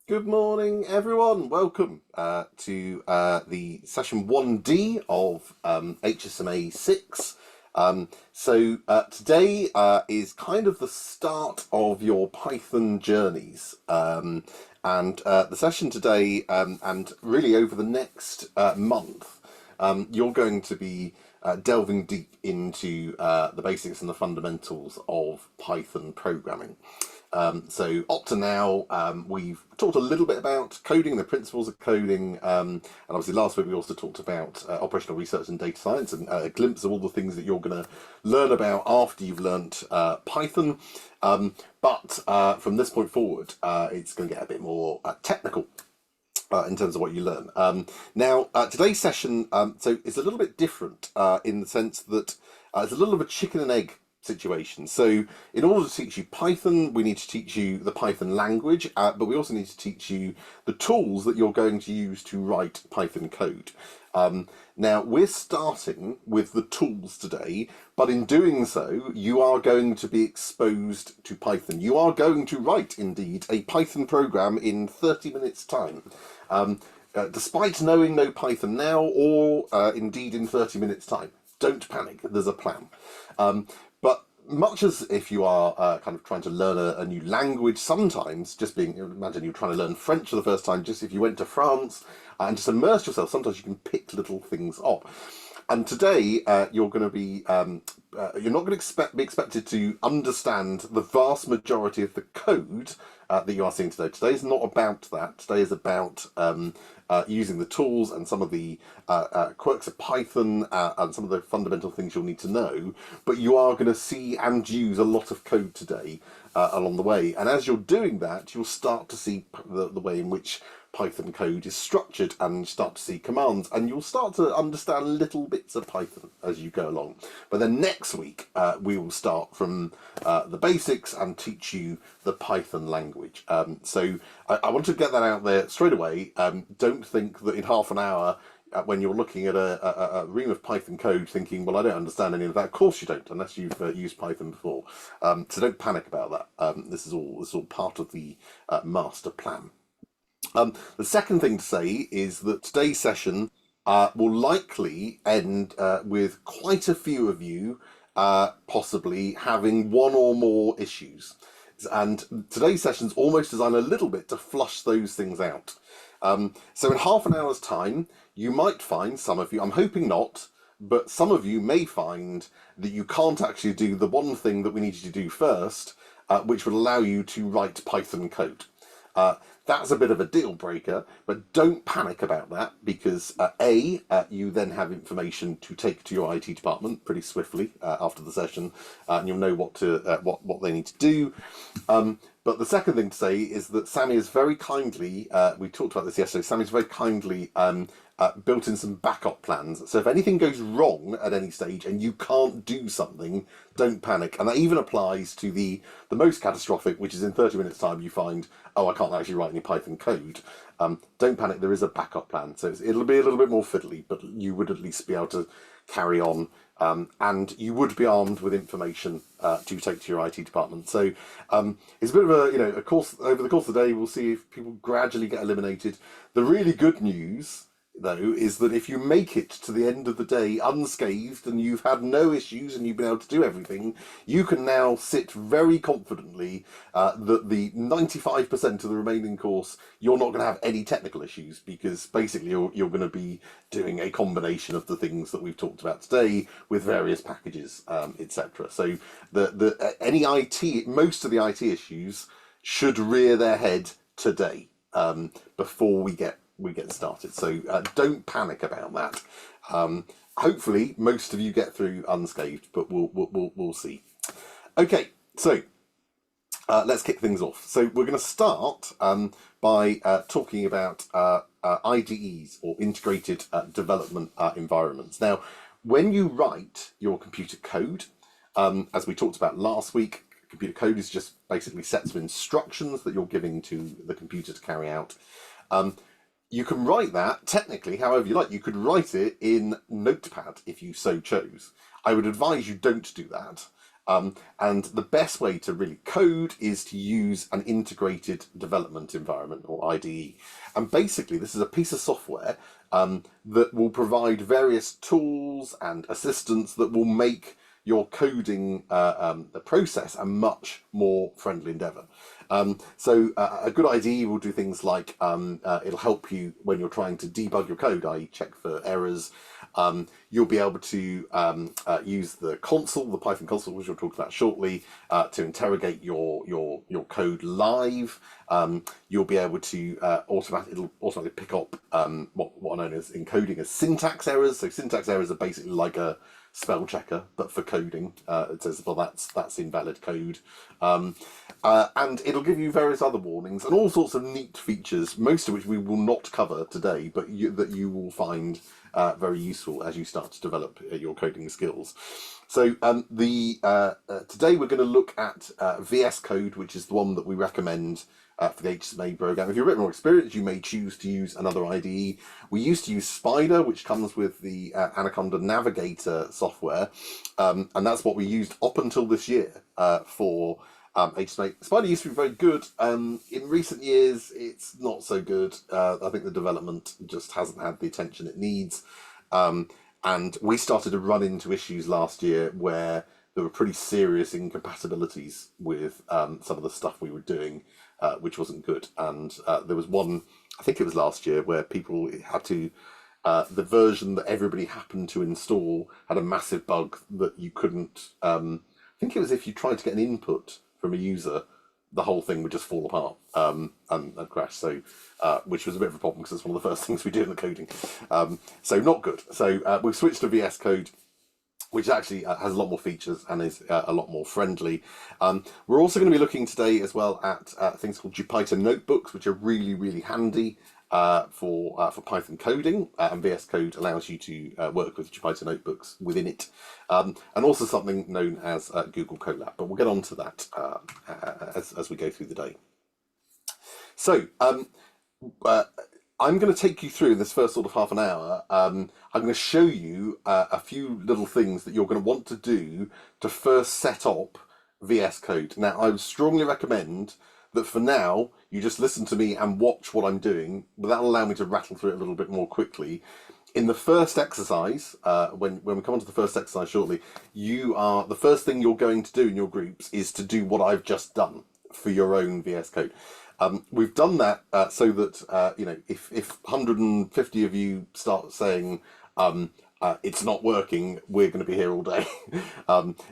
Good morning, everyone. Welcome to the session 1D of HSMA 6. Today is kind of the start of your Python journeys. The session today and really over the next month, you're going to be delving deep into the basics and the fundamentals of Python programming. Up to now, we've talked a little bit about coding, the principles of coding, and obviously last week we also talked about operational research and data science, and a glimpse of all the things that you're going to learn about after you've learnt Python. From this point forward, it's going to get a bit more technical. In terms of what you learn. Today's session, it's a little bit different in the sense that it's a little of a chicken and egg situation. So in order to teach you Python, we need to teach you the Python language, but we also need to teach you the tools that you're going to use to write Python code. Now, we're starting with the tools today, but in doing so, you are going to be exposed to Python. You are going to write, indeed, a Python program in 30 minutes' time. Despite knowing no Python now, or indeed in 30 minutes' time. Don't panic, there's a plan. But much as if you are kind of trying to learn a new language, sometimes imagine you're trying to learn French for the first time, just if you went to France and just immerse yourself, sometimes you can pick little things up. And today you're going to be, you're not going to be expected to understand the vast majority of the code that you are seeing today. Today is not about that. Today is about using the tools and some of the quirks of Python and some of the fundamental things you'll need to know. But you are going to see and use a lot of code today along the way. And as you're doing that, you'll start to see the way in which Python code is structured, and start to see commands, and you'll start to understand little bits of Python as you go along. But then next week we will start from the basics and teach you the Python language. So I want to get that out there straight away. Don't think that in half an hour when you're looking at a ream of Python code thinking, well, I don't understand any of that. Of course you don't, unless you've used Python before. So don't panic about that. This is all part of the master plan. The second thing to say is that today's session will likely end with quite a few of you possibly having one or more issues. And today's session's almost designed a little bit to flush those things out. So in half an hour's time, you might find, some of you, I'm hoping not, but some of you may find that you can't actually do the one thing that we need you to do first, which would allow you to write Python code. That's a bit of a deal breaker, but don't panic about that, because you then have information to take to your IT department pretty swiftly after the session, and you'll know what they need to do. But the second thing to say is that Sammy is very kindly, we talked about this yesterday, Sammy's very kindly built in some backup plans. So if anything goes wrong at any stage and you can't do something, don't panic. And that even applies to the most catastrophic, which is in 30 minutes time you find, oh, I can't actually write any Python code. Don't panic, there is a backup plan. So it'll be a little bit more fiddly, but you would at least be able to carry on. And you would be armed with information to take to your IT department. So it's a bit of a course. Over the course of the day, we'll see if people gradually get eliminated. The really good news, though, is that if you make it to the end of the day unscathed and you've had no issues and you've been able to do everything, you can now sit very confidently that the 95% of the remaining course, you're not going to have any technical issues, because basically you're going to be doing a combination of the things that we've talked about today with various packages, etc. So most of the IT issues should rear their head today before we get started. So don't panic about that. Hopefully most of you get through unscathed, but we'll see. Okay, so let's kick things off. So we're going to start by talking about IDEs, or integrated development environments. Now, when you write your computer code, as we talked about last week, computer code is just basically sets of instructions that you're giving to the computer to carry out. You can write that technically however you like. You could write it in Notepad if you so chose. I would advise you don't do that. And the best way to really code is to use an integrated development environment, or IDE. And basically, this is a piece of software that will provide various tools and assistance that will make your coding the process a much more friendly endeavor. So a good IDE will do things like it'll help you when you're trying to debug your code, i.e. check for errors. You'll be able to use the console, the Python console, which we'll talk about shortly, to interrogate your code live. You'll be able to it'll automatically pick up what are known as encoding as syntax errors. So syntax errors are basically like a spell checker, but for coding. It says, well, that's invalid code. And it'll give you various other warnings and all sorts of neat features, most of which we will not cover today, but that you will find very useful as you start to develop your coding skills. So today we're going to look at VSCode, which is the one that we recommend for the HSMA program. If you're a bit more experienced, you may choose to use another IDE. We used to use Spider, which comes with the Anaconda Navigator software, and that's what we used up until this year for HSMA. Spider used to be very good. In recent years, it's not so good. I think the development just hasn't had the attention it needs. And we started to run into issues last year where there were pretty serious incompatibilities with some of the stuff we were doing, which wasn't good. And there was one, I think it was last year, where people had to, the version that everybody happened to install had a massive bug that you couldn't, I think it was if you tried to get an input from a user, the whole thing would just fall apart and crash. So, which was a bit of a problem because it's one of the first things we do in the coding. So not good. So we've switched to VS Code, which actually has a lot more features and is a lot more friendly. We're also going to be looking today as well at things called Jupyter notebooks, which are really, really handy for Python coding, and VS Code allows you to work with Jupyter notebooks within it, and also something known as Google CoLab. But we'll get on to that as we go through the day. So I'm going to take you through this first sort of half an hour. I'm going to show you a few little things that you're going to want to do to first set up VS Code. Now, I would strongly recommend that for now, you just listen to me and watch what I'm doing, but that'll allow me to rattle through it a little bit more quickly. In the first exercise, when we come on to the first exercise shortly, the first thing you're going to do in your groups is to do what I've just done for your own VS Code. We've done that so that, if 150 of you start saying, it's not working, we're going to be here all day.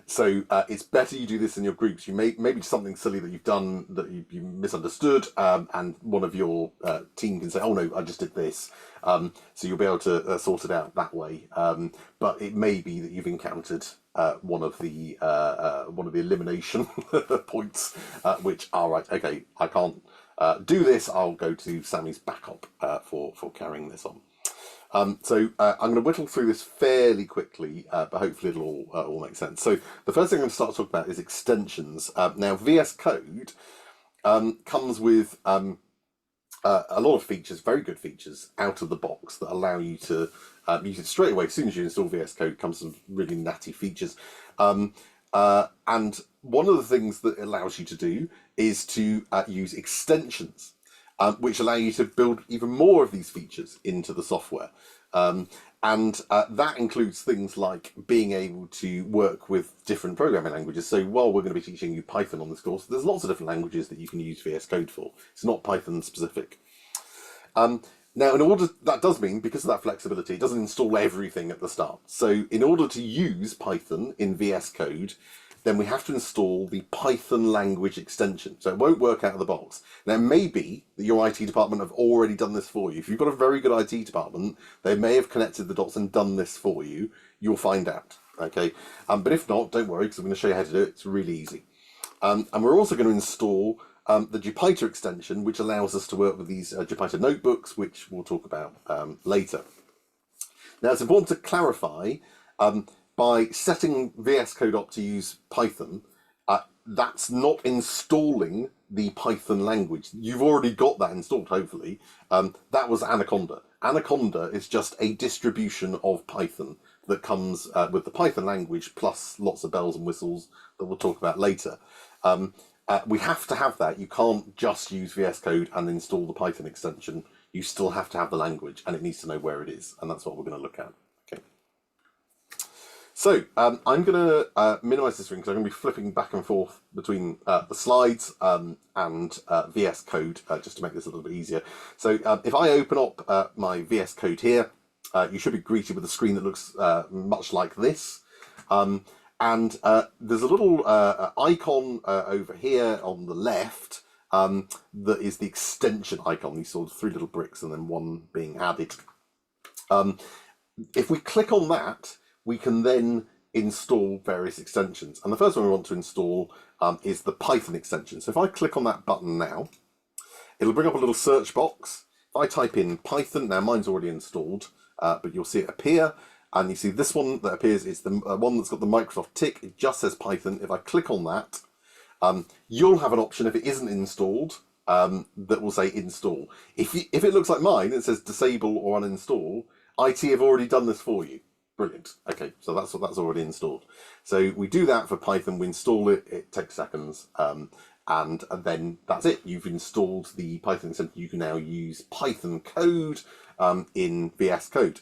So it's better you do this in your groups. You maybe something silly that you've done that you misunderstood, and one of your team can say, oh no, I just did this. So you'll be able to sort it out that way. But it may be that you've encountered one of the elimination points, which are right. Okay, I can't do this. I'll go to Sammy's backup for carrying this on. So I'm going to whittle through this fairly quickly, but hopefully it'll all make sense. So the first thing I'm going to start talking about is extensions. Now, VS Code comes with a lot of features, very good features, out of the box that allow you to use it straight away. As soon as you install VS Code, comes some really natty features. And one of the things that it allows you to do is to use extensions, which allow you to build even more of these features into the software. And that includes things like being able to work with different programming languages. So while we're going to be teaching you Python on this course, there's lots of different languages that you can use VS Code for. It's not Python specific. Now, that does mean, because of that flexibility, it doesn't install everything at the start. So in order to use Python in VS Code, then we have to install the Python language extension. So it won't work out of the box. Now, maybe that your IT department have already done this for you. If you've got a very good IT department, they may have connected the dots and done this for you. You'll find out, okay? But if not, don't worry, because I'm going to show you how to do it. It's really easy. And we're also going to install the Jupyter extension, which allows us to work with these Jupyter notebooks, which we'll talk about later. Now, it's important to clarify, by setting VS Code up to use Python, that's not installing the Python language. You've already got that installed, hopefully. That was Anaconda. Anaconda is just a distribution of Python that comes with the Python language, plus lots of bells and whistles that we'll talk about later. We have to have that. You can't just use VS Code and install the Python extension. You still have to have the language, and it needs to know where it is, and that's what we're going to look at. Okay. So I'm going to minimize this screen because I'm going to be flipping back and forth between the slides and VS Code just to make this a little bit easier. So if I open up my VS Code here, you should be greeted with a screen that looks much like this. And there's a little icon over here on the left that is the extension icon, these sort of three little bricks and then one being added. If we click on that, we can then install various extensions. And the first one we want to install is the Python extension. So if I click on that button now, it'll bring up a little search box. If I type in Python, now mine's already installed, but you'll see it appear. And you see this one that appears is the one that's got the Microsoft tick. It just says Python. If I click on that, you'll have an option if it isn't installed that will say install. If it looks like mine, it says disable or uninstall. IT have already done this for you. Brilliant. Okay, so that's already installed. So we do that for Python. We install it. It takes seconds, and then that's it. You've installed the Python extension. You can now use Python code in VS Code.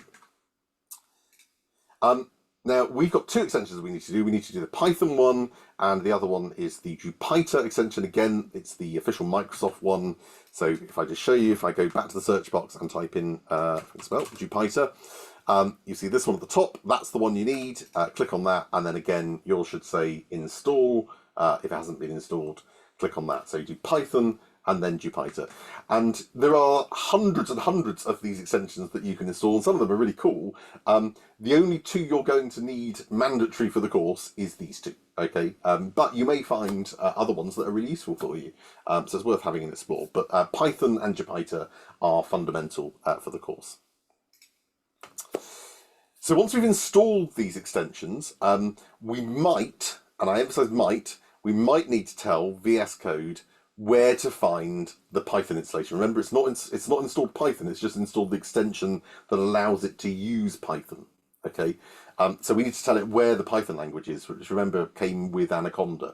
Now we've got two extensions we need to do. We need to do the Python one, and the other one is the Jupyter extension. Again, it's the official Microsoft one. So if I just show you, if I go back to the search box and type in Jupyter, you see this one at the top. That's the one you need. Click on that, and then again, yours should say install. If it hasn't been installed, click on that. So you do Python and then Jupyter. And there are hundreds and hundreds of these extensions that you can install, and some of them are really cool. The only two you're going to need mandatory for the course is these two, okay? But you may find other ones that are really useful for you, so it's worth having an explore. But Python and Jupyter are fundamental for the course. So once we've installed these extensions, we might, and I emphasize might, we might need to tell VS Code where to find the Python installation. Remember, it's not installed Python, it's just installed the extension that allows it to use Python. Okay, so we need to tell it where the Python language is, which remember came with Anaconda.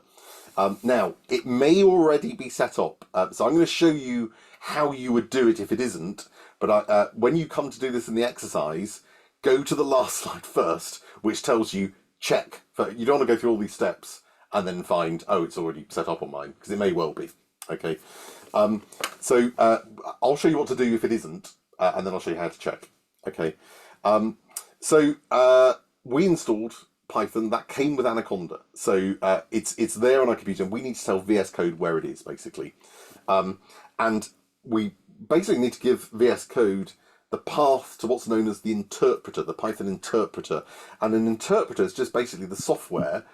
Now, it may already be set up, so I'm going to show you how you would do it if it isn't, but when you come to do this in the exercise, go to the last slide first, which tells you check. You don't want to go through all these steps and then find, oh, it's already set up on mine, because it may well be. Okay, so I'll show you what to do if it isn't, and then I'll show you how to check. Okay, so we installed Python that came with Anaconda, so it's there on our computer, and we need to tell VS Code where it is basically, and we basically need to give VS Code the path to what's known as the interpreter, the Python interpreter, and an interpreter is just basically the software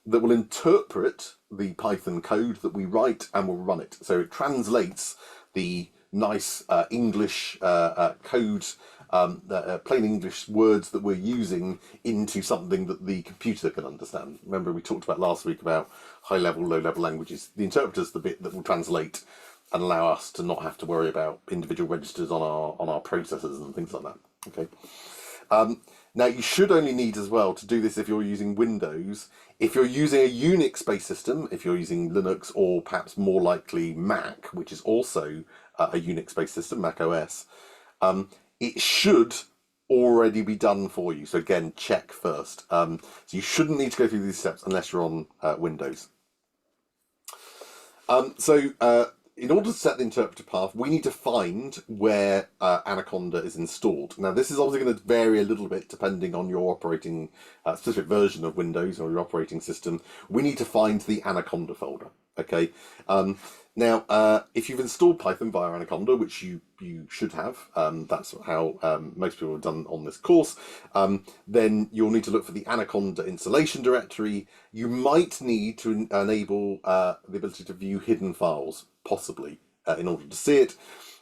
that will interpret the Python code that we write and will run it. So it translates the nice English code, plain English words that we're using into something that the computer can understand. Remember we talked about last week about high-level, low-level languages. The interpreter's the bit that will translate and allow us to not have to worry about individual registers on our processors and things like that. Okay. Now you should only need as well to do this if you're using Windows. If you're using a Unix-based system, if you're using Linux or perhaps more likely Mac, which is also a Unix-based system, Mac OS, it should already be done for you. So again, check first. So you shouldn't need to go through these steps unless you're on Windows. In order to set the interpreter path, we need to find where Anaconda is installed. Now, this is obviously going to vary a little bit depending on your operating specific version of Windows or your operating system. We need to find the Anaconda folder. Okay. Now, if you've installed Python via Anaconda, which you should have, that's how most people have done on this course, then you'll need to look for the Anaconda installation directory. You might need to enable the ability to view hidden files, possibly, in order to see it.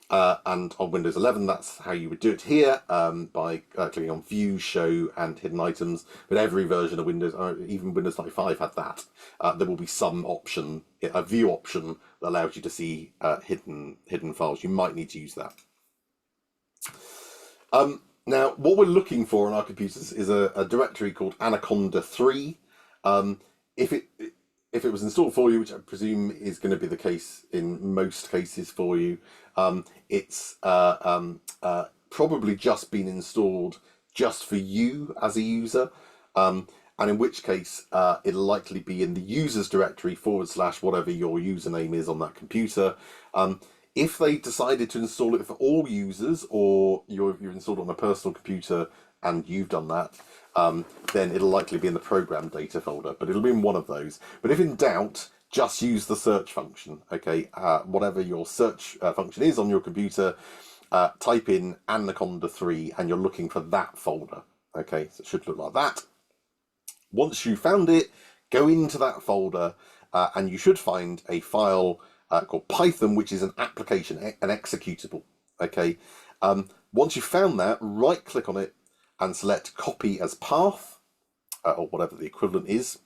And on Windows 11, that's how you would do it here, by clicking on View, Show, and Hidden Items. But every version of Windows, or even Windows 95 had that. There will be some option, a view option, that allows you to see hidden files. You might need to use that. Now, what we're looking for on our computers is a directory called Anaconda 3. If it was installed for you, which I presume is going to be the case in most cases for you, it's probably just been installed just for you as a user, and in which case it'll likely be in the users directory / whatever your username is on that computer. If they decided to install it for all users, or you've installed it on a personal computer and you've done that, then it'll likely be in the program data folder, but it'll be in one of those. But if in doubt, just use the search function, okay? Whatever your search function is on your computer, type in Anaconda 3 and you're looking for that folder, okay? So it should look like that. Once you found it, go into that folder and you should find a file called Python, which is an application, an executable, okay? Once you've found that, right click on it and select copy as path, or whatever the equivalent is.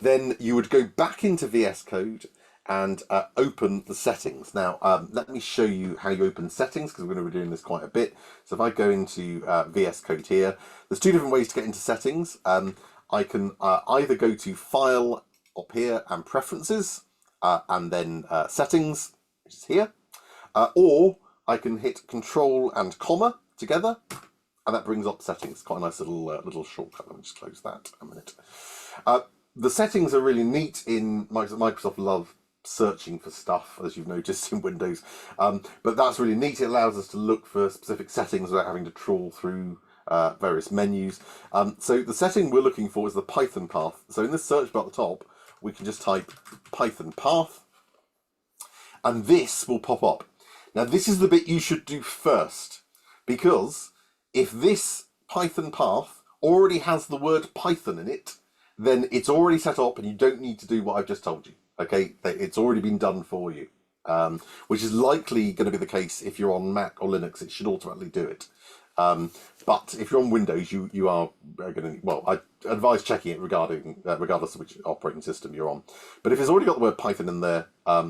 Then you would go back into VS Code and open the settings. Now, let me show you how you open settings, because we're going to be doing this quite a bit. So if I go into VS Code here, there's two different ways to get into settings. I can either go to File up here and Preferences, and then Settings, which is here, or I can hit Control and comma together, and that brings up settings. Quite a nice little shortcut. Let me just close that a minute. The settings are really neat in Microsoft. Love searching for stuff, as you've noticed in Windows, but that's really neat. It allows us to look for specific settings without having to trawl through various menus. So the setting we're looking for is the Python path. So in the search bar at the top, we can just type Python path, and this will pop up. Now this is the bit you should do first, because if this Python path already has the word Python in it, then it's already set up and you don't need to do what I've just told you. Okay, it's already been done for you, which is likely going to be the case if you're on Mac or Linux. It should automatically do it. But if you're on Windows, you are going to, well, I advise checking it regardless of which operating system you're on. But if it's already got the word Python in there,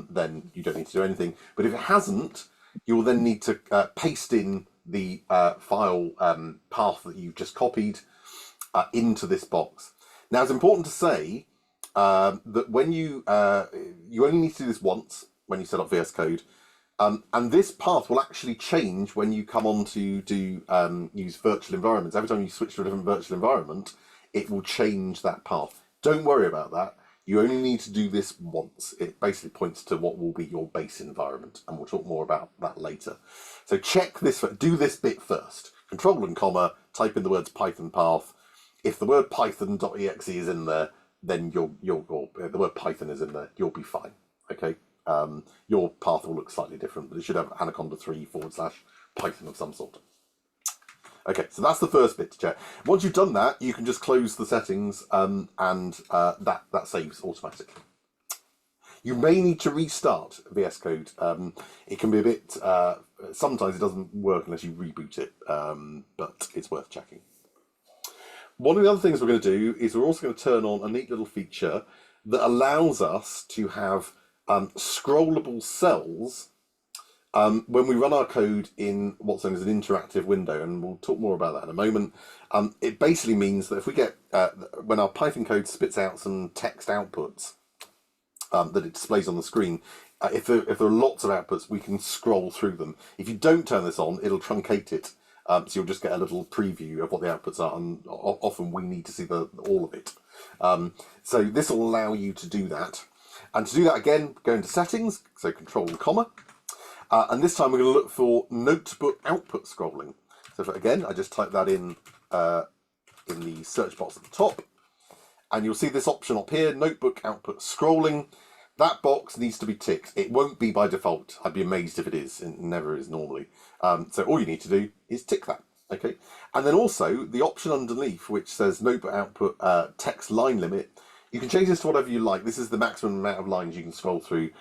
then you don't need to do anything. But if it hasn't, you will then need to paste in the file path that you've just copied into this box. Now, it's important to say that when you only need to do this once when you set up VS Code, and this path will actually change when you come on to do use virtual environments. Every time you switch to a different virtual environment, it will change that path. Don't worry about that. You only need to do this once. It basically points to what will be your base environment, and we'll talk more about that later. So check this, do this bit first. Control and comma, type in the words Python path. If the word python.exe is in there, then the word Python is in there, you'll be fine, okay? Your path will look slightly different, but it should have Anaconda 3 / Python of some sort. Okay, so that's the first bit to check. Once you've done that, you can just close the settings and that saves automatically. You may need to restart VS Code. It can be a bit, sometimes it doesn't work unless you reboot it, but it's worth checking. One of the other things we're going to do is we're also going to turn on a neat little feature that allows us to have scrollable cells when we run our code in what's known as an interactive window, and we'll talk more about that in a moment. It basically means that if we get, when our Python code spits out some text outputs that it displays on the screen, if there are lots of outputs, we can scroll through them. If you don't turn this on, it'll truncate it. So you'll just get a little preview of what the outputs are, and often we need to see all of it. So this will allow you to do that. And to do that again, go into settings, so control and comma. And this time we're going to look for notebook output scrolling. So again, I just type that in the search box at the top. And you'll see this option up here, notebook output scrolling. That box needs to be ticked. It won't be by default. I'd be amazed if it is. It never is normally. So all you need to do is tick that. Okay. And then also the option underneath, which says notebook output text line limit, you can change this to whatever you like. This is the maximum amount of lines you can scroll through.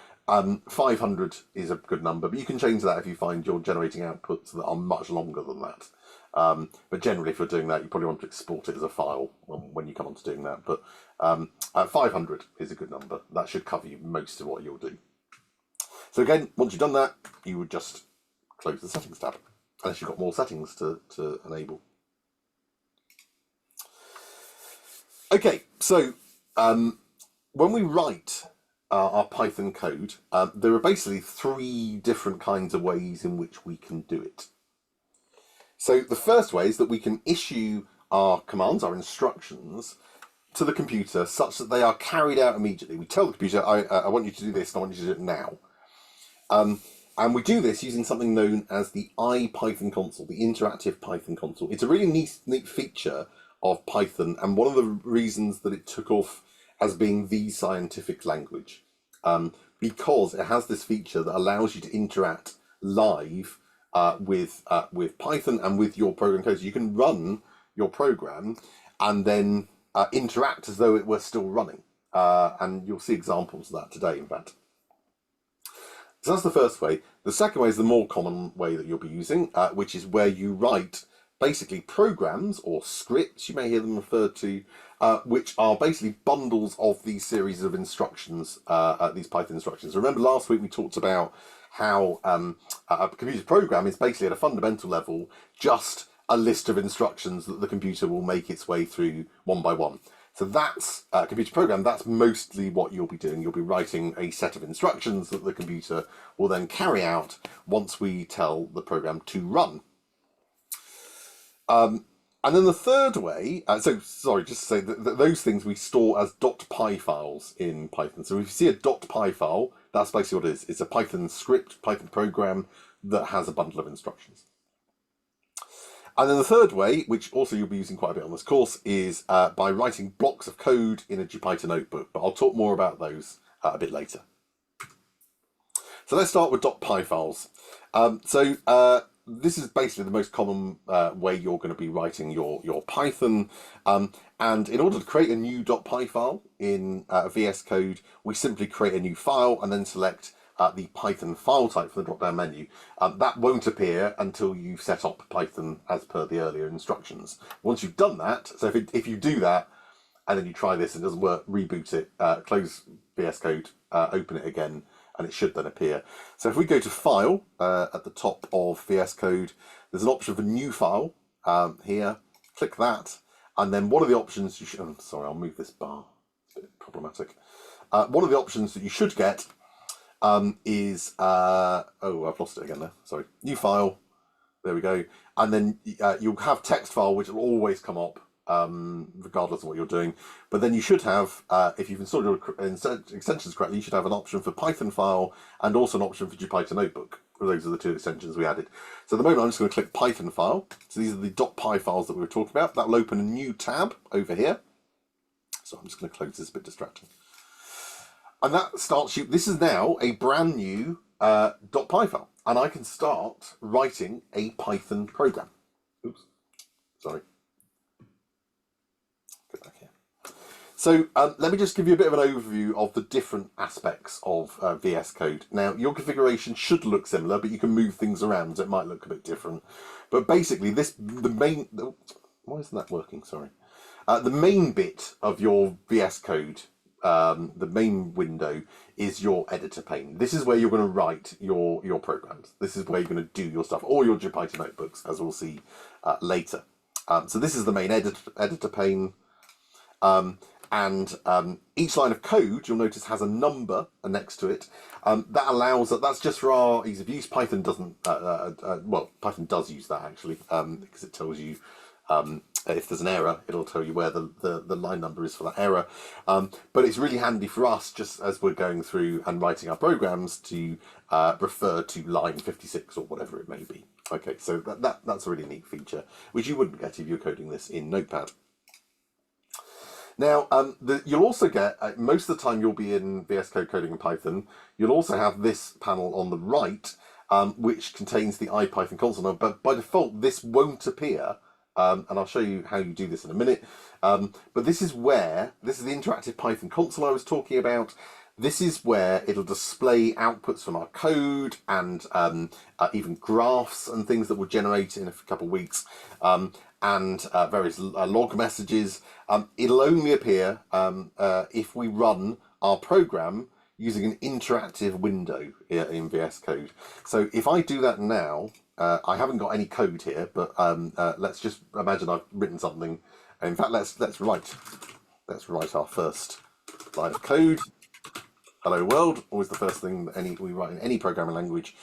500 is a good number, but you can change that if you find you're generating outputs that are much longer than that. But generally, if you're doing that, you probably want to export it as a file when you come on to doing that. But 500 is a good number. That should cover you most of what you'll do. So again, once you've done that, you would just close the settings tab. unless you've got more settings to enable. Okay, so when we write our Python code, there are basically 3 different kinds of ways in which we can do it. So the first way is that we can issue our commands, our instructions, to the computer such that they are carried out immediately. We tell the computer, I want you to do this, and I want you to do it now. And we do this using something known as the IPython console, the interactive Python console. It's a really neat feature of Python, and one of the reasons that it took off as being the scientific language, because it has this feature that allows you to interact live with Python and with your program code. So you can run your program and then interact as though it were still running. And you'll see examples of that today, in fact. So that's the first way. The second way is the more common way that you'll be using, which is where you write basically programs or scripts, you may hear them referred to, which are basically bundles of these series of instructions, these Python instructions. Remember last week we talked about how a computer program is basically at a fundamental level just a list of instructions that the computer will make its way through one by one. So that's a computer program, that's mostly what you'll be doing. You'll be writing a set of instructions that the computer will then carry out once we tell the program to run. And then the third way, sorry, just to say that those things we store as .py files in Python. So if you see a .py file, that's basically what it is. It's a Python script, Python program that has a bundle of instructions. And then the third way, which also you'll be using quite a bit on this course, is by writing blocks of code in a Jupyter notebook. But I'll talk more about those a bit later. So let's start with .py files. This is basically the most common way you're going to be writing your Python. And in order to create a new .py file in VS Code, we simply create a new file and then select the Python file type from the drop-down menu. That won't appear until you've set up Python as per the earlier instructions. Once you've done that, so if you do that and then you try this and it doesn't work, reboot it, close VS Code, open it again, and it should then appear. So if we go to File at the top of VS Code, there's an option for New File here. Click that, and then one of the options you should. Oh, sorry, I'll move this bar. It's a bit problematic. One of the options that you should get is oh, I've lost it again there. Sorry, New File. There we go, and then you'll have text file, which will always come up. Regardless of what you're doing, but then you should have, if you've installed your extensions correctly, you should have an option for Python file and also an option for Jupyter Notebook. Those are the 2 extensions we added. So at the moment I'm just going to click Python file. So these are the .py files that we were talking about. That will open a new tab over here. So I'm just going to close this, a bit distracting. And that starts you, this is now a brand new .py file, and I can start writing a Python program. Oops, sorry. Go back here. So let me just give you a bit of an overview of the different aspects of VS Code. Now, your configuration should look similar, but you can move things around, so it might look a bit different. But basically, why isn't that working? Sorry. The main bit of your VS Code, the main window, is your editor pane. This is where you're going to write your programs. This is where you're going to do your stuff, or your Jupyter notebooks, as we'll see later. So this is the main editor pane. Each line of code, you'll notice, has a number next to it. That allows, that's just for our ease of use. Python doesn't, well, Python does use that actually, because it tells you if there's an error, it'll tell you where the line number is for that error. But it's really handy for us, just as we're going through and writing our programs, to refer to line 56 or whatever it may be. Okay, so that's a really neat feature, which you wouldn't get if you're coding this in Notepad. Now, you'll also get, most of the time you'll be in VS Code coding in Python, you'll also have this panel on the right, which contains the IPython console. But by default, this won't appear, and I'll show you how you do this in a minute. But this is the interactive Python console I was talking about. This is where it'll display outputs from our code and even graphs and things that we'll generate in a couple of weeks. And various log messages. It'll only appear if we run our program using an interactive window in VS Code. So if I do that now, I haven't got any code here, but let's just imagine I've written something. In fact, let's write our first line of code. Hello world, always the first thing that we write in any programming language.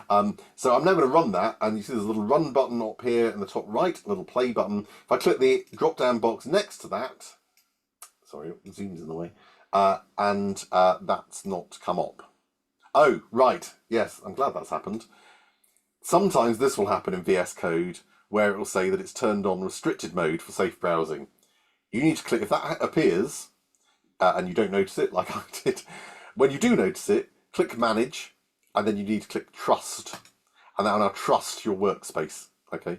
So I'm now going to run that, and you see there's a little run button up here in the top right, a little play button. If I click the drop down box next to that, sorry, Zoom's in the way, and that's not come up. Oh, right, yes, I'm glad that's happened. Sometimes this will happen in VS Code, where it will say that it's turned on restricted mode for safe browsing. You need to click, if that appears, and you don't notice it, like I did, when you do notice it, click Manage, and then you need to click Trust, and that will now trust your workspace. Okay,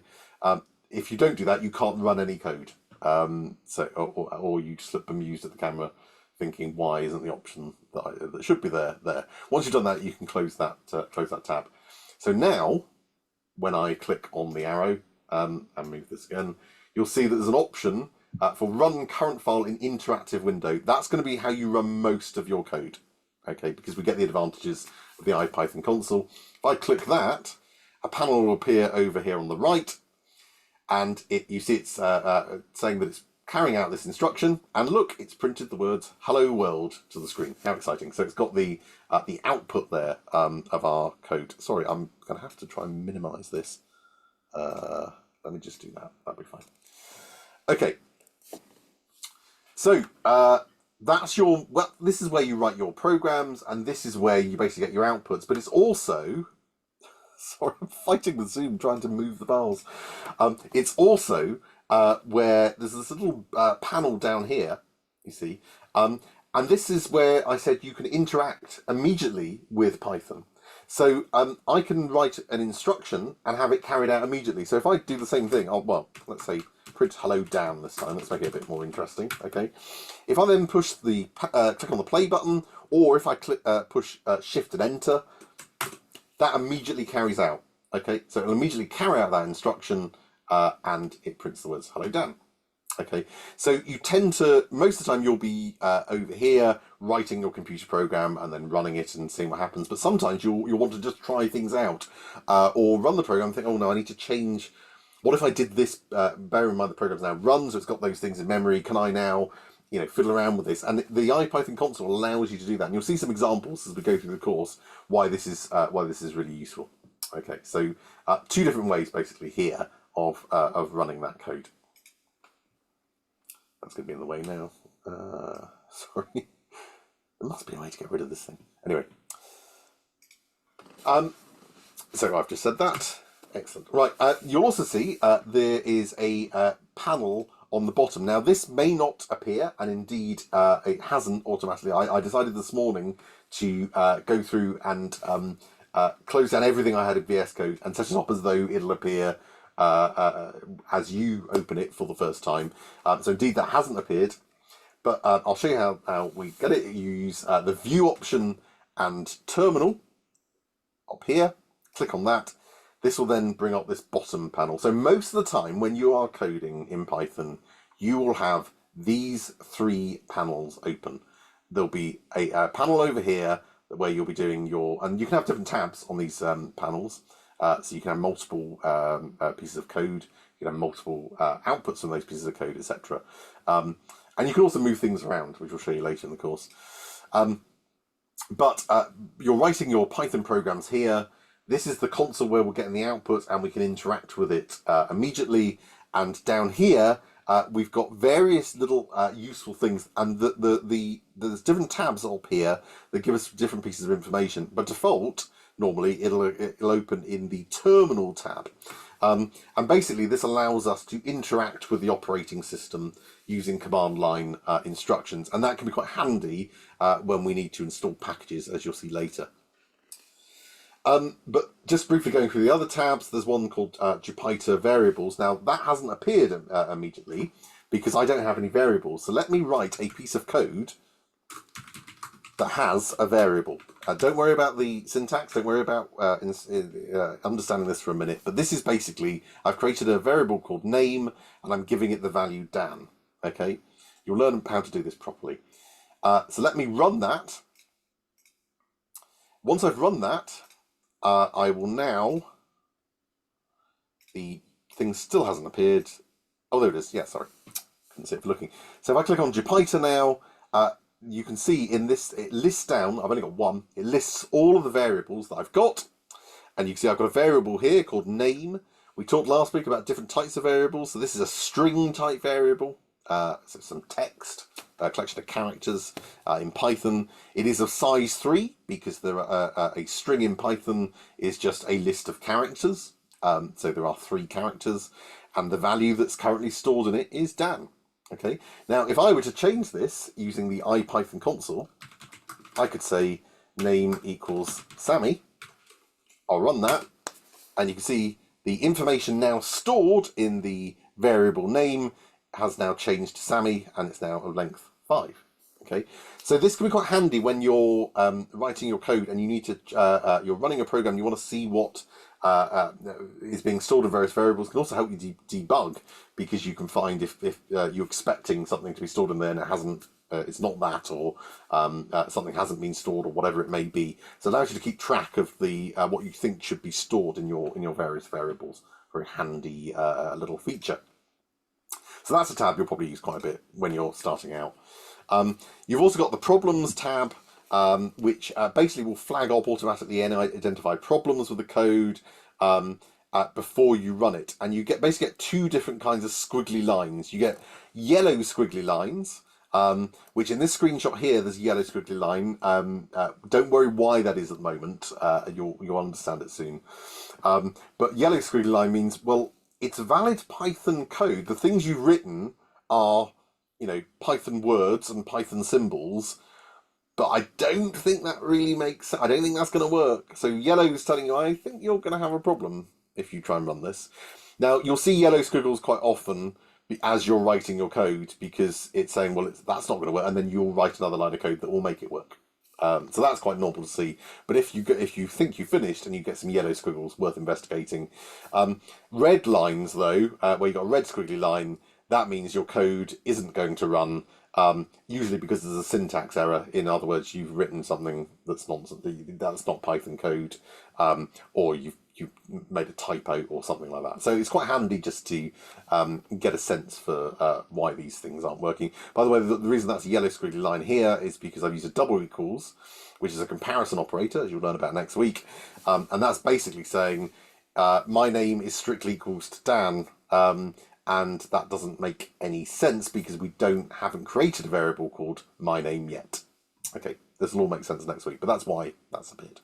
if you don't do that, you can't run any code. Or you just look bemused at the camera, thinking, "Why isn't the option that should be there?" Once you've done that, you can close that tab. So now, when I click on the arrow and move this again, you'll see that there's an option for Run Current File in Interactive Window. That's going to be how you run most of your code. Okay, because we get the advantages of the IPython console. If I click that, a panel will appear over here on the right, and you see it's saying that it's carrying out this instruction. And look, it's printed the words "Hello World" to the screen. How exciting! So it's got the output there of our code. Sorry, I'm going to have to try and minimize this. Let me just do that. That'll be fine. Okay. So this is where you write your programs, and this is where you basically get your outputs. But it's also, sorry, I'm fighting the Zoom trying to move the bars. It's also where there's this little panel down here, you see, and this is where I said you can interact immediately with Python. So I can write an instruction and have it carried out immediately. So if I do the same thing, let's say print "Hello Dan" this time. Let's make it a bit more interesting. Okay. If I then push the click on the play button, or if I push Shift and Enter, that immediately carries out. Okay. So it'll immediately carry out that instruction, and it prints the words "Hello Dan." Okay, so you tend to, most of the time you'll be over here writing your computer program and then running it and seeing what happens. But sometimes you'll want to just try things out or run the program and think, oh no, I need to change. What if I did this? Bear in mind the program's now run, so it's got those things in memory. Can I now, fiddle around with this? And the IPython console allows you to do that. And you'll see some examples as we go through the course why this is really useful. Okay, so two different ways basically here of running that code. That's going to be in the way now. Sorry. There must be a way to get rid of this thing. Anyway. So I've just said that. Excellent. Right. You'll also see there is a panel on the bottom. Now, this may not appear, and indeed it hasn't automatically. I decided this morning to go through and close down everything I had in VS Code and set it up as though it'll appear as you open it for the first time. So indeed that hasn't appeared, but I'll show you how we get it. You use the View option and Terminal up here. Click on that. This will then bring up this bottom panel. So most of the time when you are coding in Python, you will have these three panels open. There'll be a panel over here where you'll be doing and you can have different tabs on these panels. So you can have multiple pieces of code, you can have multiple outputs from those pieces of code, etc. And you can also move things around, which we'll show you later in the course. But you're writing your Python programs here. This is the console where we're getting the output and we can interact with it immediately. And down here, we've got various little useful things. And there's different tabs up here that give us different pieces of information. But default, normally it'll open in the Terminal tab. And basically this allows us to interact with the operating system using command line instructions. And that can be quite handy when we need to install packages, as you'll see later. But just briefly going through the other tabs, there's one called Jupyter Variables. Now that hasn't appeared immediately because I don't have any variables. So let me write a piece of code that has a variable. Don't worry about the syntax, don't worry about understanding this for a minute, but this is basically, I've created a variable called name, and I'm giving it the value Dan, okay? You'll learn how to do this properly. So let me run that, once I've run that, I will now, the thing still hasn't appeared. Oh, there it is. Yeah, sorry. Couldn't see it for looking. So if I click on Jupyter now, you can see in this, it lists down, I've only got one, it lists all of the variables that I've got. And you can see I've got a variable here called name. We talked last week about different types of variables. So this is a string type variable. So some text, a collection of characters in Python. It is of size 3 because there are, a string in Python is just a list of characters. So there are 3 characters, and the value that's currently stored in it is Dan. Okay. Now, if I were to change this using the IPython console, I could say name equals Sammy. I'll run that, and you can see the information now stored in the variable name has now changed to Sammy, and it's now of length 5. Okay, so this can be quite handy when you're writing your code and you need to you're running a program. You want to see what is being stored in various variables. It can also help you debug, because you can find if you're expecting something to be stored in there and it hasn't. It's not that, or something hasn't been stored, or whatever it may be. So it allows you to keep track of the what you think should be stored in your various variables. Very handy little feature. So that's a tab you'll probably use quite a bit when you're starting out. You've also got the problems tab, which basically will flag up automatically any identified problems with the code before you run it. And you basically get 2 different kinds of squiggly lines. You get yellow squiggly lines, which in this screenshot here, there's a yellow squiggly line. Don't worry why that is at the moment. You'll understand it soon. But yellow squiggly line means, well, it's valid Python code. The things you've written are, Python words and Python symbols, but I don't think that really makes sense. I don't think that's going to work. So yellow is telling you, I think you're going to have a problem if you try and run this. Now, you'll see yellow squiggles quite often as you're writing your code, because it's saying, well, that's not going to work, and then you'll write another line of code that will make it work. So that's quite normal to see. But if you think you finished and you get some yellow squiggles, worth investigating. Red lines, though, where you've got a red squiggly line, that means your code isn't going to run, usually because there's a syntax error. In other words, you've written something that's nonsense, that's not Python code, or you've made a typo or something like that. So it's quite handy just to get a sense for why these things aren't working. By the way, the reason that's a yellow squiggly line here is because I've used a double equals, which is a comparison operator, as you'll learn about next week. And that's basically saying my name is strictly equals to Dan, and that doesn't make any sense because we haven't created a variable called my name yet. Okay, this will all make sense next week, but that's why that's appeared.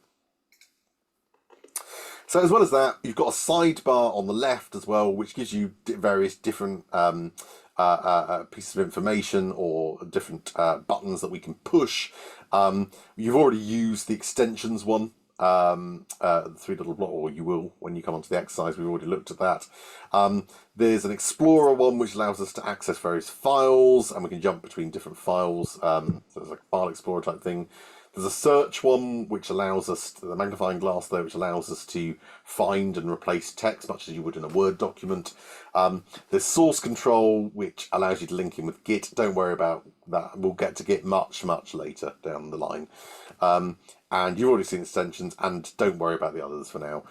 So as well as that, you've got a sidebar on the left as well, which gives you various different pieces of information or different buttons that we can push. You've already used the extensions one, the 3 little block, or you will when you come onto the exercise. We've already looked at that. There's an Explorer one, which allows us to access various files, and we can jump between different files. So it's like a file explorer type thing. There's a search one, which allows us, the magnifying glass there, which allows us to find and replace text, much as you would in a Word document. There's source control, which allows you to link in with Git. Don't worry about that. We'll get to Git much, much later down the line. And you've already seen extensions, and don't worry about the others for now.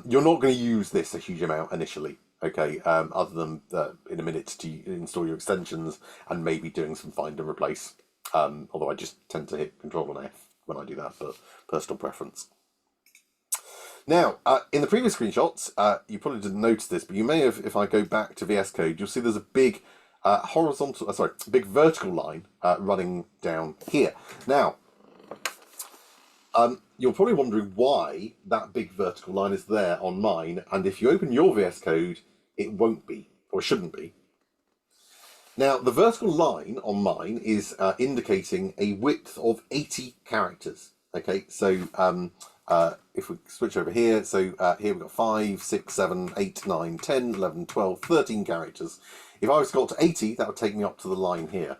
You're not going to use this a huge amount initially, okay, other than in a minute to install your extensions and maybe doing some find and replace. Although I just tend to hit Control and F when I do that, but personal preference. Now, in the previous screenshots, you probably didn't notice this, but you may have, if I go back to VSCode, you'll see there's a big big vertical line running down here. Now, you're probably wondering why that big vertical line is there on mine, and if you open your VS Code, it won't be, or shouldn't be. Now, the vertical line on mine is indicating a width of 80 characters. Okay, so if we switch over here, so here we've got 5, 6, 7, 8, 9, 10, 11, 12, 13 characters. If I was to go up to 80, that would take me up to the line here.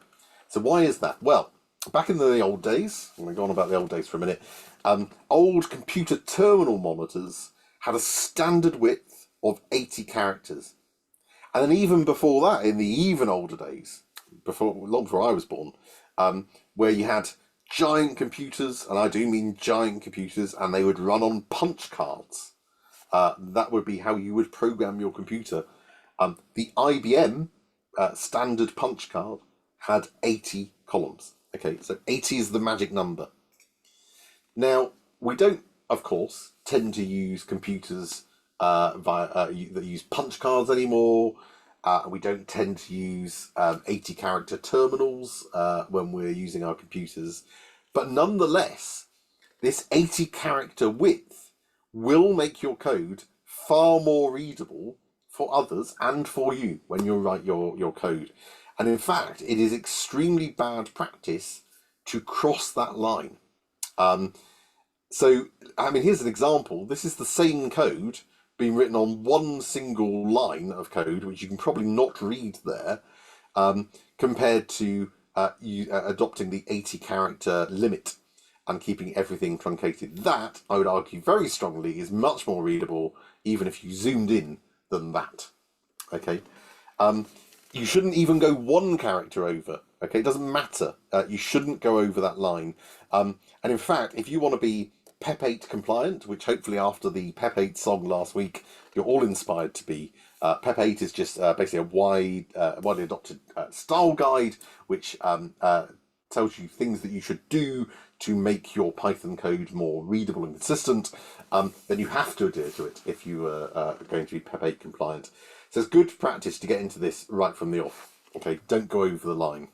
So why is that? Well, back in the old days, I'm going to go on about the old days for a minute, old computer terminal monitors had a standard width of 80 characters. And then even before that, in the even older days, long before I was born, where you had giant computers, and I do mean giant computers, and they would run on punch cards. That would be how you would program your computer. The IBM standard punch card had 80 columns. Okay, so 80 is the magic number. Now, we don't, of course, tend to use computers that use punch cards anymore. We don't tend to use 80 character terminals when we're using our computers. But nonetheless, this 80 character width will make your code far more readable for others and for you when you write your code. And in fact, it is extremely bad practice to cross that line. So, I mean, here's an example. This is the same code being written on one single line of code, which you can probably not read there, compared to adopting the 80 character limit and keeping everything truncated. That, I would argue very strongly, is much more readable, even if you zoomed in, than that. Okay? You shouldn't even go one character over. Okay? It doesn't matter. You shouldn't go over that line. And in fact, if you want to be PEP 8 compliant, which hopefully after the PEP 8 song last week, you're all inspired to be. PEP 8 is just basically a widely adopted style guide, which tells you things that you should do to make your Python code more readable and consistent. Then you have to adhere to it if you are going to be PEP 8 compliant. So it's good practice to get into this right from the off. Okay, don't go over the line.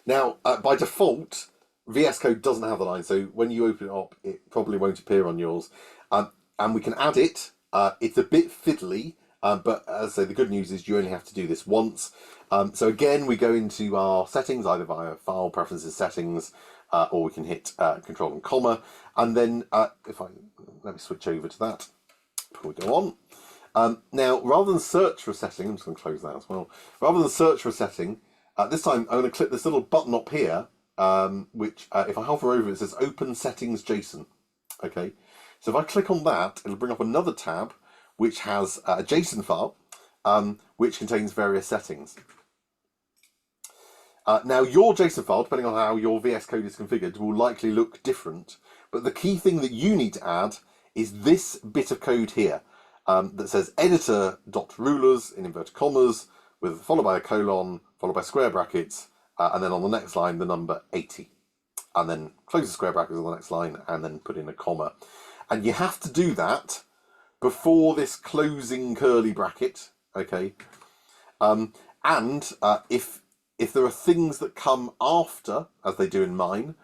Now, by default, VS Code doesn't have the line, so when you open it up, it probably won't appear on yours. And we can add it. It's a bit fiddly, but as I say, the good news is you only have to do this once. So again, we go into our settings, either via File, Preferences, Settings, or we can hit Control and Comma. And then, let me switch over to that before we go on. Now, rather than search for a setting, I'm just going to close that as well. Rather than search for a setting, this time I'm going to click this little button up here, which if I hover over it says Open Settings JSON. Okay, so if I click on that, it'll bring up another tab which has a JSON file which contains various settings. Now your JSON file, depending on how your VS Code is configured, will likely look different, but the key thing that you need to add is this bit of code here that says editor.rulers in inverted commas, followed by a colon, followed by square brackets, and then on the next line the number 80, and then close the square brackets on the next line and then put in a comma. And you have to do that before this closing curly bracket. Okay, and if there are things that come after, as they do in mine,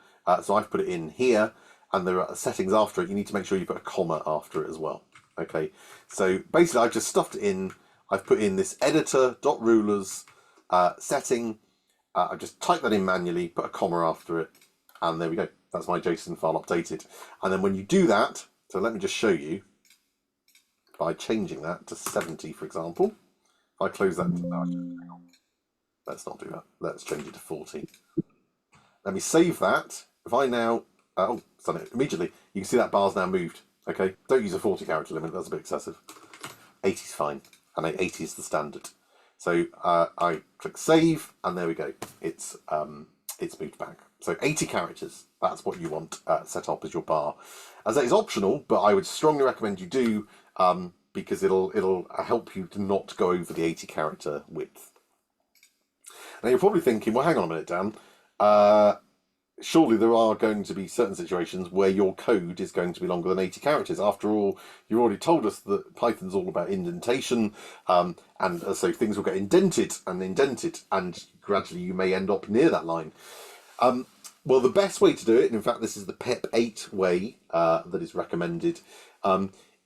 so I've put it in here, and there are settings after it, you need to make sure you put a comma after it as well. Okay, so basically I've just stuffed it in. I've put in this editor.rulers setting. I've just typed that in manually, put a comma after it, and there we go. That's my JSON file updated. And then when you do that, so let me just show you by changing that to 70, for example. If I close that, let's not do that. Let's change it to 40. Let me save that. If I now, oh, it's done it immediately. You can see that bar's now moved. Okay, don't use a 40 character limit. That's a bit excessive. 80 is fine, and 80 is the standard. So I click save, and there we go. It's moved back. So 80 characters. That's what you want set up as your bar. As that is optional, but I would strongly recommend you do because it'll help you to not go over the 80 character width. Now you're probably thinking, well, hang on a minute, Dan. Surely there are going to be certain situations where your code is going to be longer than 80 characters. After all, you already told us that Python's all about indentation, and so things will get indented, and gradually you may end up near that line. Well, the best way to do it, and in fact this is the PEP 8 way that is recommended,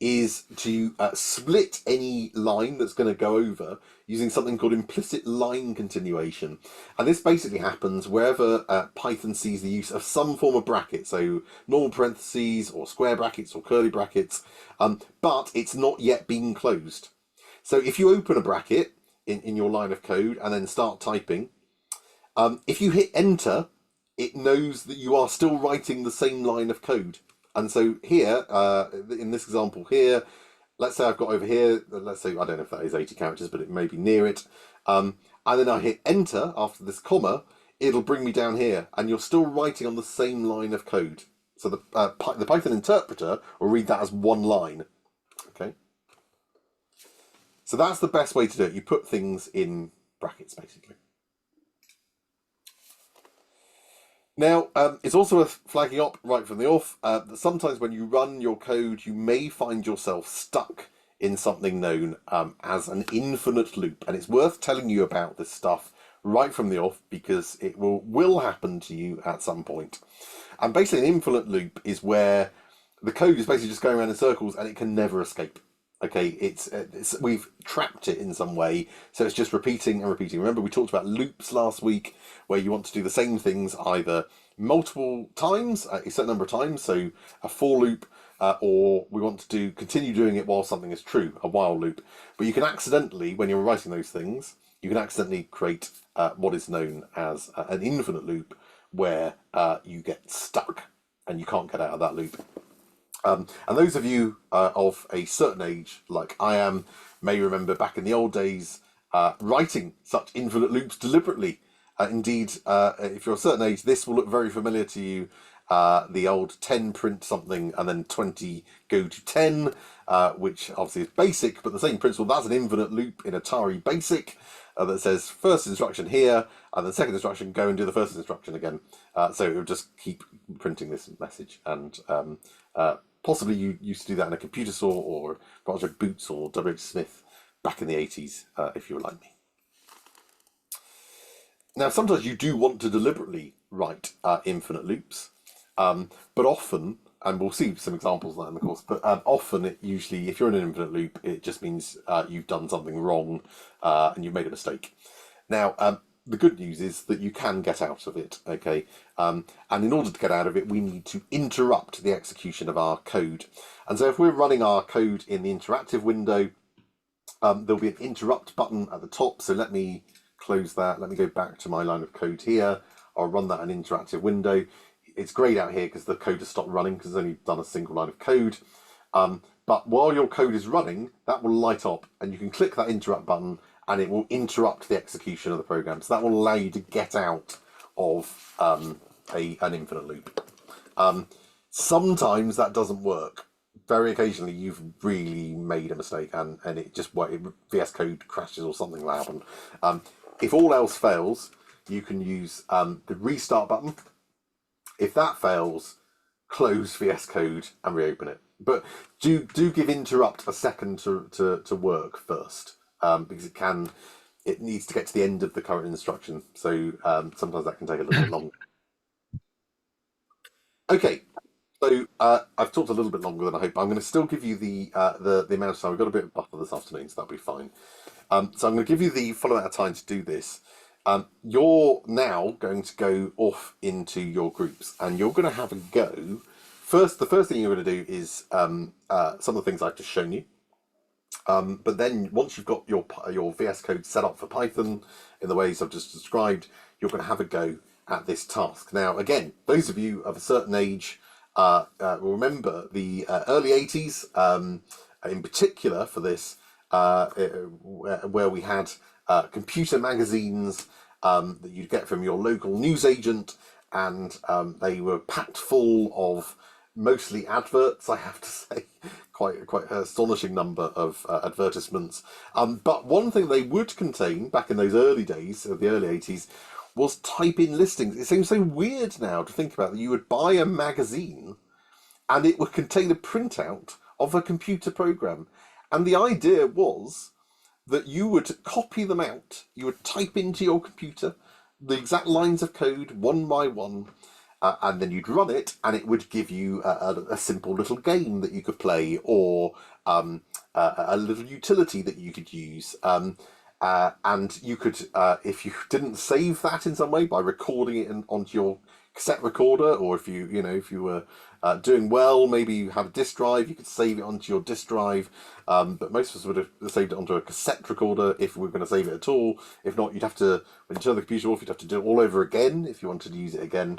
is to split any line that's going to go over using something called implicit line continuation. And this basically happens wherever Python sees the use of some form of bracket, so normal parentheses or square brackets or curly brackets, but it's not yet been closed. So if you open a bracket in your line of code and then start typing, if you hit enter, it knows that you are still writing the same line of code. And so here, in this example here, let's say I've got over here, let's say, I don't know if that is 80 characters, but it may be near it. And then I hit enter after this comma, it'll bring me down here, and you're still writing on the same line of code. So the Python interpreter will read that as one line. Okay. So that's the best way to do it. You put things in brackets, basically. Now, it's also worth flagging up right from the off that sometimes when you run your code, you may find yourself stuck in something known as an infinite loop. And it's worth telling you about this stuff right from the off because it will happen to you at some point. And basically an infinite loop is where the code is basically just going around in circles and it can never escape. Okay, it's we've trapped it in some way, so it's just repeating and repeating. Remember, we talked about loops last week, where you want to do the same things either multiple times, a certain number of times, so a for loop, or we want to continue doing it while something is true, a while loop. But you can accidentally, when you're writing those things, you can accidentally create what is known as an infinite loop, where you get stuck and you can't get out of that loop. And those of you of a certain age, like I am, may remember back in the old days writing such infinite loops deliberately. Indeed, if you're a certain age, this will look very familiar to you. The old 10 print something and then 20 go to 10, which obviously is basic, but the same principle. That's an infinite loop in Atari Basic that says first instruction here, and then second instruction, go and do the first instruction again. So it will just keep printing this message. And possibly you used to do that in a computer saw or Project Boots or W.H. Smith back in the 80s, if you were like me. Now, sometimes you do want to deliberately write infinite loops, but often, and we'll see some examples of that in the course, but often, usually, if you're in an infinite loop, it just means you've done something wrong and you've made a mistake. Now, the good news is that you can get out of it, okay? And in order to get out of it, we need to interrupt the execution of our code. And so if we're running our code in the interactive window, there'll be an interrupt button at the top. So let me close that. Let me go back to my line of code here. I'll run that in interactive window. It's grayed out here because the code has stopped running because it's only done a single line of code. But while your code is running, that will light up and you can click that interrupt button and it will interrupt the execution of the program. So that will allow you to get out of an infinite loop. Sometimes that doesn't work. Very occasionally you've really made a mistake and it just VSCode crashes or something will happen. If all else fails, you can use the restart button. If that fails, close VSCode and reopen it. But do give interrupt a second to work first, because it needs to get to the end of the current instruction. So sometimes that can take a little bit longer. Okay, so I've talked a little bit longer than I hope. I'm going to still give you the amount of time. We've got a bit of buffer this afternoon, so that'll be fine. So I'm going to give you the full amount of time to do this. You're now going to go off into your groups, and you're going to have a go. The first thing you're going to do is some of the things I've just shown you. But then once you've got your VS Code set up for Python in the ways I've just described, you're going to have a go at this task. Now, again, those of you of a certain age will remember the early 80s, in particular for this, where we had computer magazines that you'd get from your local newsagent, and they were packed full of mostly adverts, I have to say, quite an astonishing number of advertisements. But one thing they would contain back in those early days of the early 80s was type-in listings. It seems so weird now to think about that you would buy a magazine and it would contain a printout of a computer program. And the idea was that you would copy them out, you would type into your computer the exact lines of code one by one, and then you'd run it, and it would give you a simple little game that you could play, or a little utility that you could use. And you could, if you didn't save that in some way by recording it onto your cassette recorder, or if you were doing well, maybe you had a disk drive, you could save it onto your disk drive. But most of us would have saved it onto a cassette recorder if we were going to save it at all. If not, you'd have to, when you turn the computer off, you'd have to do it all over again if you wanted to use it again.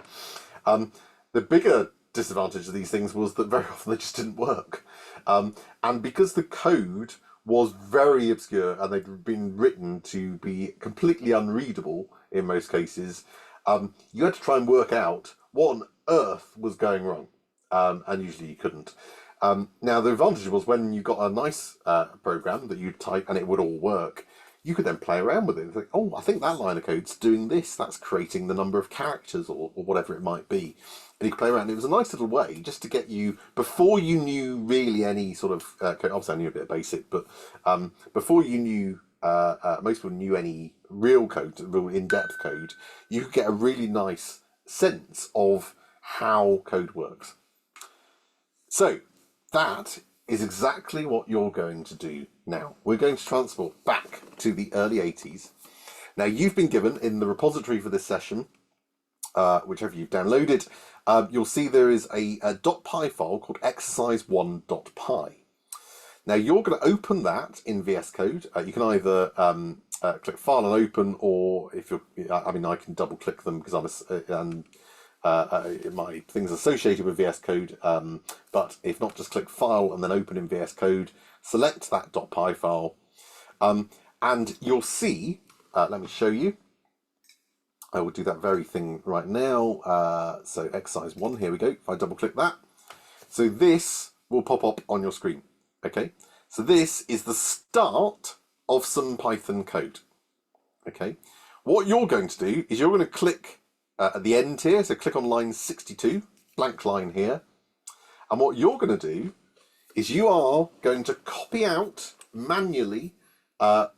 The bigger disadvantage of these things was that very often they just didn't work. And because the code was very obscure and they'd been written to be completely unreadable in most cases, you had to try and work out what on earth was going wrong, and usually you couldn't. Now, the advantage was when you got a nice program that you'd type and it would all work, you could then play around with it and think, oh, I think that line of code's doing this, that's creating the number of characters or whatever it might be. And you could play around. It was a nice little way just to get you, before you knew really any sort of code, obviously I knew a bit of BASIC, but before you knew, most people knew any real code, real in-depth code, you could get a really nice sense of how code works. So that is exactly what you're going to do now. We're going to transport back to the early 80s. Now, you've been given in the repository for this session, whichever you've downloaded, you'll see there is a .py file called exercise1.py. Now, you're going to open that in VSCode. You can either click File and Open, or if you're, I mean, I can double click them because my things associated with VS Code, but if not, just click File and then Open in VS Code, select that .py file, and you'll see, let me show you, I will do that very thing right now, so exercise 1, here we go, if I double click that, so this will pop up on your screen, okay, so this is the start of some Python code, okay, what you're going to do is you're going to click at the end here, so click on line 62, blank line here, and what you're going to do is you are going to copy out manually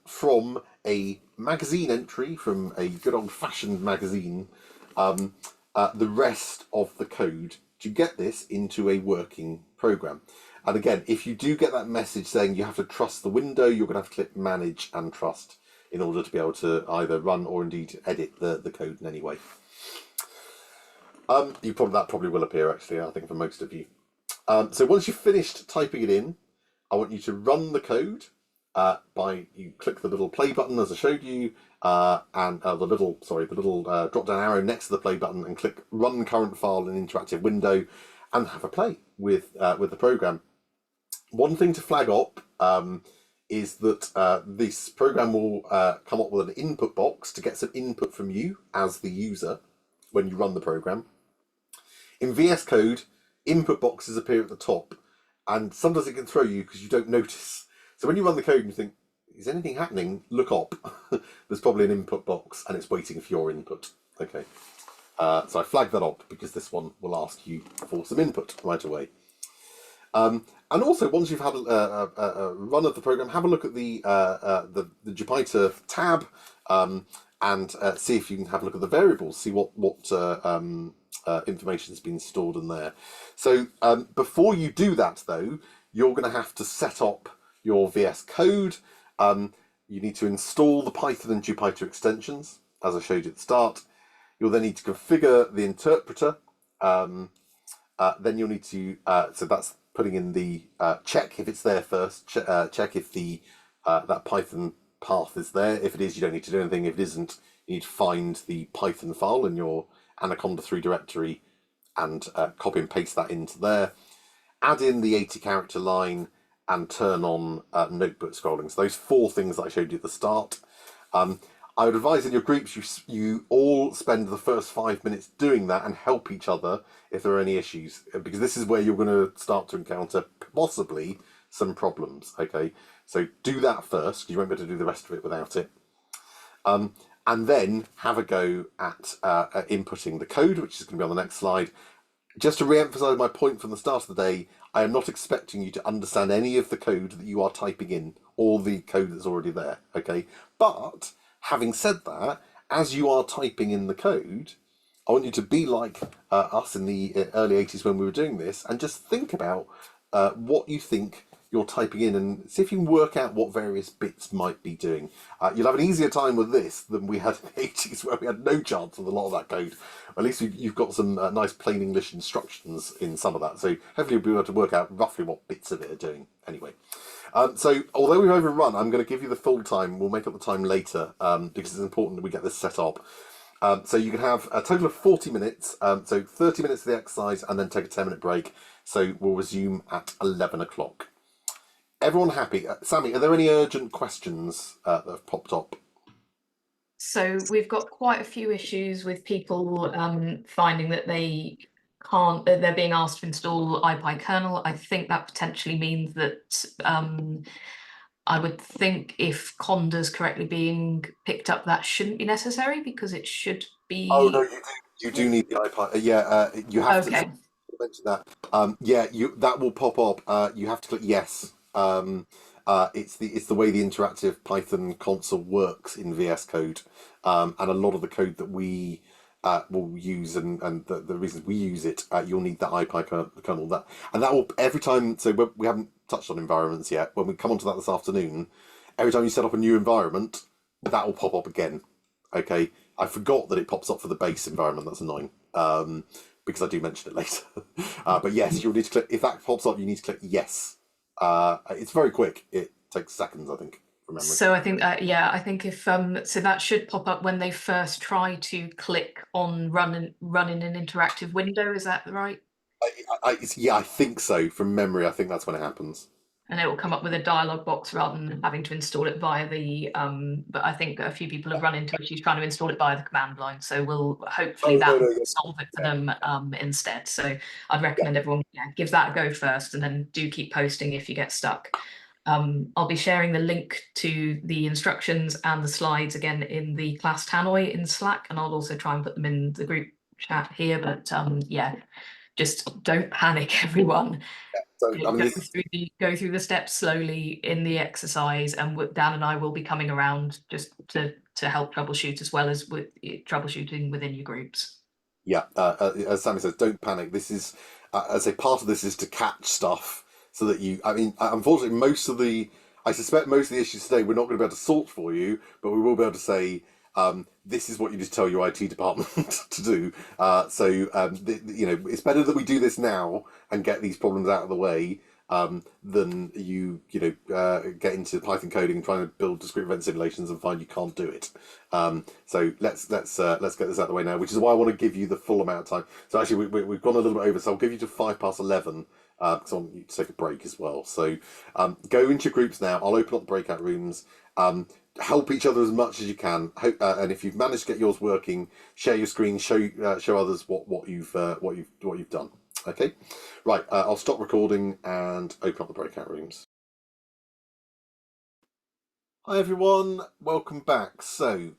from a magazine entry, from a good old-fashioned magazine, the rest of the code to get this into a working program. And again, if you do get that message saying you have to trust the window, you're going to have to click Manage and Trust in order to be able to either run or indeed edit the code in any way. That probably will appear, actually, I think, for most of you. So once you've finished typing it in, I want you to run the code you click the little play button as I showed you, and the little drop-down arrow next to the play button, and click Run Current File in Interactive Window, and have a play with the program. One thing to flag up is that this program will come up with an input box to get some input from you as the user when you run the program. In VS Code, input boxes appear at the top, and sometimes it can throw you because you don't notice. So when you run the code and you think, is anything happening? Look up. There's probably an input box and it's waiting for your input. Okay. So I flagged that up because this one will ask you for some input right away. And also, once you've had a run of the program, have a look at the Jupyter tab and see if you can have a look at the variables, see what information has been stored in there. So before you do that, though, you're going to have to set up your VS Code. You need to install the Python and Jupyter extensions, as I showed you at the start. You'll then need to configure the interpreter. Then you'll need to, so that's putting in the check if it's there first, check if the that Python path is there. If it is, you don't need to do anything. If it isn't, you need to find the Python file in your Anaconda 3 directory and copy and paste that into there. Add in the 80-character line and turn on notebook scrolling. So those 4 things that I showed you at the start. I would advise in your groups you all spend the first 5 minutes doing that and help each other if there are any issues, because this is where you're going to start to encounter possibly some problems. Okay, so do that first because you won't be able to do the rest of it without it. And then have a go at inputting the code, which is going to be on the next slide. Just to re-emphasize my point from the start of the day, I am not expecting you to understand any of the code that you are typing in, or the code that's already there, okay? But having said that, as you are typing in the code, I want you to be like us in the early 80s when we were doing this, and just think about what you think you're typing in and see if you can work out what various bits might be doing. You'll have an easier time with this than we had in the 80s, where we had no chance of a lot of that code. At least you've got some nice plain English instructions in some of that, so hopefully you'll be able to work out roughly what bits of it are doing. Anyway, so although we've overrun, I'm going to give you the full time. We'll make up the time later because it's important that we get this set up. So you can have a total of 40 minutes, so 30 minutes of the exercise and then take a 10-minute break. So we'll resume at 11 o'clock. Everyone happy? Sammy, are there any urgent questions that have popped up? So we've got quite a few issues with people finding that they can't, that they're being asked to install IPy kernel. I think that potentially means that I would think if conda's correctly being picked up, that shouldn't be necessary because it should Oh no, be. you do need the iPad. Yeah, you have to Okay. mention that. Yeah, you that will pop up. You have to click yes. It's the way the interactive Python console works in VS Code, and a lot of the code that we will use and the reasons we use it, you'll need that IPy kernel that, and that will every time. So we haven't touched on environments yet. When we come onto that this afternoon, every time you set up a new environment, that will pop up again. Okay, I forgot that it pops up for the base environment. That's annoying. Because I do mention it later. But yes, you'll need to click. If that pops up, you need to click yes. It's very quick. It takes seconds, I think, from memory. So I think yeah, I think if so that should pop up when they first try to click on run in an interactive window. Is that right? Yeah, I think so. From memory, I think that's when it happens. And it will come up with a dialog box rather than having to install it via the but I think a few people have run into issues trying to install it via the command line, so we'll hopefully Oh no, that no, will yeah, solve it for them instead. So I'd recommend everyone give that a go first, and then do keep posting if you get stuck. I'll be sharing the link to the instructions and the slides again in the class tannoy in Slack, and I'll also try and put them in the group chat here. But yeah, just don't panic, everyone. So I mean, Go through the steps slowly in the exercise, and Dan and I will be coming around just to help troubleshoot as well as with troubleshooting within your groups. yeah, as Sammy says, don't panic. This is, as a part of this is to catch stuff so that you. I mean, unfortunately, I suspect most of the issues today we're not going to be able to sort for you, but we will be able to say, this is what you just tell your IT department to do. It's better that we do this now and get these problems out of the way. Than get into Python coding and trying to build discrete event simulations and find you can't do it. So let's get this out of the way now, which is why I want to give you the full amount of time. So actually, we've gone a little bit over, so I'll give you to 11:05 because I want you to take a break as well. So go into your groups now. I'll open up the breakout rooms. Help each other as much as you can. And if you've managed to get yours working, share your screen, show others what you've done. Okay, right. I'll stop recording and open up the breakout rooms. Hi everyone, welcome back. So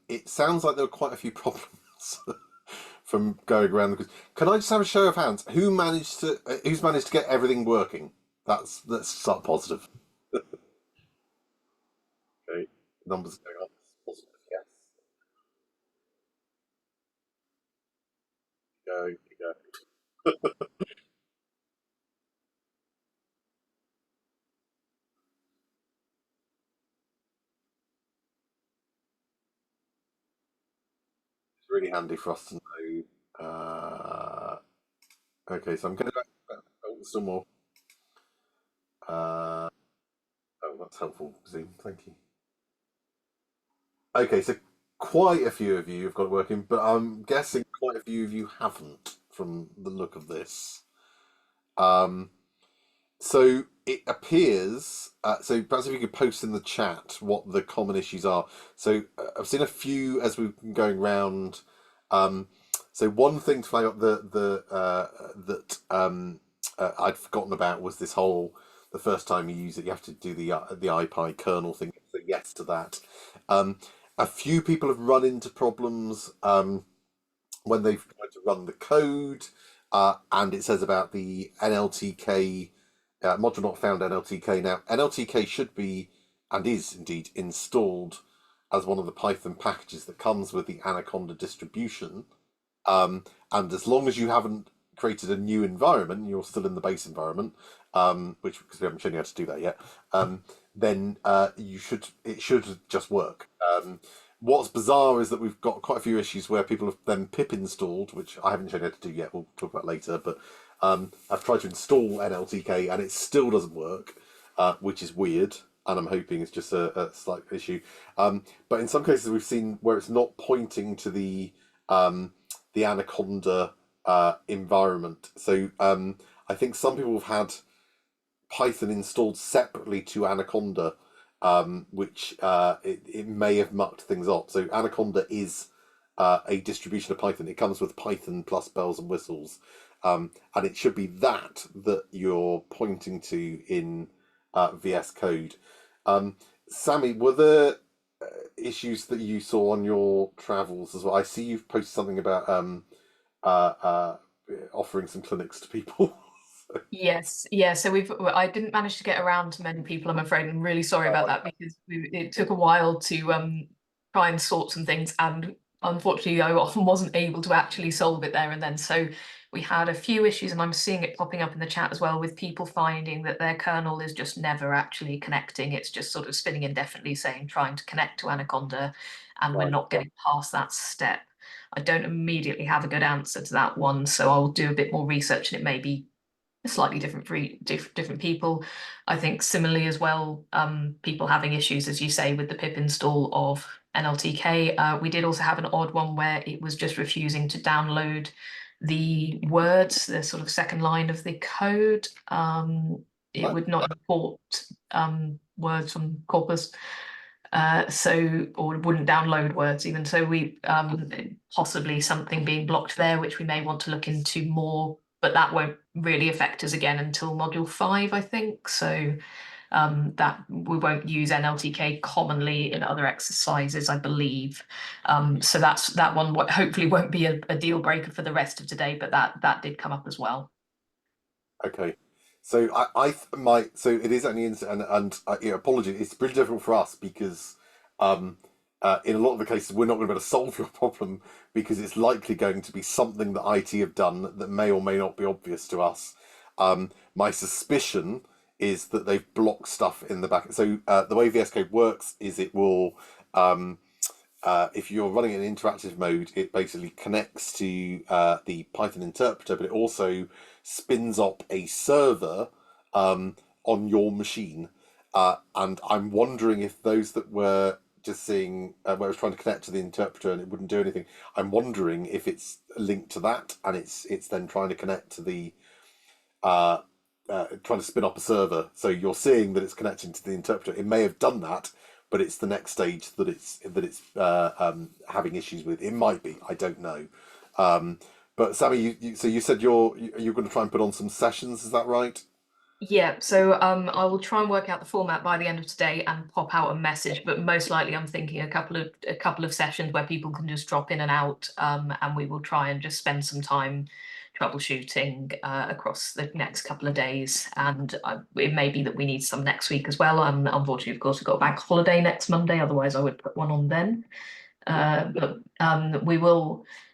it sounds like there were quite a few problems from going around the quiz. Can I just have a show of hands? Who's managed to get everything working? Let's start positive. Okay, numbers going up. Positive, yes. Go, go. It's really handy for us to know. Okay, so I'm going to. Oh, still more. Oh, that's helpful, Zoom. Thank you. Okay, so quite a few of you have got it working, but I'm guessing quite a few of you haven't from the look of this. Um, so it appears, so perhaps if you could post in the chat what the common issues are. So I've seen a few as we've been going round. Um, so one thing to flag up that I'd forgotten about was this whole the first time you use it, you have to do the IPy kernel thing. So yes to that. Um, a few people have run into problems when they've tried to run the code, and it says about the NLTK module not found NLTK. Now, NLTK should be and is indeed installed as one of the Python packages that comes with the Anaconda distribution. And as long as you haven't created a new environment, you're still in the base environment, which because we haven't shown you how to do that yet, then it should just work. What's bizarre is that we've got quite a few issues where people have then pip installed, which I haven't shown you how to do yet. We'll talk about later. But I've tried to install NLTK and it still doesn't work, which is weird. And I'm hoping it's just a slight issue. But in some cases, we've seen where it's not pointing to the Anaconda environment. So I think some people have had Python installed separately to Anaconda, which it may have mucked things up. So Anaconda is a distribution of Python. It comes with Python plus bells and whistles, and it should be that you're pointing to in VS Code. Sammy, were there issues that you saw on your travels as well? I see you've posted something about offering some clinics to people. Yes, yeah. So I didn't manage to get around to many people, I'm afraid. I'm really sorry about that because it took a while to try and sort some things, and unfortunately, I often wasn't able to actually solve it there and then. So we had a few issues, and I'm seeing it popping up in the chat as well, with people finding that their kernel is just never actually connecting. It's just sort of spinning indefinitely, saying trying to connect to Anaconda, and we're Right. not getting past that step. I don't immediately have a good answer to that one, so I'll do a bit more research, and it may be slightly different for different people. I think similarly as well, people having issues, as you say, with the pip install of NLTK. We did also have an odd one where it was just refusing to download the words, the sort of second line of the code. It would not import words from corpus. Or wouldn't download words even. So we possibly something being blocked there, which we may want to look into more, but that won't really affect us again until module 5, I think. So that we won't use NLTK commonly in other exercises, I believe. So that one hopefully won't be a deal breaker for the rest of today, but that did come up as well. Okay. So so it is only and apologies. It's pretty difficult for us because in a lot of the cases we're not going to be able to solve your problem because it's likely going to be something that IT have done that may or may not be obvious to us. My suspicion is that they've blocked stuff in the back. So the way VS Code works is it will if you're running in interactive mode, it basically connects to the Python interpreter, but it also spins up a server on your machine. And I'm wondering if those that were just seeing where it was trying to connect to the interpreter and it wouldn't do anything, I'm wondering if it's linked to that and it's then trying to connect to the trying to spin up a server. So you're seeing that it's connecting to the interpreter. It may have done that, but it's the next stage that it's having issues with. It might be. I don't know. But Sammy, so you said you're going to try and put on some sessions. Is that right? Yeah, so I will try and work out the format by the end of today and pop out a message, but most likely I'm thinking a couple of sessions where people can just drop in and out, and we will try and just spend some time troubleshooting across the next couple of days. And it may be that we need some next week as well. Unfortunately, of course, we've got a bank holiday next Monday, otherwise I would put one on then. But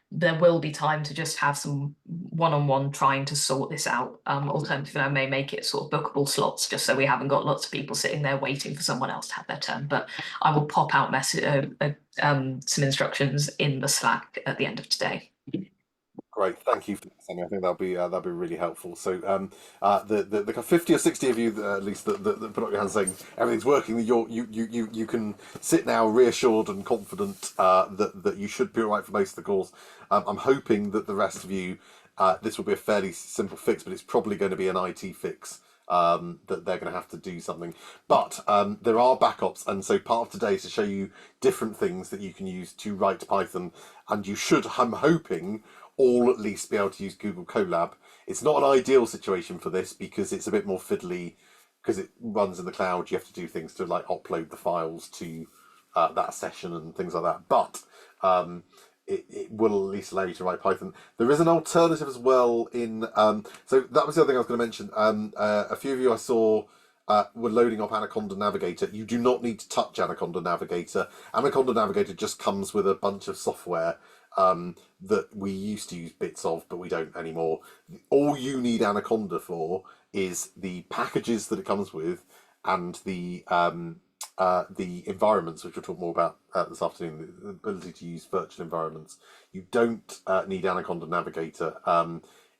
there will be time to just have some one-on-one trying to sort this out. Alternatively, I may make it sort of bookable slots just so we haven't got lots of people sitting there waiting for someone else to have their turn. But I will pop out some instructions in the Slack at the end of today. Great, thank you for that, Sammy. I think that'll be really helpful. So, the 50 or 60 of you at least that put up your hands saying everything's working, you can sit now reassured and confident that you should be all right for most of the course. I'm hoping that the rest of you, this will be a fairly simple fix, but it's probably going to be an IT fix. That they're going to have to do something, but there are backups, and so part of today is to show you different things that you can use to write Python, and you should, I'm hoping, all at least be able to use Google CoLab. It's not an ideal situation for this because it's a bit more fiddly because it runs in the cloud. You have to do things to like upload the files to that session and things like that. But it will at least allow you to write Python. There is an alternative as well in. So that was the other thing I was going to mention. A few of you I saw were loading up Anaconda Navigator. You do not need to touch Anaconda Navigator. Anaconda Navigator just comes with a bunch of software that we used to use bits of, but we don't anymore. All you need Anaconda for is the packages that it comes with and the environments, which we'll talk more about this afternoon, the ability to use virtual environments. You don't need Anaconda Navigator.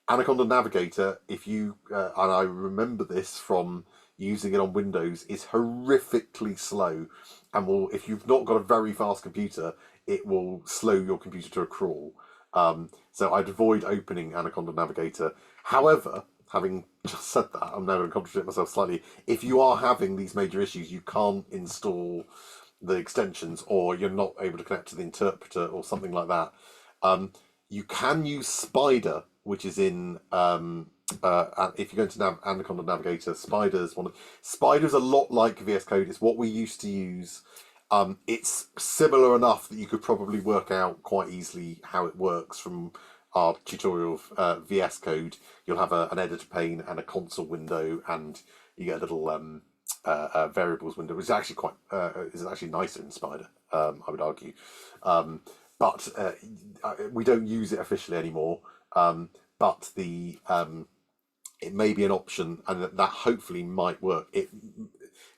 Anaconda Navigator, if you, and I remember this from using it on Windows, is horrifically slow and will, if you've not got a very fast computer, it will slow your computer to a crawl. So I'd avoid opening Anaconda Navigator. However, having just said that, I'm now going to contradict myself slightly. If you are having these major issues, you can't install the extensions, or you're not able to connect to the interpreter or something like that. You can use Spider, which is in if you go into Anaconda Navigator, Spider's a lot like VS Code. It's what we used to use. It's similar enough that you could probably work out quite easily how it works from our tutorial of VS Code. You'll have an editor pane and a console window, and you get a little variables window, which is actually is actually nicer in Spider, I would argue. But we don't use it officially anymore. But it may be an option, and that hopefully might work.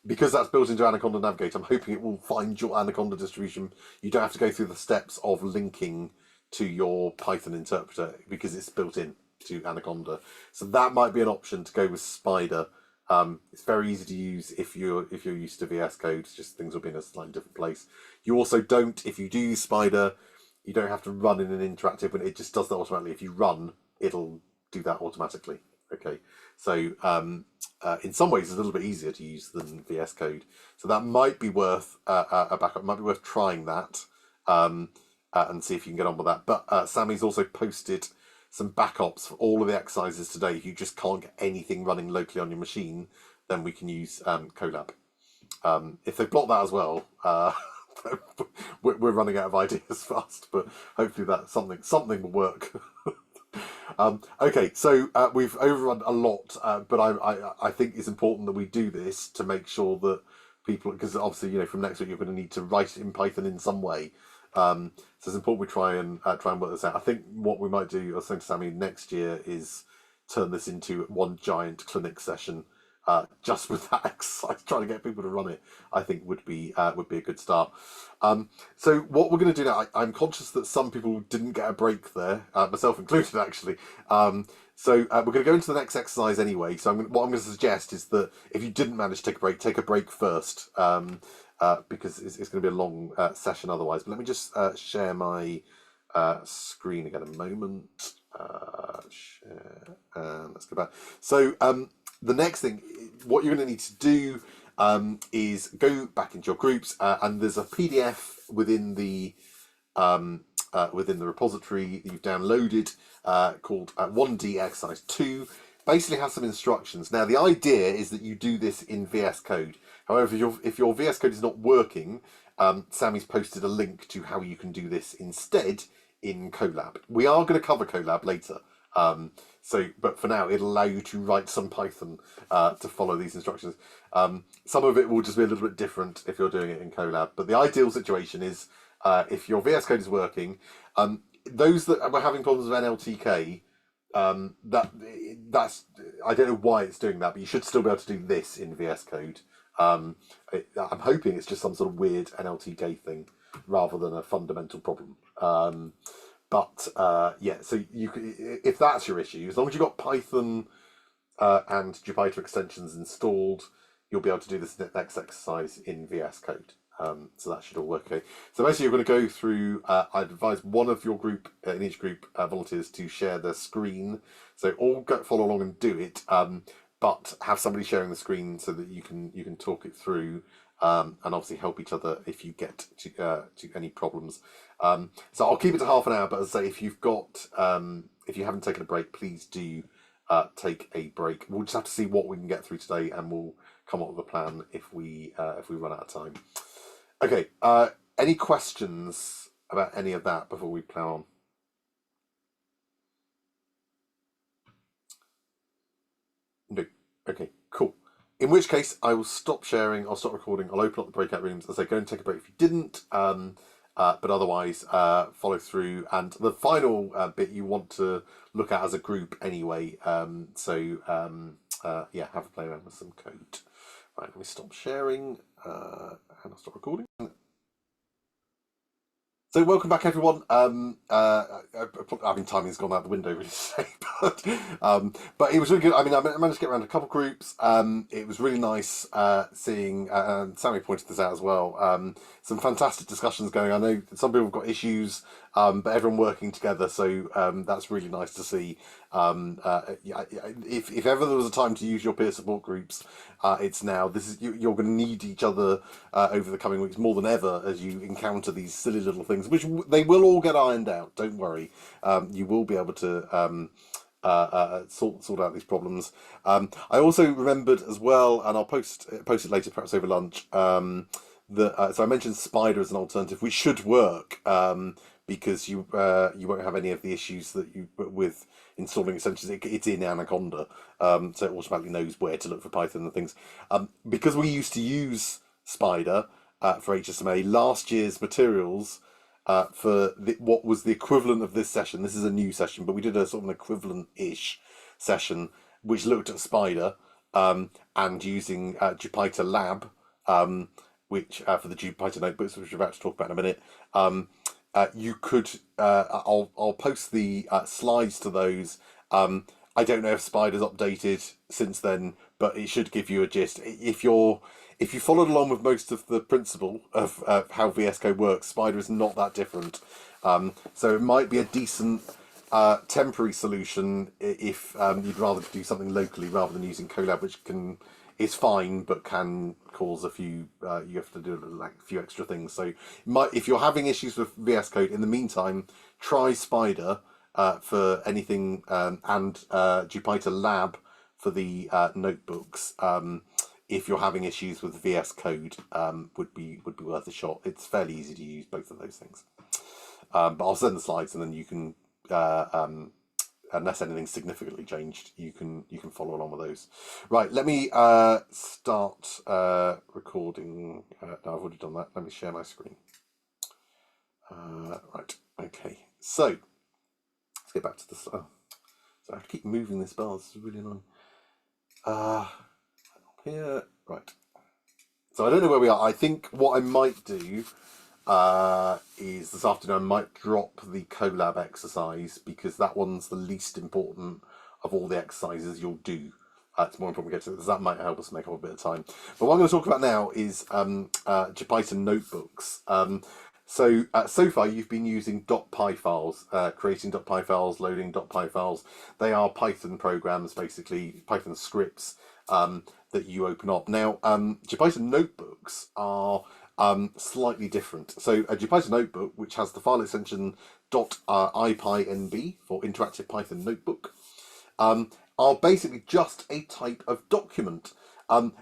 Because that's built into Anaconda Navigator, I'm hoping it will find your Anaconda distribution. You don't have to go through the steps of linking to your Python interpreter because it's built in to Anaconda. So that might be an option to go with Spider. It's very easy to use if you're used to VS Code. It's just things will be in a slightly different place. You also don't, if you do use Spider, you don't have to run in an interactive one. It just does that automatically. If you run, it'll do that automatically. Okay, so in some ways it's a little bit easier to use than VS Code. So that might be worth a backup. It might be worth trying that and see if you can get on with that. But Sammy's also posted some backups for all of the exercises today. If you just can't get anything running locally on your machine, then we can use CoLab. If they block that as well, we're running out of ideas fast. But hopefully that something will work. Okay, so we've overrun a lot, but I think it's important that we do this to make sure that people, because obviously from next week you're going to need to write it in Python in some way. So it's important we try and work this out. I think what we might do, I was saying to Sammy, next year is turn this into one giant clinic session, just with that exercise, trying to get people to run it. I think would be a good start. So what we're going to do now, I'm conscious that some people didn't get a break there, myself included, actually. So we're going to go into the next exercise anyway. So what I'm going to suggest is that if you didn't manage to take a break first. Because it's going to be a long session otherwise. But let me just share my screen again a moment. Share, and let's go back. So the next thing, what you're going to need to do is go back into your groups, and there's a PDF within the repository that you've downloaded called 1D Exercise 2. Basically has some instructions. Now the idea is that you do this in VS Code. However, if your VS Code is not working, Sammy's posted a link to how you can do this instead in CoLab. We are going to cover CoLab later. But for now, it'll allow you to write some Python to follow these instructions. Some of it will just be a little bit different if you're doing it in CoLab. But the ideal situation is if your VS Code is working, those that are having problems with NLTK, that's I don't know why it's doing that, but you should still be able to do this in VS Code. I'm hoping it's just some sort of weird NLTK thing rather than a fundamental problem. Yeah, so if that's your issue, as long as you've got Python and Jupyter extensions installed, you'll be able to do this next exercise in VS Code. So that should all work okay. So basically you're going to go through, I'd advise one of your group, in each group, volunteers to share their screen. So all follow along and do it, but have somebody sharing the screen so that you can talk it through, and obviously help each other if you get to any problems. So I'll keep it to half an hour, but as I say, if you haven't taken a break, please do take a break. We'll just have to see what we can get through today, and we'll come up with a plan if we run out of time. Okay, any questions about any of that before we plough on? No. Okay, cool. In which case, I will stop sharing, I'll stop recording, I'll open up the breakout rooms. As I say, go and take a break if you didn't, but otherwise follow through. And the final bit you want to look at as a group anyway. Yeah, have a play around with some code. Right, let me stop sharing and I'll stop recording. So welcome back, everyone. I mean, timing's gone out the window, really, today, But it was really good. I mean, I managed to get around a couple groups. It was really nice seeing, and Sammy pointed this out as well, some fantastic discussions going. I know some people have got issues, but everyone working together, so that's really nice to see. Yeah, if ever there was a time to use your peer support groups, it's now. You're going to need each other over the coming weeks more than ever as you encounter these silly little things, which they will all get ironed out. Don't worry, you will be able to sort out these problems. I also remembered as well, and I'll post it later, perhaps over lunch. That so I mentioned Spider as an alternative, which should work because you won't have any of the issues that you with installing extensions. It's in Anaconda, so it automatically knows where to look for Python and things. Because we used to use Spider for HSMA, last year's materials for what was the equivalent of this session. This is a new session, but we did a sort of an equivalent-ish session which looked at Spider and using Jupyter Lab, which for the Jupyter notebooks, which we're about to talk about in a minute. You could. I'll post the slides to those. I don't know if Spider's updated since then, but it should give you a gist. If you followed along with most of the principle of how VS Code works, Spider is not that different. So it might be a decent temporary solution if you'd rather do something locally rather than using CoLab, which is fine but can cause a few. You have to do like a few extra things. So if you're having issues with VS Code, in the meantime, try Spider for anything and Jupyter Lab for the notebooks. If you're having issues with VS Code, would be worth a shot. It's fairly easy to use both of those things. But I'll send the slides, and then you can, unless anything's significantly changed, you can follow along with those. Right, let me start recording. No, I've already done that. Let me share my screen. Right, okay. So let's get back to this. So I have to keep moving this bar. This is really annoying. Here, right. So I don't know where we are. I think what I might do is this afternoon I might drop the CoLab exercise because that one's the least important of all the exercises you'll do. It's more important we get to this. That might help us make up a bit of time. But what I'm going to talk about now is Jupyter notebooks. So far you've been using .py files, creating .py files, loading .py files. They are Python programs, basically Python scripts that you open up. Now, Jupyter notebooks are slightly different. So a Jupyter notebook, which has the file extension .ipynb for Interactive Python Notebook, are basically just a type of document.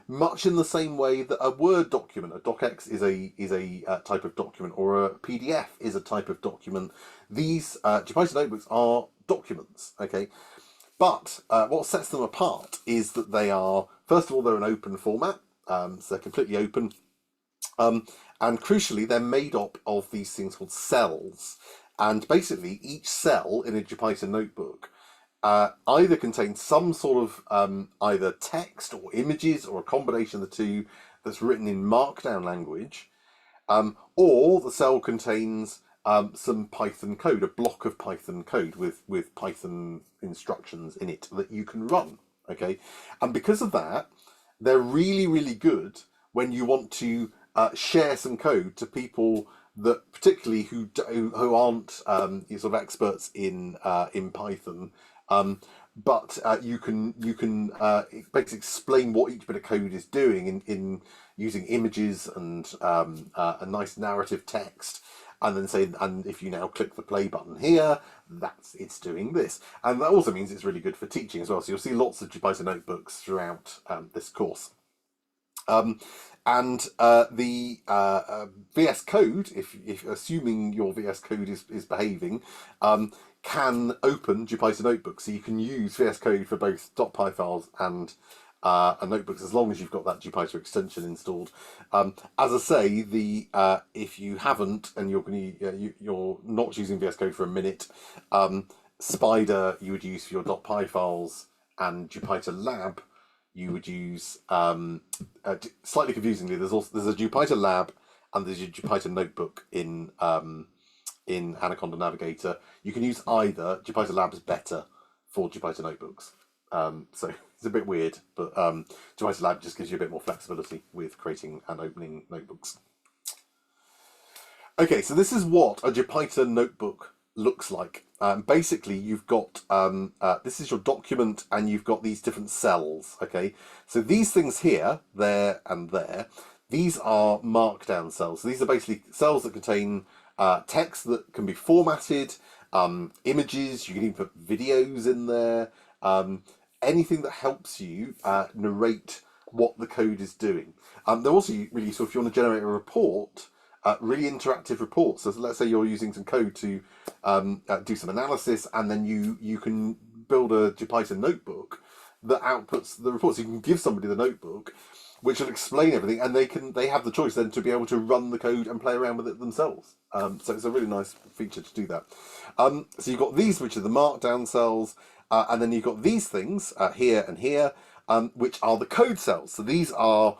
Much in the same way that a Word document, a docx, is a type of document, or a PDF is a type of document. These Jupyter notebooks are documents. Okay. But what sets them apart is that they are, first of all, they're an open format, so they're completely open. And crucially, they're made up of these things called cells. And basically, each cell in a Jupyter notebook either contains some sort of either text or images or a combination of the two that's written in Markdown language, or the cell contains some Python code, a block of Python code with Python instructions in it that you can run. Okay, and because of that, they're really, really good when you want to share some code to people that particularly who aren't sort of experts in Python. But you can basically explain what each bit of code is doing in using images and a nice narrative text, and then say, and if you now click the play button here, it's doing this. And that also means it's really good for teaching as well. So you'll see lots of Jupyter notebooks throughout this course. And the VS Code, if assuming your VS Code is behaving, can open Jupyter notebooks. So you can use VS Code for both .py files and notebooks as long as you've got that Jupyter extension installed. As I say, if you haven't and you're not using VS Code for a minute, Spider you would use for your .py files, and Jupyter Lab you would use. Slightly confusingly, there's a Jupyter Lab and there's a Jupyter Notebook in Anaconda Navigator. You can use either. Jupyter Lab is better for Jupyter notebooks. So it's a bit weird, but Jupyter Lab just gives you a bit more flexibility with creating and opening notebooks. Okay, so this is what a Jupyter notebook looks like. Basically, you've got, this is your document and you've got these different cells, okay? So these things here, there and there, these are markdown cells. So these are basically cells that contain text that can be formatted, images, you can even put videos in there, anything that helps you narrate what the code is doing. They're also really useful if you want to generate a report, really interactive reports. So let's say you're using some code to do some analysis, and then you can build a Jupyter notebook that outputs the reports. You can give somebody the notebook, which will explain everything, and they have the choice then to be able to run the code and play around with it themselves. So it's a really nice feature to do that. So you've got these, which are the markdown cells, and then you've got these things here and here, which are the code cells. So these are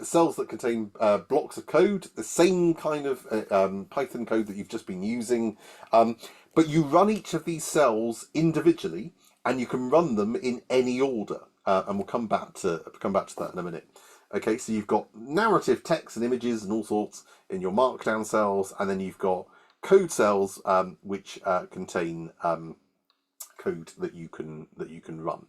cells that contain blocks of code, the same kind of Python code that you've just been using, but you run each of these cells individually, and you can run them in any order. And we'll come back to that in a minute. Okay, so you've got narrative text and images and all sorts in your markdown cells, and then you've got code cells which contain code that you can run.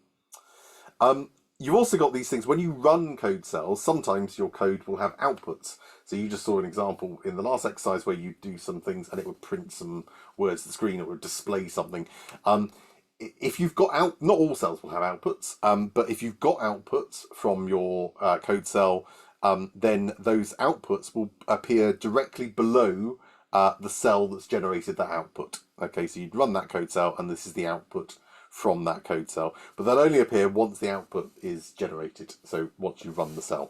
You've also got these things when you run code cells. Sometimes your code will have outputs. So you just saw an example in the last exercise where you do some things and it would print some words to the screen. It would display something. If you've got not all cells will have outputs, but if you've got outputs from your code cell, then those outputs will appear directly below the cell that's generated that output. Okay, so you'd run that code cell, and this is the output from that code cell, but they'll only appear once the output is generated. So once you run the cell.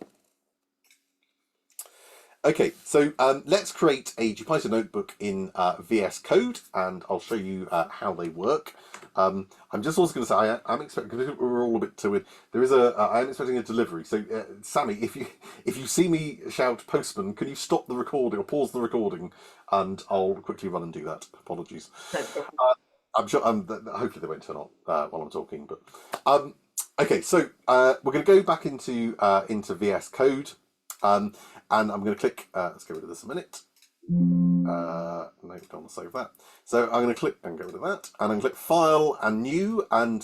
Okay, so let's create a Jupyter notebook in VSCode, and I'll show you how they work. I'm just also going to say I'm expecting, because we're all a bit to it. There is I'm expecting a delivery. So Sammy, if you see me shout postman, can you stop the recording or pause the recording, and I'll quickly run and do that. Apologies. I'm sure. Hopefully they won't turn on while I'm talking. But okay, so we're going to go back into VSCode. And I'm going to click, let's get rid of this a minute. No, don't want to save that. So I'm going to click and get rid of that. And I'm going to click File and New, and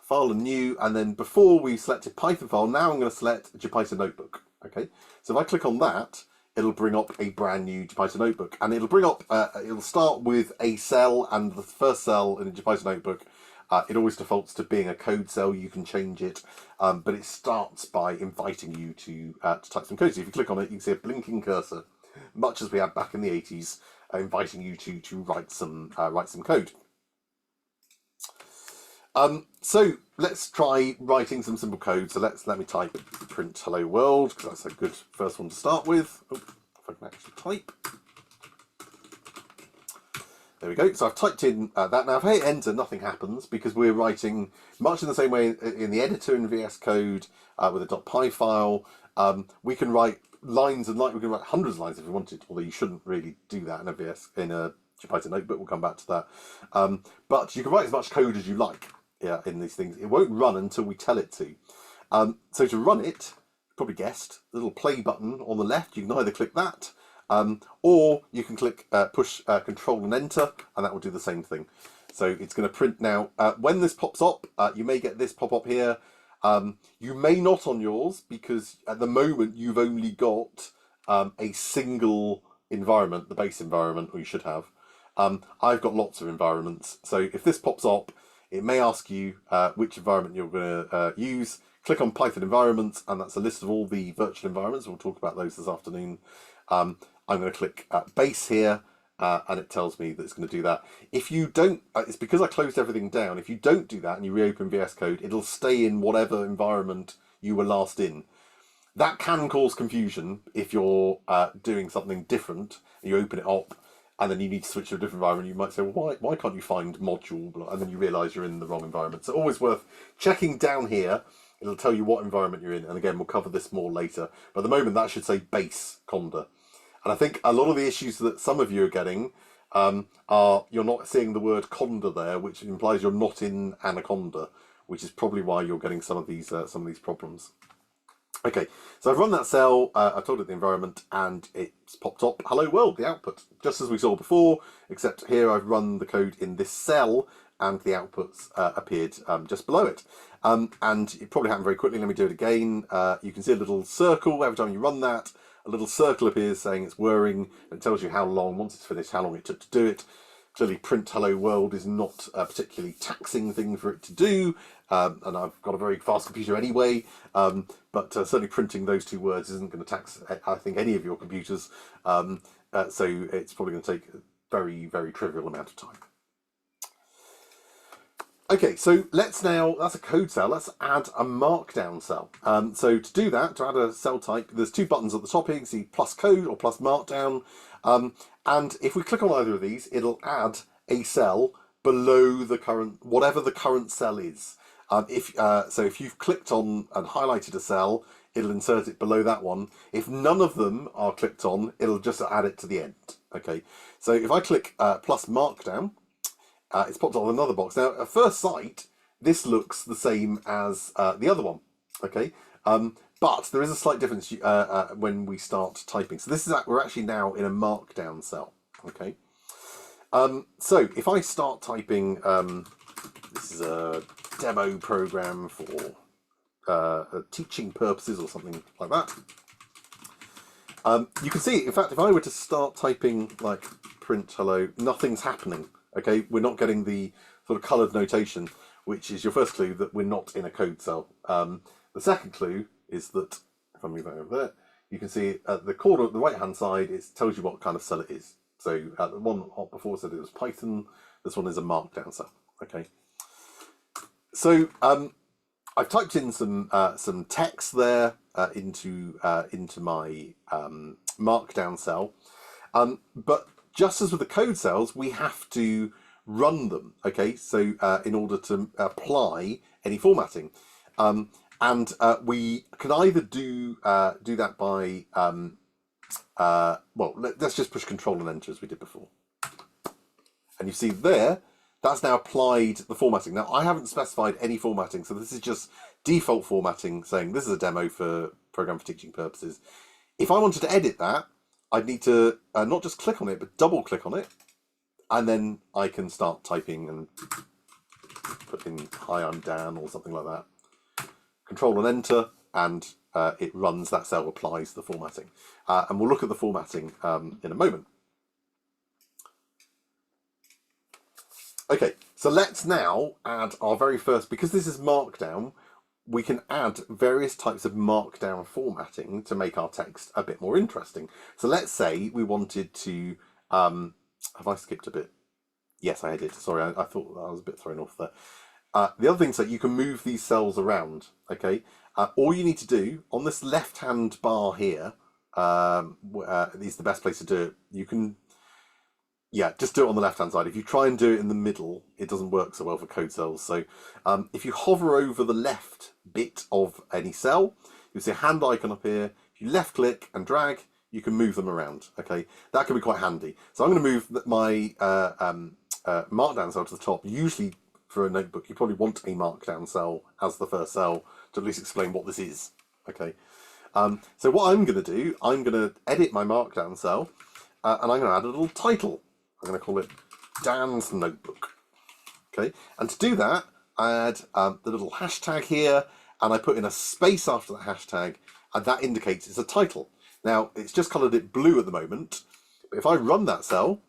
File and New. And then before we selected Python file, now I'm going to select Jupyter Notebook. Okay, so if I click on that, it'll bring up a brand new Jupyter Notebook. And it'll bring up, it'll start with a cell, and the first cell in a Jupyter Notebook, it always defaults to being a code cell. You can change it, but it starts by inviting you to type some code. So if you click on it, you can see a blinking cursor, much as we had back in the 80s, inviting you to write some code. So let's try writing some simple code. So let me type print hello world, because that's a good first one to start with. Oh, if I can actually type. There we go. So I've typed in that. Now, if I hit enter, nothing happens, because we're writing much in the same way in the editor in VS Code with a .py file. We can write lines and we can write hundreds of lines if we wanted, although you shouldn't really do that in a Jupyter Notebook. We'll come back to that. But you can write as much code as you like in these things. It won't run until we tell it to. So to run it, probably guessed, the little play button on the left, you can either click that, or you can click push Control and Enter, and that will do the same thing. So it's going to print now. When this pops up, you may get this pop up here. You may not on yours, because at the moment you've only got a single environment, the base environment, or you should have. I've got lots of environments. So if this pops up, it may ask you which environment you're going to use. Click on Python environments, and that's a list of all the virtual environments. We'll talk about those this afternoon. I'm going to click base here, and it tells me that it's going to do that. If you don't, it's because I closed everything down. If you don't do that and you reopen VS Code, it'll stay in whatever environment you were last in. That can cause confusion if you're doing something different, and you open it up, and then you need to switch to a different environment. You might say, well, why can't you find module? And then you realise you're in the wrong environment. So always worth checking down here. It'll tell you what environment you're in. And again, we'll cover this more later. But at the moment, that should say base conda. And I think a lot of the issues that some of you are getting are you're not seeing the word conda there, which implies you're not in Anaconda, which is probably why you're getting some of these problems. Okay, so I've run that cell, I've told it the environment, and it's popped up hello world, the output, just as we saw before, except here I've run the code in this cell, and the outputs appeared just below it. And it probably happened very quickly. Let me do it again. You can see a little circle every time you run that. A little circle appears saying it's whirring, and it tells you how long, once it's finished, how long it took to do it. Clearly, print hello world is not a particularly taxing thing for it to do, and I've got a very fast computer anyway, but certainly printing those two words isn't going to tax, I think, any of your computers, so it's probably going to take a very, very trivial amount of time. Okay, so let's now, that's a code cell, let's add a markdown cell. So to do that, to add a cell type, there's two buttons at the top here. You can see plus code or plus markdown. And if we click on either of these, it'll add a cell below the current, whatever the current cell is. So if you've clicked on and highlighted a cell, it'll insert it below that one. If none of them are clicked on, it'll just add it to the end. Okay, so if I click plus markdown, it's popped on another box. Now, at first sight, this looks the same as the other one, okay? But there is a slight difference when we start typing. So this is we're actually now in a markdown cell, okay? So if I start typing, this is a demo program for teaching purposes or something like that. You can see, in fact, if I were to start typing like print hello, nothing's happening. Okay, we're not getting the sort of coloured notation, which is your first clue that we're not in a code cell. The second clue is that, if I move that over there, you can see at the corner, at the right-hand side, it tells you what kind of cell it is. So the one before said it was Python. This one is a markdown cell. Okay. So I've typed in some text there into my markdown cell, but just as with the code cells, we have to run them, okay? So in order to apply any formatting. And we can either do that by, well, let's just push Control and Enter as we did before. And you see there, that's now applied the formatting. Now, I haven't specified any formatting, so this is just default formatting saying this is a demo for program for teaching purposes. If I wanted to edit that, I'd need to not just click on it, but double click on it. And then I can start typing and put in, hi, I'm Dan, or something like that. Control and Enter, and it runs that cell, applies the formatting. And we'll look at the formatting in a moment. Okay, so let's now add our very first, because this is Markdown, we can add various types of Markdown formatting to make our text a bit more interesting. So let's say we wanted to, have I skipped a bit? Yes, I did. Sorry, I thought I was a bit thrown off there. The other thing is that you can move these cells around, okay? All you need to do, on this left-hand bar here, is the best place to do it. You can, yeah, just do it on the left-hand side. If you try and do it in the middle, it doesn't work so well for code cells. So if you hover over the left bit of any cell, you'll see a hand icon up here. If you left-click and drag, you can move them around, okay? That can be quite handy. So I'm going to move my markdown cell to the top. Usually for a notebook, you probably want a markdown cell as the first cell to at least explain what this is, okay? So what I'm going to do, I'm going to edit my markdown cell, and I'm going to add a little title. I'm going to call it Dan's Notebook, okay? And to do that, I add the little hashtag here, and I put in a space after the hashtag, and that indicates it's a title. Now, it's just coloured it blue at the moment, but if I run that cell,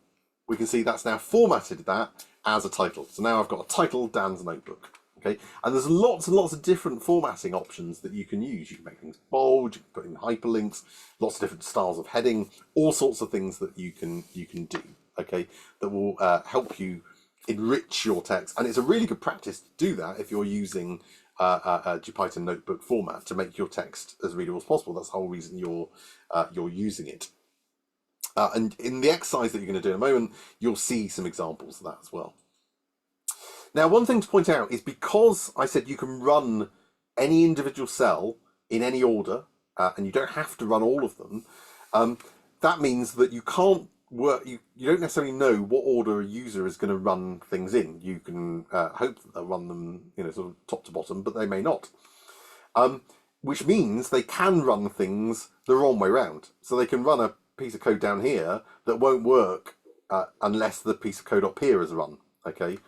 we can see that's now formatted that as a title. So now I've got a title, Dan's Notebook, okay? And there's lots and lots of different formatting options that you can use. You can make things bold, you can put in hyperlinks, lots of different styles of heading, all sorts of things that you can do, okay? That will help you enrich your text. And it's a really good practice to do that if you're using a Jupyter notebook format to make your text as readable as possible. That's the whole reason you're using it. And in the exercise that you're going to do in a moment, you'll see some examples of that as well. Now, one thing to point out is because I said you can run any individual cell in any order, and you don't have to run all of them, that means that you can't work. You don't necessarily know what order a user is going to run things in. You can hope that they'll run them, sort of top to bottom, but they may not. Which means they can run things the wrong way round. So they can run a piece of code down here that won't work unless the piece of code up here is run. Okay.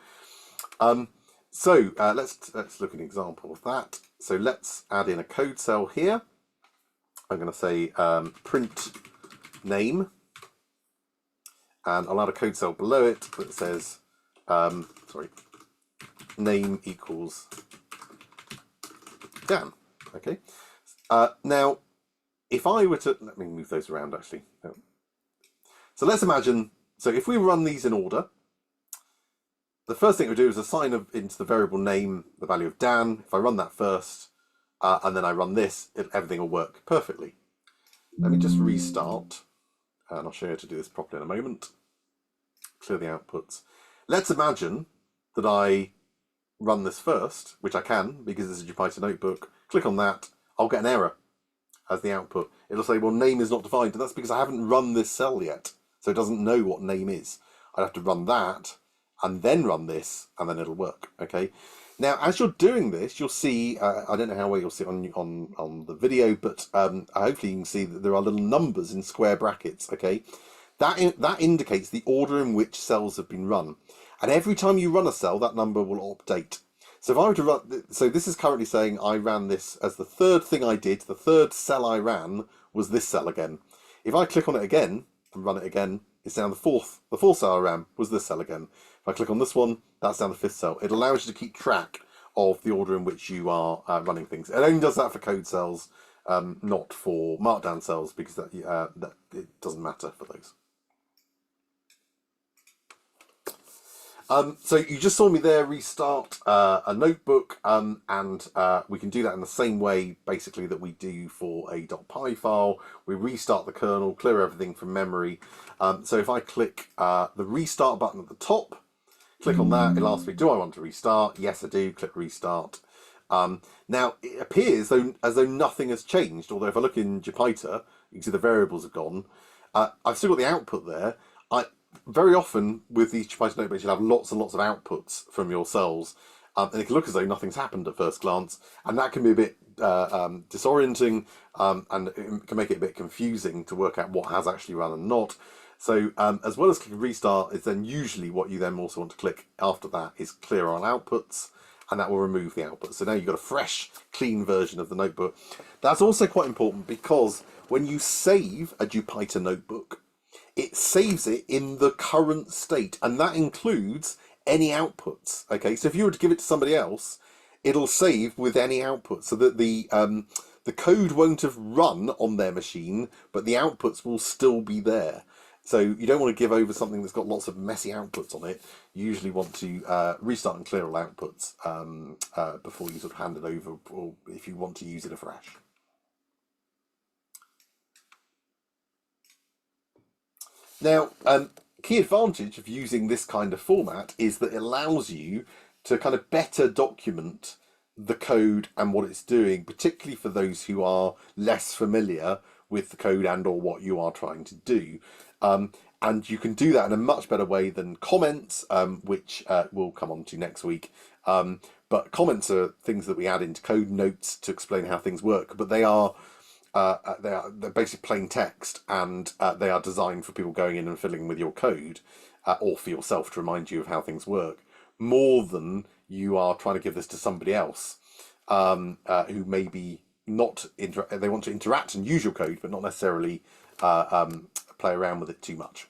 So let's look at an example of that. So let's add in a code cell here. I'm going to say print name, and I'll add a code cell below it that says name equals Dan. Okay. Now, if I were to, let me move those around actually. So let's imagine, so if we run these in order, the first thing we do is assign into the variable name the value of Dan. If I run that first, and then I run this, everything will work perfectly. Let me just restart, and I'll show you how to do this properly in a moment. Clear the outputs. Let's imagine that I run this first, which I can because it's a Jupyter notebook. Click on that, I'll get an error as the output. It'll say, well, name is not defined, and that's because I haven't run this cell yet, so it doesn't know what name is. I'd have to run that, and then run this, and then it'll work. Okay. Now, as you're doing this, you'll see. I don't know how well you'll see it on the video, but hopefully you can see that there are little numbers in square brackets. Okay, that indicates the order in which cells have been run, and every time you run a cell, that number will update. So if I were to run, so this is currently saying I ran this as the third thing I did. The third cell I ran was this cell again. If I click on it again and run it again, it's down the fourth. The fourth cell I ran was this cell again. If I click on this one, that's down the fifth cell. It allows you to keep track of the order in which you are running things. It only does that for code cells, not for markdown cells, because that it doesn't matter for those. So you just saw me there restart a notebook, and we can do that in the same way, basically, that we do for a .py file. We restart the kernel, clear everything from memory. So if I click the restart button at the top, click on that, it'll ask me, do I want to restart? Yes, I do. Click restart. Now, it appears as though nothing has changed, although if I look in Jupyter, you can see the variables have gone. I've still got the output there. Very often with these Jupyter notebooks, you'll have lots and lots of outputs from your cells, and it can look as though nothing's happened at first glance, and that can be a bit disorienting, and it can make it a bit confusing to work out what has actually run and not. So as well as clicking restart, is then usually what you then also want to click after that is clear all outputs, and that will remove the output. So now you've got a fresh, clean version of the notebook. That's also quite important because when you save a Jupyter notebook, it saves it in the current state, and that includes any outputs. Okay, so if you were to give it to somebody else, it'll save with any output, so that the code won't have run on their machine, but the outputs will still be there. So you don't want to give over something that's got lots of messy outputs on it. You usually want to restart and clear all outputs before you sort of hand it over, or if you want to use it afresh. Now, key advantage of using this kind of format is that it allows you to kind of better document the code and what it's doing, particularly for those who are less familiar with the code and or what you are trying to do. And you can do that in a much better way than comments, which we'll come on to next week. But comments are things that we add into code notes to explain how things work, but they're basically plain text, and they are designed for people going in and filling with your code, or for yourself to remind you of how things work, more than you are trying to give this to somebody else who maybe not they want to interact and use your code, but not necessarily play around with it too much.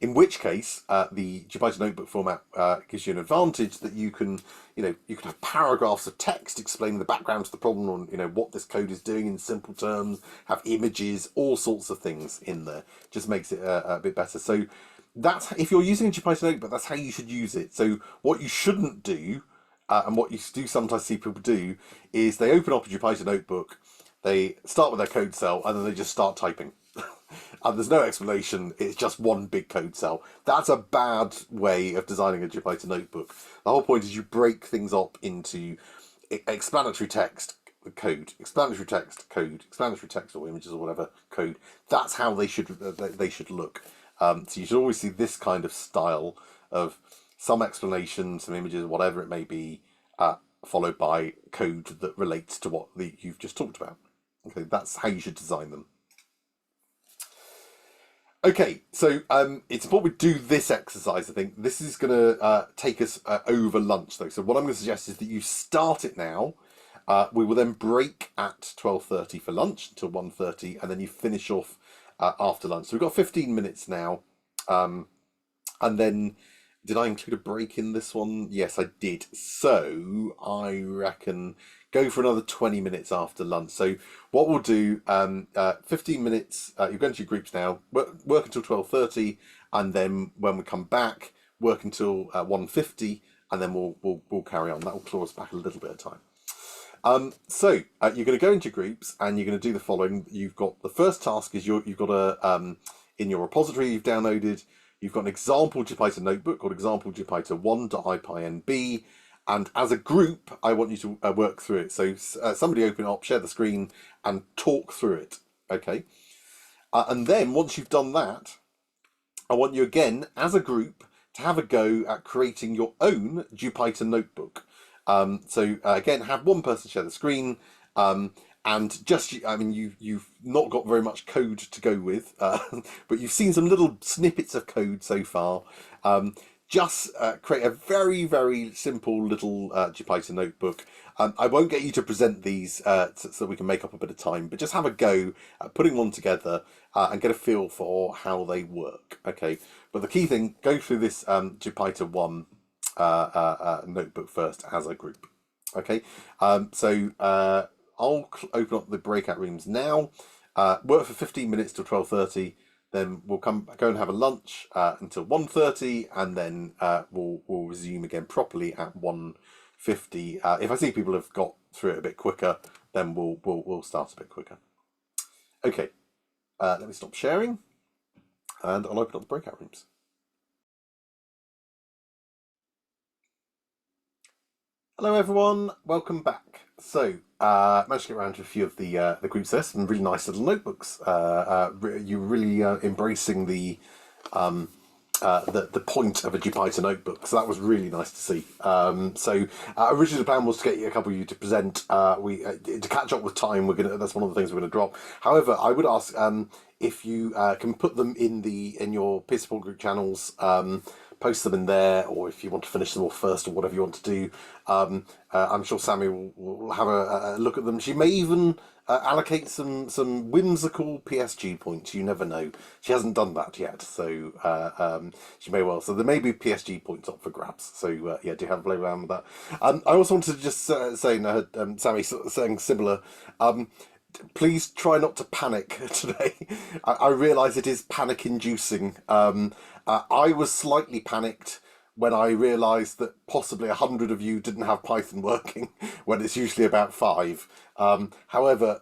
In which case, the Jupyter Notebook format gives you an advantage that you can have paragraphs of text explaining the background to the problem, or what this code is doing in simple terms, have images, all sorts of things in there. Just makes it a bit better. So that's, if you're using a Jupyter Notebook, that's how you should use it. So what you shouldn't do, and what you do sometimes see people do, is they open up a Jupyter Notebook, they start with their code cell, and then they just start typing. And there's no explanation, it's just one big code cell. That's a bad way of designing a Jupyter notebook. The whole point is you break things up into explanatory text, the code, explanatory text, code, explanatory text or images or whatever, code. That's how they should look. So you should always see this kind of style of some explanation, some images, whatever it may be, followed by code that relates to what you've just talked about. Okay, that's how you should design them. Okay, so it's important we do this exercise. I think this is going to take us over lunch, though. So what I'm going to suggest is that you start it now. We will then break at 12:30 for lunch until 1:30, and then you finish off after lunch. So we've got 15 minutes now, and then did I include a break in this one? Yes, I did. So I reckon go for another 20 minutes after lunch. So what we'll do, 15 minutes, you're going to your groups now, work until 12:30, and then when we come back, work until 1:50, and then we'll carry on. That will claw us back a little bit of time. So you're going to go into groups and you're going to do the following. You've got the first task is you've got a in your repository you've downloaded, you've got an example Jupyter notebook called example Jupyter 1.ipynb, and as a group I want you to work through it. So somebody open it up, share the screen, and talk through it. Okay, and then once you've done that, I want you again as a group to have a go at creating your own Jupyter notebook. So again, have one person share the screen, and just, I mean, you've not got very much code to go with, but you've seen some little snippets of code so far. Just create a very, very simple little Jupyter notebook. I won't get you to present these so we can make up a bit of time, but just have a go at putting one together and get a feel for how they work. Okay, but the key thing, go through this Jupyter 1 notebook first as a group. Okay, so I'll open up the breakout rooms now. Work for 15 minutes till 12:30. Then we'll go and have a lunch until 1:30, and then we'll resume again properly at 1:50. If I see people have got through it a bit quicker, then we'll start a bit quicker. Okay, let me stop sharing, and I'll open up the breakout rooms. Hello everyone, welcome back. So, managed to get around to a few of the groups there, some really nice little notebooks. You're really embracing the point of a Jupyter notebook, so that was really nice to see. So originally the plan was to get a couple of you to present. To catch up with time, that's one of the things we're gonna drop. However, I would ask if you can put them in your peer support group channels. Post them in there, or if you want to finish them off first, or whatever you want to do. I'm sure Sammy will have a look at them. She may even allocate some whimsical PSG points. You never know. She hasn't done that yet, so she may well. So there may be PSG points up for grabs. So yeah, do have a play around with that. I also wanted to just say, and I heard Sammy saying similar. Please try not to panic today. I realise it is panic-inducing. I was slightly panicked when I realised that possibly 100 of you didn't have Python working when it's usually about 5. However,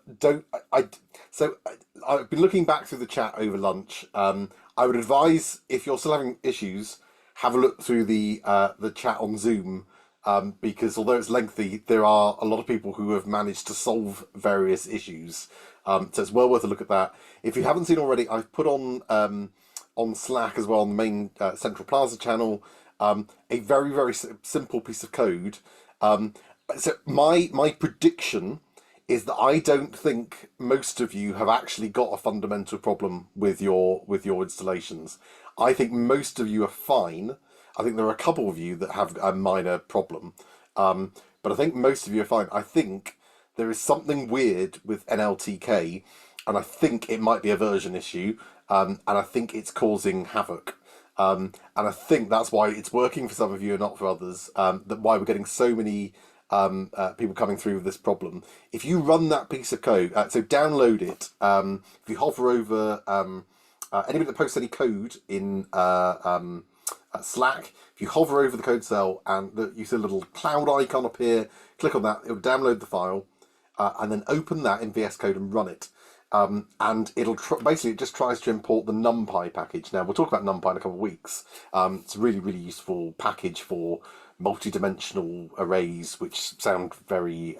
I've been looking back through the chat over lunch. I would advise, if you're still having issues, have a look through the chat on Zoom. Because although it's lengthy, there are a lot of people who have managed to solve various issues. So it's well worth a look at that. If you haven't seen already, I've put on Slack as well, on the main Central Plaza channel, a very, very simple piece of code. So my prediction is that I don't think most of you have actually got a fundamental problem with your installations. I think most of you are fine. I think there are a couple of you that have a minor problem, but I think most of you are fine. I think there is something weird with NLTK, and I think it might be a version issue, and I think it's causing havoc. And I think that's why it's working for some of you and not for others, that why we're getting so many people coming through with this problem. If you run that piece of code, so download it, if you hover over anybody that posts any code in Slack, if you hover over the code cell and you see a little cloud icon up here, click on that, it'll download the file, and then open that in VS Code and run it. And it'll basically, it just tries to import the NumPy package. Now, we'll talk about NumPy in a couple of weeks. It's a really, really useful package for multi-dimensional arrays, which sound very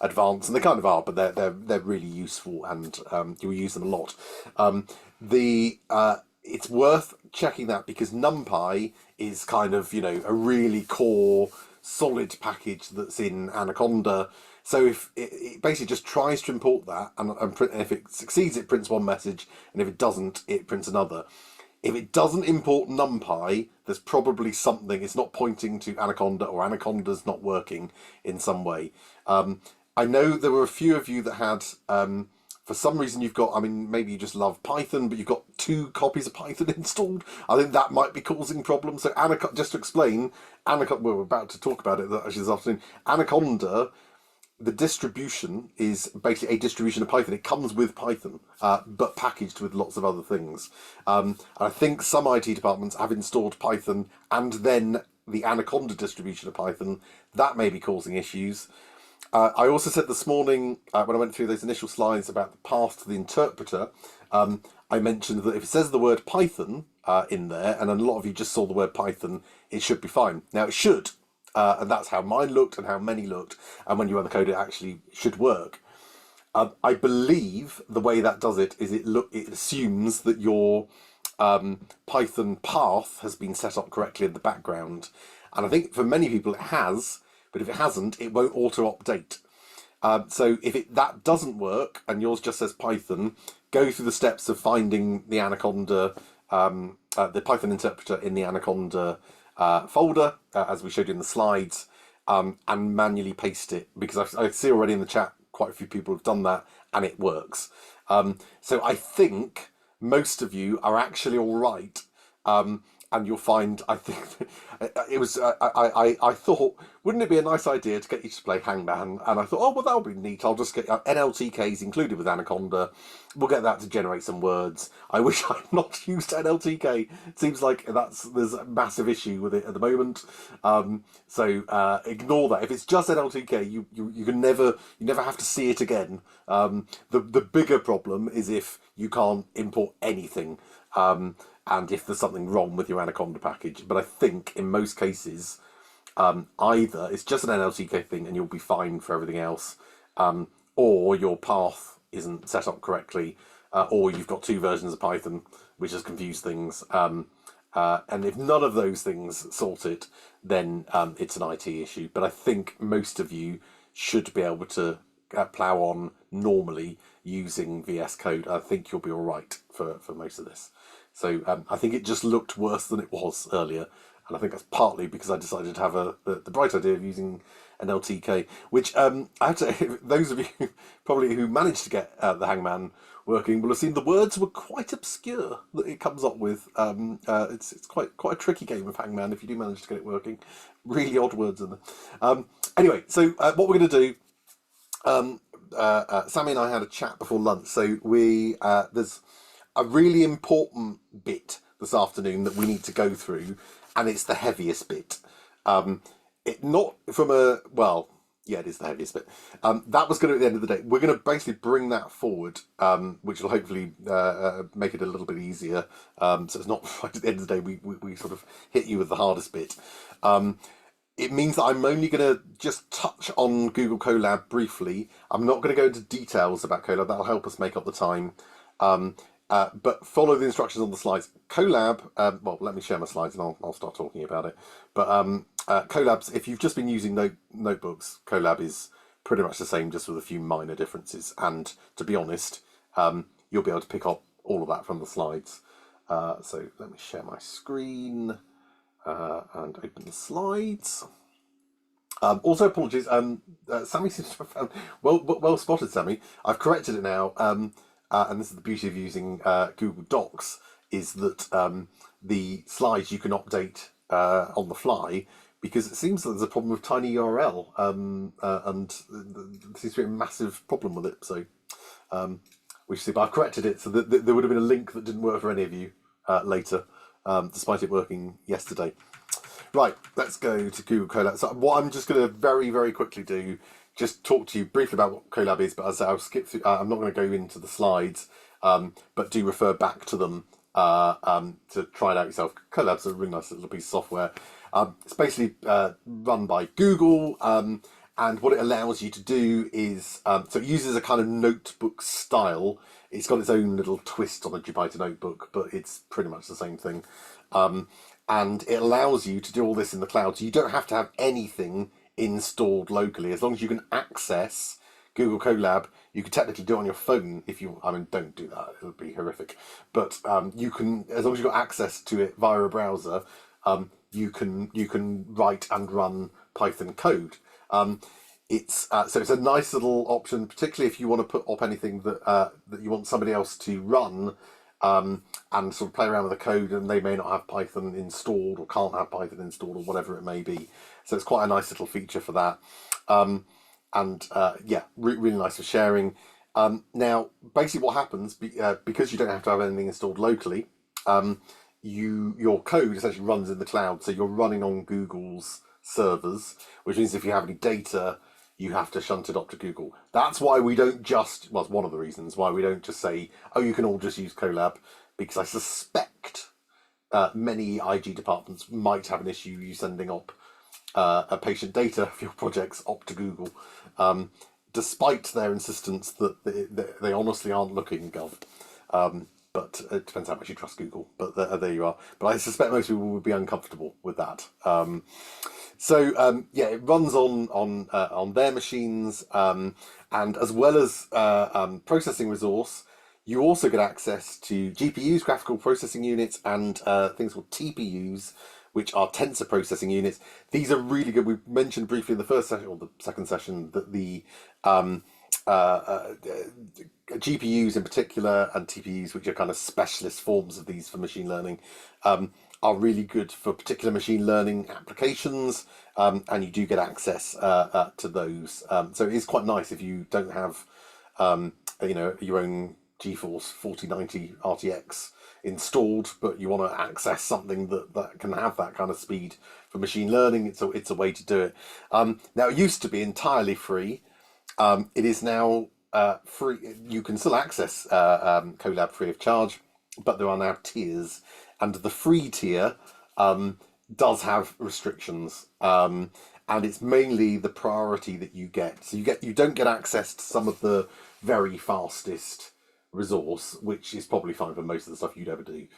advanced, and they kind of are, but they're really useful, and you'll use them a lot. It's worth checking that because NumPy is kind of, a really core solid package that's in Anaconda. So if it basically just tries to import that, and if it succeeds, it prints one message, and if it doesn't, it prints another. If it doesn't import NumPy, there's probably something. It's not pointing to Anaconda, or Anaconda's not working in some way. I know there were a few of you that had, for some reason, you've got, maybe you just love Python, but you've got 2 copies of Python installed. I think that might be causing problems. So just to explain, Anaconda, well, we're about to talk about it actually this afternoon. Anaconda, the distribution is basically a distribution of Python. It comes with Python, but packaged with lots of other things. I think some IT departments have installed Python and then the Anaconda distribution of Python. That may be causing issues. I also said this morning, when I went through those initial slides about the path to the interpreter, I mentioned that if it says the word Python in there, and a lot of you just saw the word Python, it should be fine. Now, it should. And that's how mine looked and how many looked. And when you run the code, it actually should work. I believe the way that does it is it assumes that your Python path has been set up correctly in the background. And I think for many people it has, but if it hasn't, it won't auto-update. So if that doesn't work and yours just says Python, go through the steps of finding the Anaconda, the Python interpreter in the Anaconda folder, as we showed you in the slides, and manually paste it, because I see already in the chat quite a few people have done that and it works. So I think most of you are actually all right, and you'll find, I think it was I thought, wouldn't it be a nice idea to get you to play Hangman? And I thought, oh well, that'll be neat. I'll just get NLTKs included with Anaconda. We'll get that to generate some words. I wish I'd not used NLTK. It seems like there's a massive issue with it at the moment. So ignore that. If it's just NLTK, you never have to see it again. The bigger problem is if you can't import anything. And if there's something wrong with your Anaconda package. But I think in most cases, either it's just an NLTK thing and you'll be fine for everything else, or your path isn't set up correctly, or you've got 2 versions of Python, which has confused things. And if none of those things sort it, then it's an IT issue. But I think most of you should be able to plow on normally using VSCode. I think you'll be all right for most of this. So I think it just looked worse than it was earlier, and I think that's partly because I decided to have the bright idea of using an LTK, which I have to. Those of you probably who managed to get the Hangman working will have seen the words were quite obscure that it comes up with. It's quite a tricky game of Hangman if you do manage to get it working. Really odd words in there. Anyway, so what we're going to do. Sammy and I had a chat before lunch, so there's a really important bit this afternoon that we need to go through, and it's the heaviest bit. It not from a well, yeah, it is the heaviest bit. That was going to, at the end of the day, we're going to basically bring that forward, which will hopefully make it a little bit easier. So it's not right at the end of the day we sort of hit you with the hardest bit. It means that I'm only going to just touch on Google CoLab briefly. I'm not going to go into details about CoLab. That'll help us make up the time. But follow the instructions on the slides. CoLab, well, let me share my slides and I'll start talking about it. But CoLabs, if you've just been using notebooks, CoLab is pretty much the same, just with a few minor differences. And to be honest, you'll be able to pick up all of that from the slides. So let me share my screen and open the slides. Also, apologies. Sammy seems to have found well spotted, Sammy. I've corrected it now. And this is the beauty of using Google Docs, is that the slides you can update on the fly, because it seems that there's a problem with tiny URL, and there seems to be a massive problem with it. So we should see. But I've corrected it so that there would have been a link that didn't work for any of you later, despite it working yesterday. Right, let's go to Google CoLab. So what I'm just going to very, very quickly do, just talk to you briefly about what CoLab is, but as I'll skip through, I'm not going to go into the slides, but do refer back to them to try it out yourself. CoLab's a really nice little piece of software. It's basically run by Google, and what it allows you to do is, so it uses a kind of notebook style. It's got its own little twist on a Jupyter notebook, but it's pretty much the same thing. And it allows you to do all this in the cloud, so you don't have to have anything installed locally. As long as you can access Google CoLab, you could technically do it on your phone if you. I mean, don't do that; it would be horrific. But you can, as long as you've got access to it via a browser, you can write and run Python code. So it's a nice little option, particularly if you want to put up anything that you want somebody else to run, and sort of play around with the code, and they may not have Python installed or can't have Python installed or whatever it may be. So it's quite a nice little feature for that. And yeah, really nice for sharing. Now, basically, what happens because you don't have to have anything installed locally, your code essentially runs in the cloud. So you're running on Google's servers, which means if you have any data, you have to shunt it up to Google. That's why we don't just. Well, it's one of the reasons why we don't just say, "Oh, you can all just use CoLab," because I suspect many IG departments might have an issue you sending up a patient data for your projects up to Google, despite their insistence that they honestly aren't looking, Gov. But it depends how much you trust Google. But there you are. But I suspect most people would be uncomfortable with that. So yeah, it runs on their machines, and as well as processing resource, you also get access to GPUs, graphical processing units, and things called TPUs, which are tensor processing units. These are really good. We mentioned briefly in the first session or the second session that the GPUs in particular and TPUs, which are kind of specialist forms of these for machine learning, are really good for particular machine learning applications, and you do get access to those. So it is quite nice if you don't have, your own GeForce 4090 RTX installed, but you want to access something that can have that kind of speed for machine learning. It's a way to do it. Now, it used to be entirely free. It is now free. You can still access CoLab free of charge, but there are now tiers, and the free tier does have restrictions, and it's mainly the priority that you get. So you don't get access to some of the very fastest resource, which is probably fine for most of the stuff you'd ever do.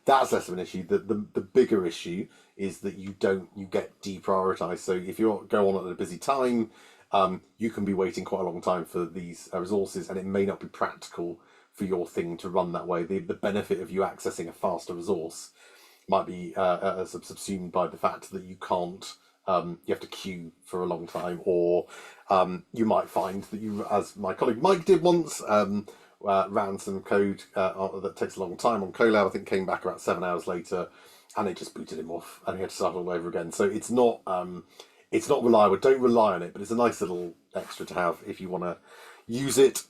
That's less of an issue. The bigger issue is that you get deprioritized. So if you go on at a busy time, you can be waiting quite a long time for these resources, and it may not be practical for your thing to run that way. The benefit of you accessing a faster resource might be subsumed by the fact that you can't. You have to queue for a long time, or you might find that you, as my colleague Mike did once, ran some code that takes a long time on CoLab. I think came back about 7 hours later, and it just booted him off, and he had to start all over again. So it's not reliable. Don't rely on it, but it's a nice little extra to have if you want to use it.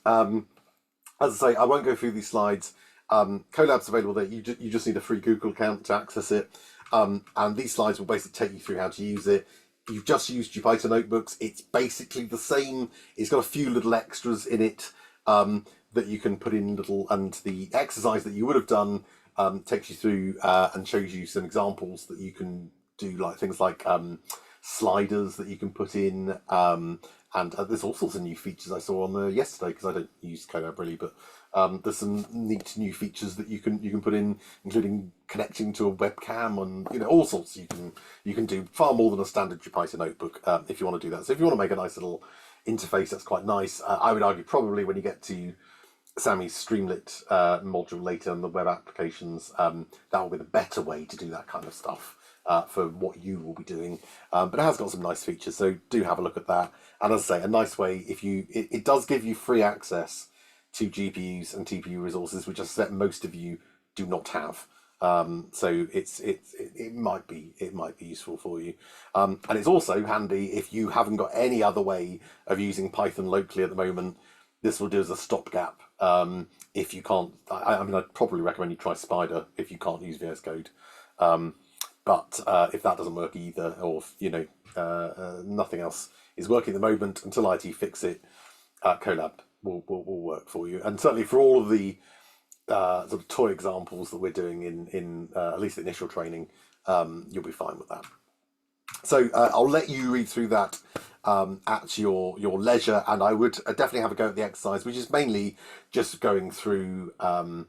As I say, I won't go through these slides. CoLab's available there. You just need a free Google account to access it. And these slides will basically take you through how to use it. You've just used Jupyter notebooks. It's basically the same. It's got a few little extras in it that you can put in and the exercise that you would have done takes you through and shows you some examples that you can do, like things like sliders that you can put in, and there's all sorts of new features I saw on there yesterday, because I don't use CoLab really, but there's some neat new features that you can put in, including connecting to a webcam, and all sorts. You can do far more than a standard Jupyter notebook if you want to do that. So if you want to make a nice little interface, that's quite nice. I would argue probably when you get to Sammy's Streamlit module later on the web applications, that will be the better way to do that kind of stuff for what you will be doing. But it has got some nice features, so do have a look at that. And as I say, a nice way, it does give you free access to GPUs and TPU resources, which I suspect most of you do not have. So it might be useful for you, and it's also handy if you haven't got any other way of using Python locally at the moment. This will do as a stopgap. If you can't, I mean, I'd probably recommend you try Spider if you can't use VSCode. But if that doesn't work either, or if, nothing else is working at the moment until IT fix it, CoLab will work for you. And certainly for all of the sort of toy examples that we're doing in at least the initial training, you'll be fine with that. So I'll let you read through that at your leisure, and I would definitely have a go at the exercise, which is mainly just going through and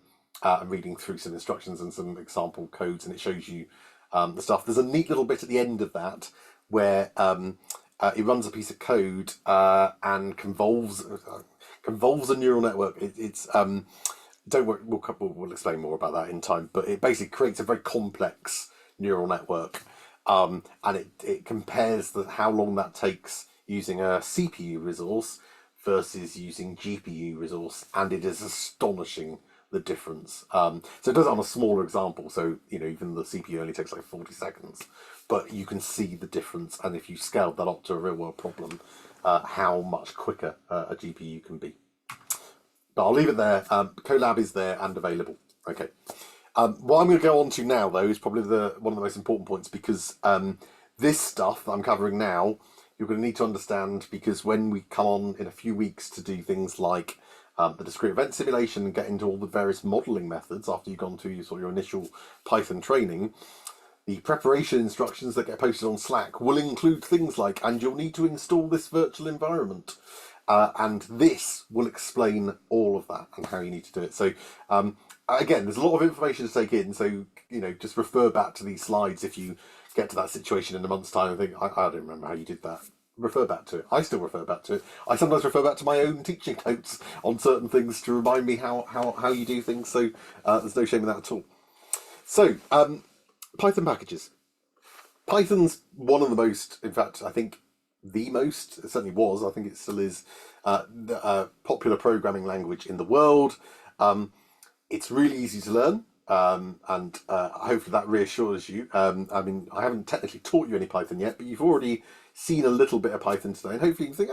reading through some instructions and some example codes, and it shows you the stuff. There's a neat little bit at the end of that where it runs a piece of code and convolves a neural network. It's don't worry, we'll explain more about that in time, but it basically creates a very complex neural network. And it compares how long that takes using a CPU resource versus using GPU resource, and it is astonishing the difference. So it does it on a smaller example, so even the CPU only takes like 40 seconds, but you can see the difference, and if you scaled that up to a real world problem, how much quicker a GPU can be. But I'll leave it there. CoLab is there and available. Okay. What I'm going to go on to now, though, is probably one of the most important points, because this stuff that I'm covering now, you're going to need to understand, because when we come on in a few weeks to do things like the discrete event simulation and get into all the various modelling methods after you've gone through your initial Python training, the preparation instructions that get posted on Slack will include things like, and you'll need to install this virtual environment. And this will explain all of that and how you need to do it. So again, there's a lot of information to take in. So just refer back to these slides if you get to that situation in a month's time and think, I don't remember how you did that. Refer back to it. I still refer back to it. I sometimes refer back to my own teaching notes on certain things to remind me how you do things. So there's no shame in that at all. So Python packages. Python's one of the most, in fact, I think the most, it certainly was, I think it still is, popular programming language in the world. It's really easy to learn, and hopefully that reassures you. I mean, I haven't technically taught you any Python yet, but you've already seen a little bit of Python today, and hopefully you can think,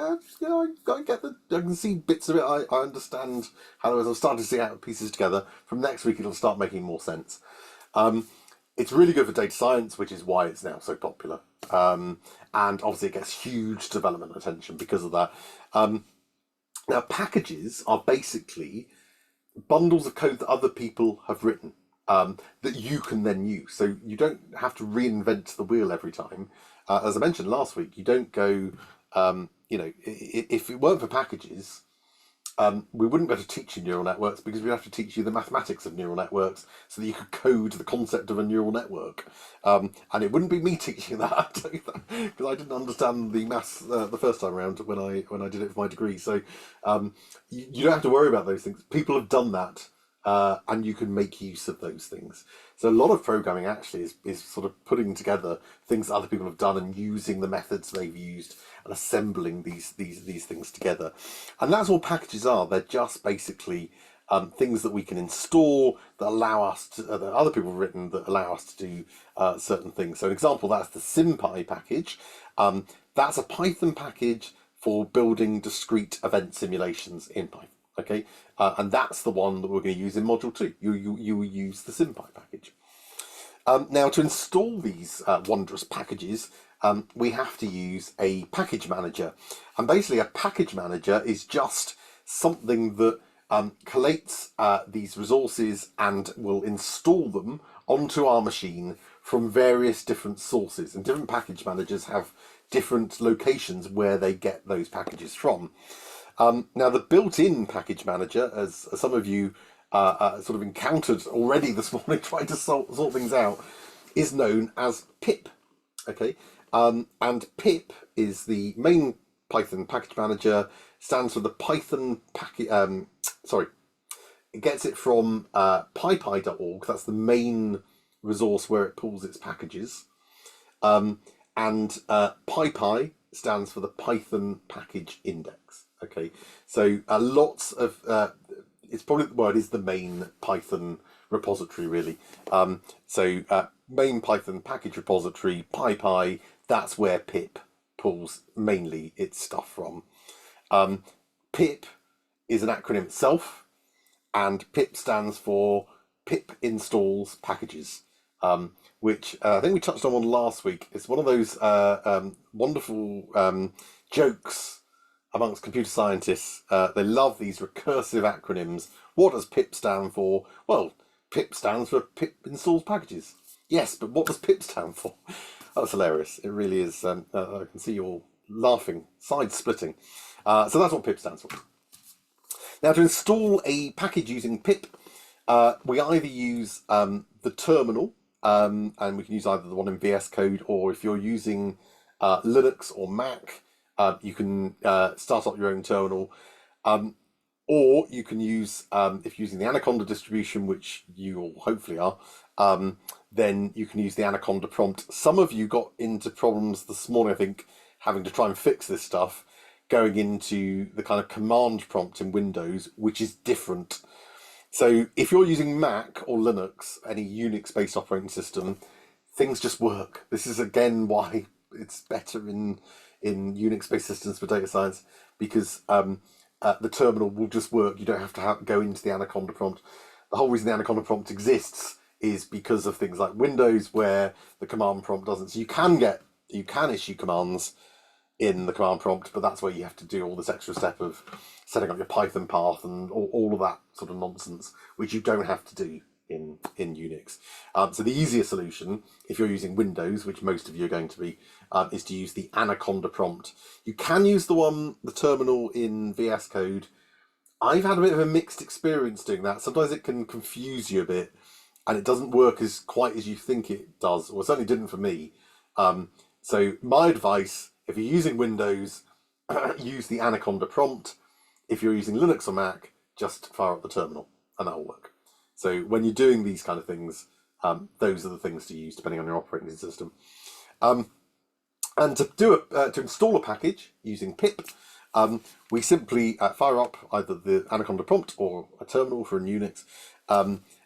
I get I can see bits of it, I understand how it is. I'm starting to see how pieces together. From next week, it'll start making more sense. It's really good for data science, which is why it's now so popular. And obviously it gets huge development attention because of that. Now, packages are basically bundles of code that other people have written that you can then use. So you don't have to reinvent the wheel every time. As I mentioned last week, you don't go, if it weren't for packages, we wouldn't be able to teach you neural networks, because we'd have to teach you the mathematics of neural networks so that you could code the concept of a neural network. And it wouldn't be me teaching that, because I didn't understand the maths the first time around when I did it for my degree. So you don't have to worry about those things. People have done that, and you can make use of those things. So a lot of programming actually is sort of putting together things that other people have done and using the methods they've used and assembling these things together. And that's all packages are. They're just basically things that we can install that allow us to, that other people have written, that allow us to do certain things. So an example, that's the SymPy package. That's a Python package for building discrete event simulations in Python. Okay, and that's the one that we're going to use in Module 2. You will use the SymPy package. Now, to install these wondrous packages, we have to use a package manager. And basically, a package manager is just something that collates these resources and will install them onto our machine from various different sources. And different package managers have different locations where they get those packages from. Now, the built-in package manager, as some of you sort of encountered already this morning trying to sort things out, is known as pip. Okay, and pip is the main Python package manager. Stands for the Python package. It gets it from pypy.org. That's the main resource where it pulls its packages. And pypy stands for the Python package index. Okay, so lots of it's probably, well, it is the main Python repository, really. Main Python package repository, pypy, that's where pip pulls mainly its stuff from. Pip is an acronym itself, and pip stands for pip installs packages, which I think we touched on one last week. It's one of those wonderful jokes amongst computer scientists. They love these recursive acronyms. What does pip stand for? Well, pip stands for pip installs packages. Yes, but what does pip stand for? That's hilarious. It really is. I can see you all laughing, side splitting. So that's what pip stands for. Now, to install a package using pip, we either use the terminal, and we can use either the one in VSCode, or if you're using Linux or Mac, you can start up your own terminal. Or you can use, if you're using the Anaconda distribution, which you all hopefully are, then you can use the Anaconda prompt. Some of you got into problems this morning, I think, having to try and fix this stuff, going into the kind of command prompt in Windows, which is different. So if you're using Mac or Linux, any Unix-based operating system, things just work. This is again why it's better in Unix-based systems for data science, because the terminal will just work. You don't have to go into the Anaconda prompt. The whole reason the Anaconda prompt exists is because of things like Windows, where the command prompt doesn't. So you can issue commands in the command prompt, but that's where you have to do all this extra step of setting up your Python path and all of that sort of nonsense, which you don't have to do in Unix. So the easier solution, if you're using Windows, which most of you are going to be, is to use the Anaconda prompt. You can use the terminal in VS Code. I've had a bit of a mixed experience doing that. Sometimes it can confuse you a bit, and it doesn't work quite as you think it does, or it certainly didn't for me. So my advice, if you're using Windows, use the Anaconda prompt. If you're using Linux or Mac, just fire up the terminal, and that'll work. So when you're doing these kind of things, those are the things to use depending on your operating system. And to install a package using pip, we simply fire up either the Anaconda prompt or a terminal for a Unix,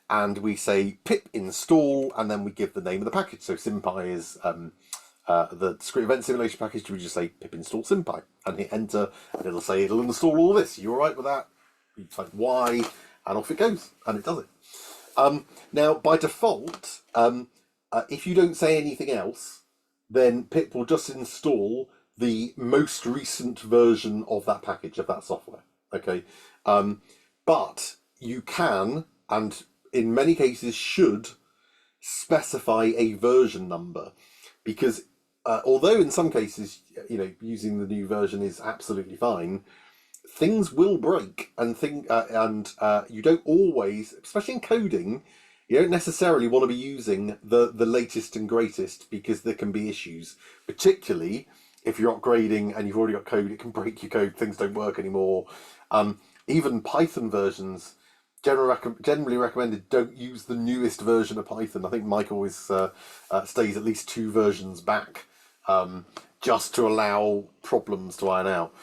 and we say pip install, and then we give the name of the package. So SymPy is the discrete event simulation package. We just say pip install SymPy and hit enter, and it'll say it'll install all this. You all right with that? You type Y, and off it goes, and it does it. Now, by default, if you don't say anything else, then pip will just install the most recent version of that package, of that software. Okay, but you can, and in many cases should, specify a version number, because although in some cases, using the new version is absolutely fine, things will break, and you don't always, especially in coding, you don't necessarily want to be using the latest and greatest, because there can be issues, particularly if you're upgrading and you've already got code. It can break your code, things don't work anymore. Even Python versions, generally recommended, don't use the newest version of Python. I think Mike always stays at least 2 versions back, just to allow problems to iron out.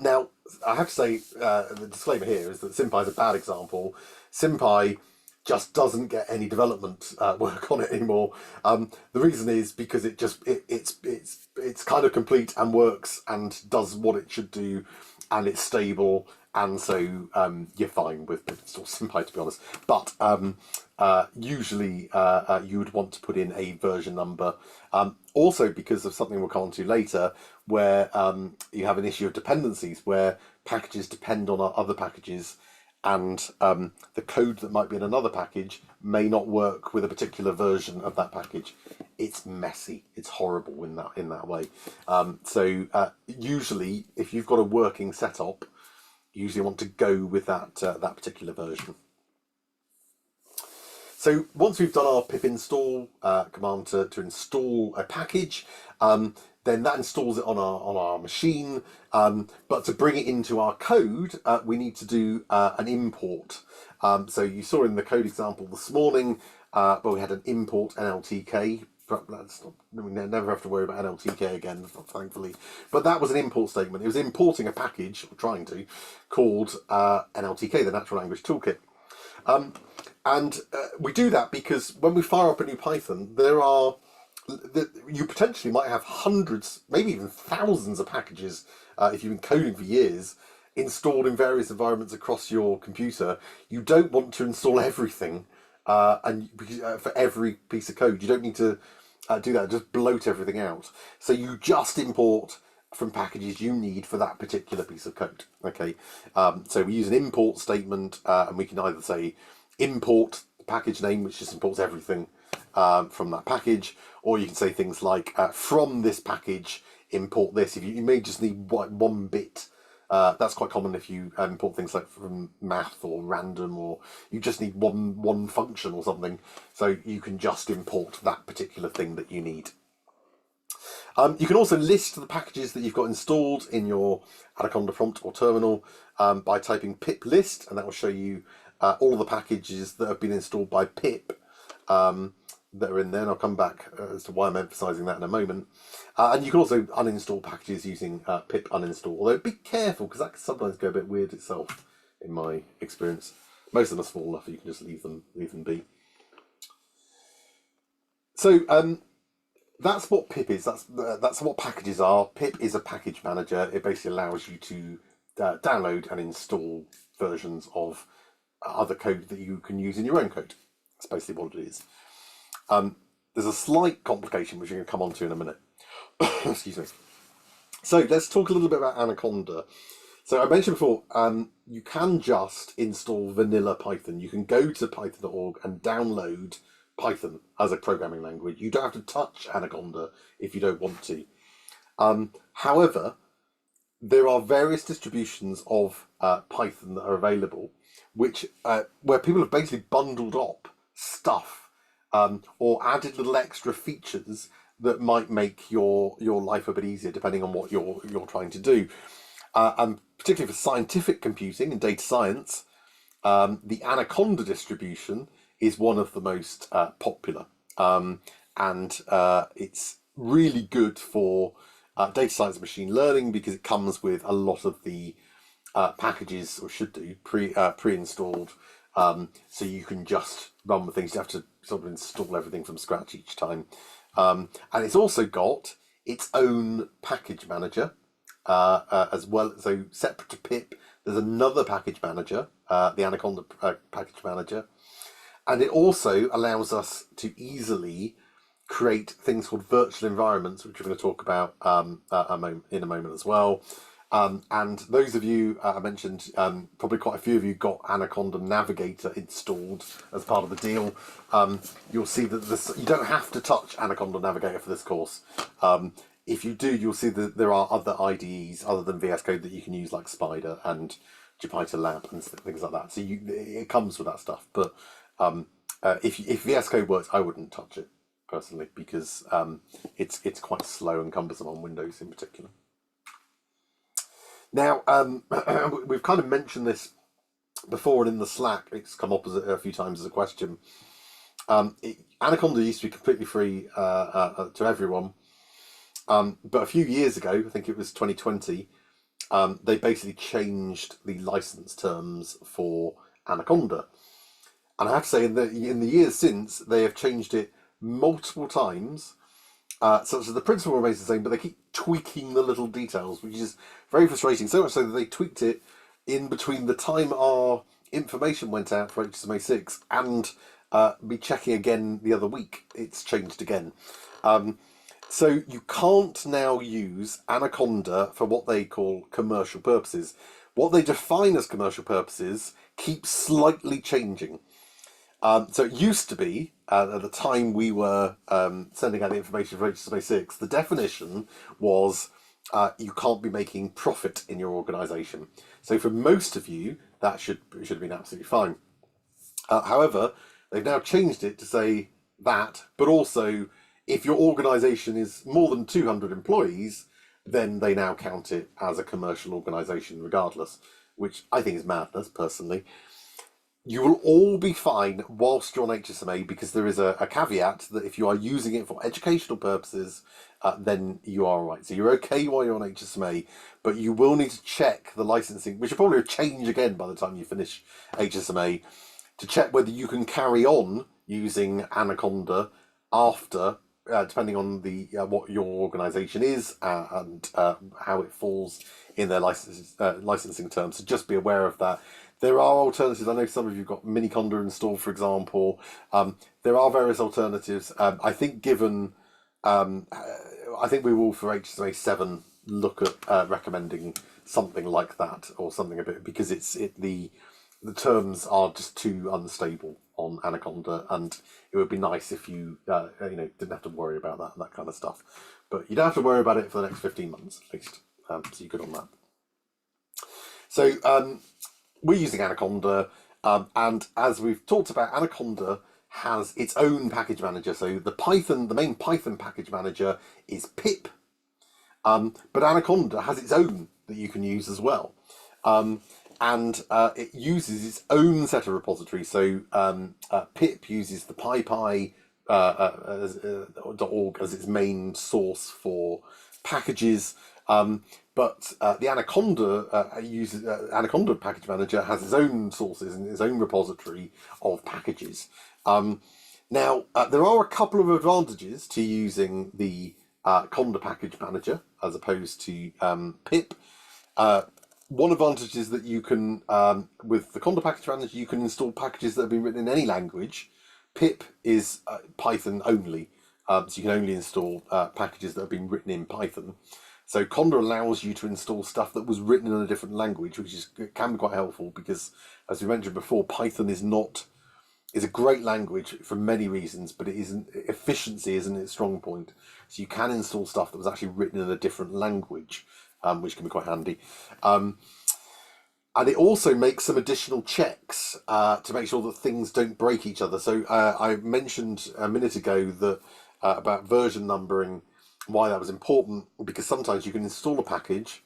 Now, I have to say, the disclaimer here is that SymPy is a bad example. SymPy just doesn't get any development work on it anymore. The reason is because it's kind of complete and works and does what it should do, and it's stable, and so you're fine with install SymPy, to be honest. But usually you would want to put in a version number. Also, because of something we'll come on to later, where you have an issue of dependencies, where packages depend on other packages, and the code that might be in another package may not work with a particular version of that package. It's messy. It's horrible in that way. So usually, if you've got a working setup, you usually want to go with that particular version. So once we've done our pip install command to install a package, then that installs it on our machine. But to bring it into our code, we need to do an import. So you saw in the code example this morning, where we had an import NLTK. We never have to worry about NLTK again, thankfully. But that was an import statement. It was importing a package, or trying to, called NLTK, the Natural Language Toolkit. And we do that because when we fire up a new Python, you potentially might have hundreds, maybe even thousands of packages, if you've been coding for years, installed in various environments across your computer. You don't want to install everything, and for every piece of code. You don't need to do that, just bloat everything out. So you just import from packages you need for that particular piece of code. Okay, so we use an import statement, and we can either say import the package name, which just imports everything, from that package, or you can say things like from this package import this. If you may just need one bit. That's quite common if you import things like from math or random, or you just need one function or something. So you can just import that particular thing that you need. You can also list the packages that you've got installed in your Anaconda prompt or terminal by typing pip list, and that will show you all of the packages that have been installed by pip that are in there. And I'll come back as to why I'm emphasising that in a moment. And you can also uninstall packages using pip uninstall, although be careful because that can sometimes go a bit weird itself, in my experience. Most of them are small enough you can just leave them be. So that's what pip is. That's what packages are. Pip is a package manager. It basically allows you to download and install versions of other code that you can use in your own code. That's basically what it is. There's a slight complication which we're going to come on to in a minute. Excuse me. So let's talk a little bit about Anaconda. So I mentioned before, you can just install vanilla Python. You can go to python.org and download Python as a programming language. You don't have to touch Anaconda if you don't want to. However, there are various distributions of Python that are available, which where people have basically bundled up stuff or added little extra features that might make your life a bit easier, depending on what you're trying to do. And particularly for scientific computing and data science, the Anaconda distribution is one of the most popular, and it's really good for data science and machine learning because it comes with a lot of the packages, or should do, pre-installed, so you can just run with things. You have to sort of install everything from scratch each time, and it's also got its own package manager as well. So separate to pip, there's another package manager, the Anaconda package manager. And it also allows us to easily create things called virtual environments, which we're going to talk about in a moment as well. And those of you I mentioned, probably quite a few of you got Anaconda Navigator installed as part of the deal. You'll see that you don't have to touch Anaconda Navigator for this course. If you do, you'll see that there are other IDEs other than VSCode that you can use, like Spider and Jupyter Lab and things like that. So it comes with that stuff, but if VSCode works, I wouldn't touch it personally because it's quite slow and cumbersome on Windows in particular. Now, we've kind of mentioned this before, and in the Slack, it's come up a few times as a question. Anaconda used to be completely free to everyone, but a few years ago, I think it was 2020, they basically changed the license terms for Anaconda. And I have to say, in the years since, they have changed it multiple times. So the principle remains the same, but they keep tweaking the little details, which is very frustrating. So much so that they tweaked it in between the time our information went out for HSMA 6 and me checking again the other week. It's changed again. So you can't now use Anaconda for what they call commercial purposes. What they define as commercial purposes keeps slightly changing. So it used to be, at the time we were sending out the information for HSMA 6, the definition was you can't be making profit in your organisation. So for most of you, that should have been absolutely fine. However, they've now changed it to say that, but also if your organisation is more than 200 employees, then they now count it as a commercial organisation regardless, which I think is madness, personally. You will all be fine whilst you're on HSMA because there is a caveat that if you are using it for educational purposes, then you are all right. So you're okay while you're on HSMA, but you will need to check the licensing, which will probably change again by the time you finish HSMA, to check whether you can carry on using Anaconda after, depending on the what your organisation is and how it falls in their licensing terms. So just be aware of that. There are alternatives. I know some of you have got Miniconda installed, for example. There are various alternatives. I think I think we will, for HSMA 7, look at recommending something like that, or something a bit, because the the terms are just too unstable on Anaconda, and it would be nice if you didn't have to worry about that kind of stuff. But you don't have to worry about it for the next 15 months at least. So you're good on that. So we're using Anaconda, and as we've talked about, Anaconda has its own package manager. So the main Python package manager is pip, but Anaconda has its own that you can use as well. And it uses its own set of repositories. So pip uses the PyPy .org as its main source for packages. But the Anaconda package manager has its own sources and its own repository of packages. Now, there are a couple of advantages to using the Conda package manager as opposed to pip. One advantage is that you can, with the Conda package manager, you can install packages that have been written in any language. Pip is Python only, so you can only install packages that have been written in Python. So Conda allows you to install stuff that was written in a different language, which can be quite helpful because, as we mentioned before, Python is a great language for many reasons, but efficiency isn't its strong point. So you can install stuff that was actually written in a different language, which can be quite handy. And it also makes some additional checks to make sure that things don't break each other. So I mentioned a minute ago that about version numbering, why that was important, because sometimes you can install a package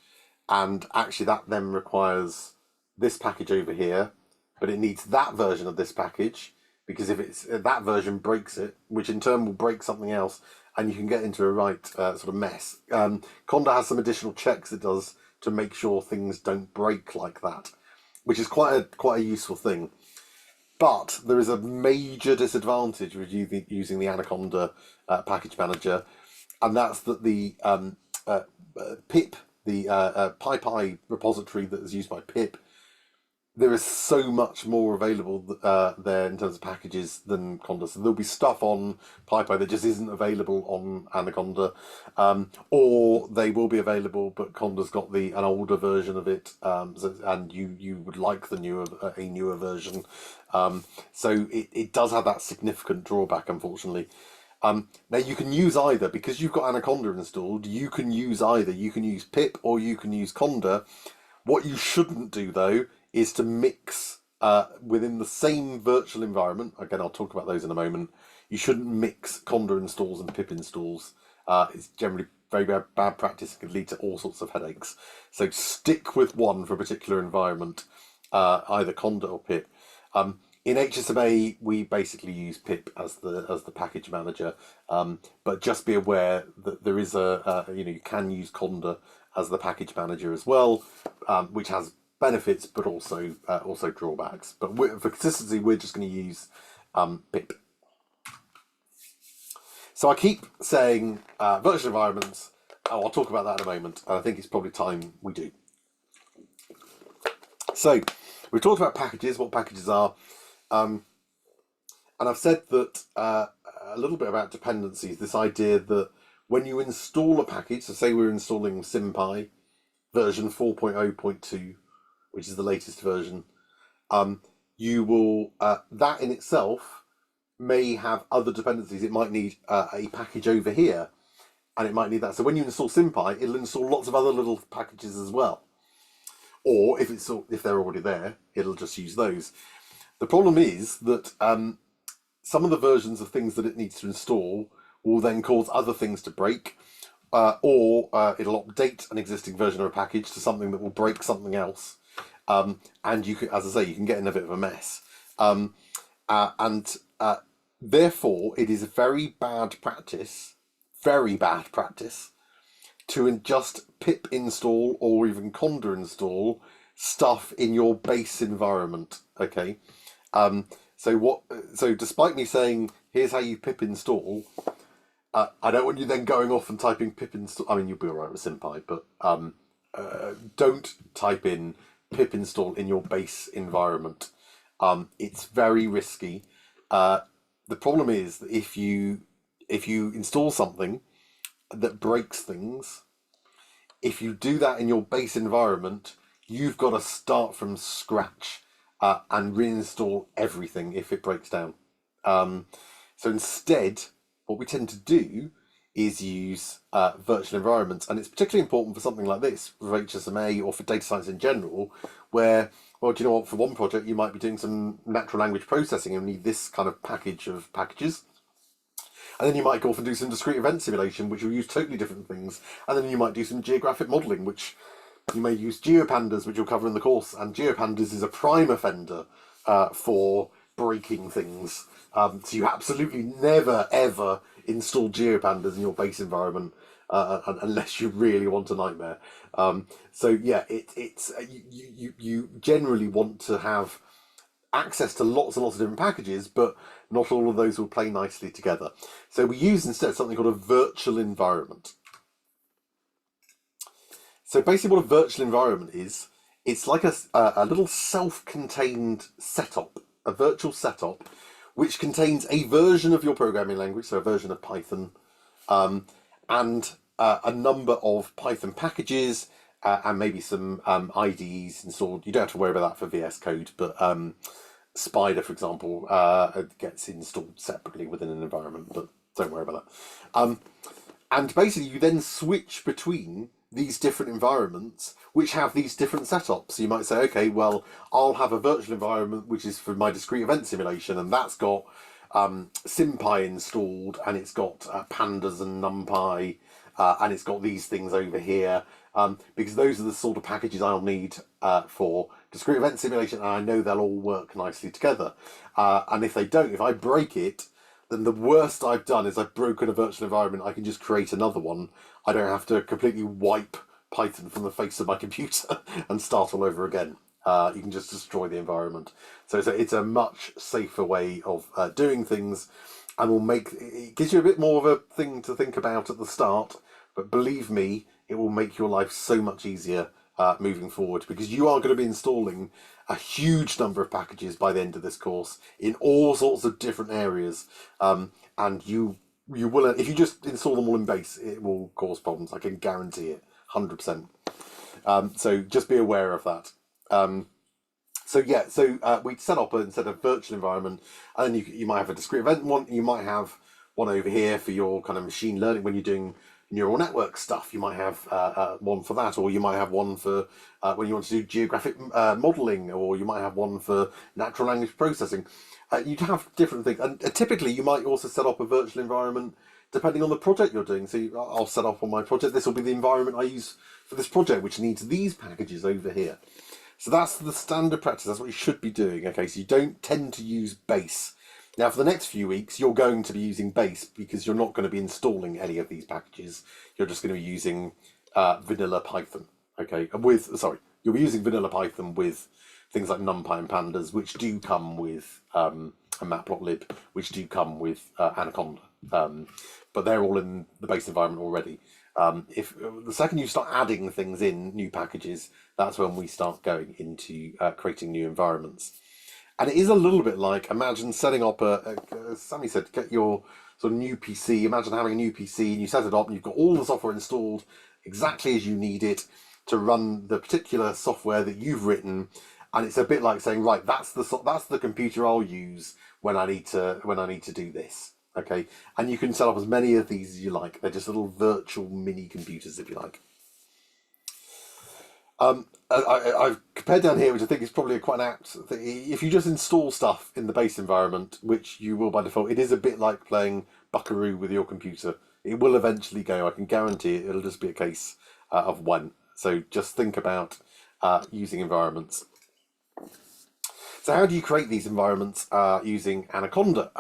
and actually that then requires this package over here, but it needs that version of this package, because if it's that version breaks it, which in turn will break something else, and you can get into a right sort of mess. Conda has some additional checks it does to make sure things don't break like that, which is quite a useful thing. But there is a major disadvantage with using the Anaconda package manager, and that's that the pip, the PyPy repository that is used by pip, there is so much more available there in terms of packages than Conda. So there'll be stuff on PyPy that just isn't available on Anaconda, or they will be available, but Conda's got an older version of it, and you would like a newer version. So it does have that significant drawback, unfortunately. Now you can use either, because you've got Anaconda installed. You can use either. You can use pip or you can use Conda. What you shouldn't do, though, is to mix within the same virtual environment. Again, I'll talk about those in a moment. You shouldn't mix Conda installs and pip installs. It's generally very bad practice and can lead to all sorts of headaches. So stick with one for a particular environment, either Conda or pip. In HSMA, we basically use pip as the package manager, but just be aware that there is you can use Conda as the package manager as well, which has benefits but also drawbacks. But for consistency, we're just going to use pip. So I keep saying virtual environments. I'll talk about that in a moment. I think it's probably time we do. So we've talked about packages, what packages are. And I've said that a little bit about dependencies, this idea that when you install a package, so say we're installing SymPy version 4.0.2, which is the latest version, you will, that in itself may have other dependencies. It might need a package over here, and it might need that. So when you install SymPy, it'll install lots of other little packages as well. Or if they're already there, it'll just use those. The problem is that some of the versions of things that it needs to install will then cause other things to break, or it'll update an existing version of a package to something that will break something else. And you can, as I say, you can get in a bit of a mess. Therefore, it is a very bad practice to just pip install or even Conda install stuff in your base environment. Okay. So despite me saying, here's how you pip install, I don't want you then going off and typing pip install. I mean, you'll be all right with SymPy, but don't type in pip install in your base environment. It's very risky. The problem is that if you install something that breaks things, if you do that in your base environment, you've got to start from scratch. and reinstall everything if it breaks down. So instead, what we tend to do is use virtual environments, and it's particularly important for something like this, for HSMA or for data science in general, where, well, do you know what, for one project you might be doing some natural language processing and need this kind of package of packages. And then you might go off and do some discrete event simulation, which will use totally different things. And then you might do some geographic modelling, which you may use GeoPandas, which you'll cover in the course. And GeoPandas is a prime offender for breaking things. So you absolutely never, ever install GeoPandas in your base environment unless you really want a nightmare. So yeah, you generally want to have access to lots and lots of different packages, but not all of those will play nicely together. So we use instead something called a virtual environment. So basically what a virtual environment is, it's like a little self-contained setup, a virtual setup, which contains a version of your programming language, so a version of Python, and a number of Python packages, and maybe some IDEs installed. You don't have to worry about that for VSCode, but Spider, for example, gets installed separately within an environment, but don't worry about that. And basically, you then switch between these different environments, which have these different setups. So you might say, okay, well, I'll have a virtual environment which is for my discrete event simulation, and that's got SymPy installed, and it's got pandas and NumPy, and it's got these things over here, because those are the sort of packages I'll need for discrete event simulation, and I know they'll all work nicely together. And if they don't, if I break it, then the worst I've done is I've broken a virtual environment. I can just create another one. I don't have to completely wipe Python from the face of my computer and start all over again. You can just destroy the environment. So it's a much safer way of doing things, and it gives you a bit more of a thing to think about at the start, but believe me, it will make your life so much easier moving forward, because you are going to be installing a huge number of packages by the end of this course in all sorts of different areas, and you will, if you just install them all in base, it will cause problems. I can guarantee it, 100%. So just be aware of that. We set up instead of virtual environment, and then you might have a discrete event one. You might have one over here for your kind of machine learning when you're doing neural network stuff. You might have one for that, or you might have one for when you want to do geographic modeling, or you might have one for natural language processing. You'd have different things, and typically you might also set up a virtual environment depending on the project you're doing. So I'll set up on my project, this will be the environment I use for this project, which needs these packages over here. So that's the standard practice. That's what you should be doing. Okay, so you don't tend to use base. Now, for the next few weeks, you're going to be using base because you're not going to be installing any of these packages. You're just going to be using vanilla Python. Okay, you'll be using vanilla Python with things like NumPy and Pandas, which do come with a Matplotlib, which do come with Anaconda, but they're all in the base environment already. If the second you start adding things in, new packages, that's when we start going into creating new environments. And it is a little bit like, imagine setting up as Sammy said, get your sort of new PC. Imagine having a new PC and you set it up and you've got all the software installed exactly as you need it to run the particular software that you've written. And it's a bit like saying, right, that's the computer I'll use when I need to do this. Okay, and you can set up as many of these as you like. They're just little virtual mini computers, if you like. I've compared down here, which I think is probably quite an apt thing. If you just install stuff in the base environment, which you will by default, it is a bit like playing Buckaroo with your computer. It will eventually go. I can guarantee it. It'll just be a case of when. So just think about using environments. So how do you create these environments using Anaconda?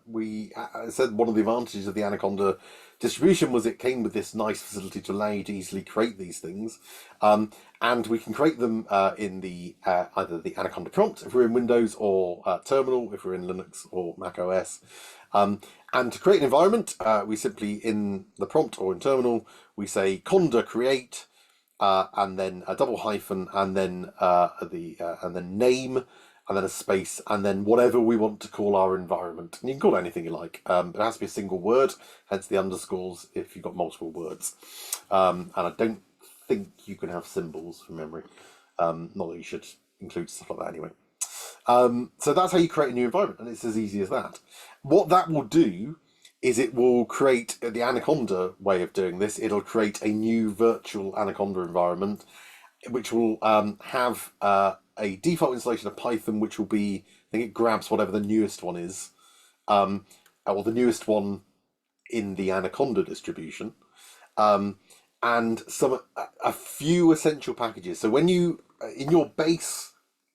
We said one of the advantages of the Anaconda distribution was it came with this nice facility to allow you to easily create these things, and we can create them in the either the Anaconda prompt if we're in Windows, or terminal if we're in Linux or Mac OS. And to create an environment, we simply in the prompt or in terminal we say conda create, and then a double hyphen, and then and then name, and then a space, and then whatever we want to call our environment. And you can call it anything you like. It has to be a single word, hence the underscores if you've got multiple words. And I don't think you can have symbols from memory. Not that you should includes stuff like that anyway. So that's how you create a new environment, and it's as easy as that. What that will do is it will create the Anaconda way of doing this. It'll create a new virtual Anaconda environment, which will have a default installation of Python, which will be, I think it grabs whatever the newest one is, or the newest one in the Anaconda distribution, and a few essential packages. So when you in your base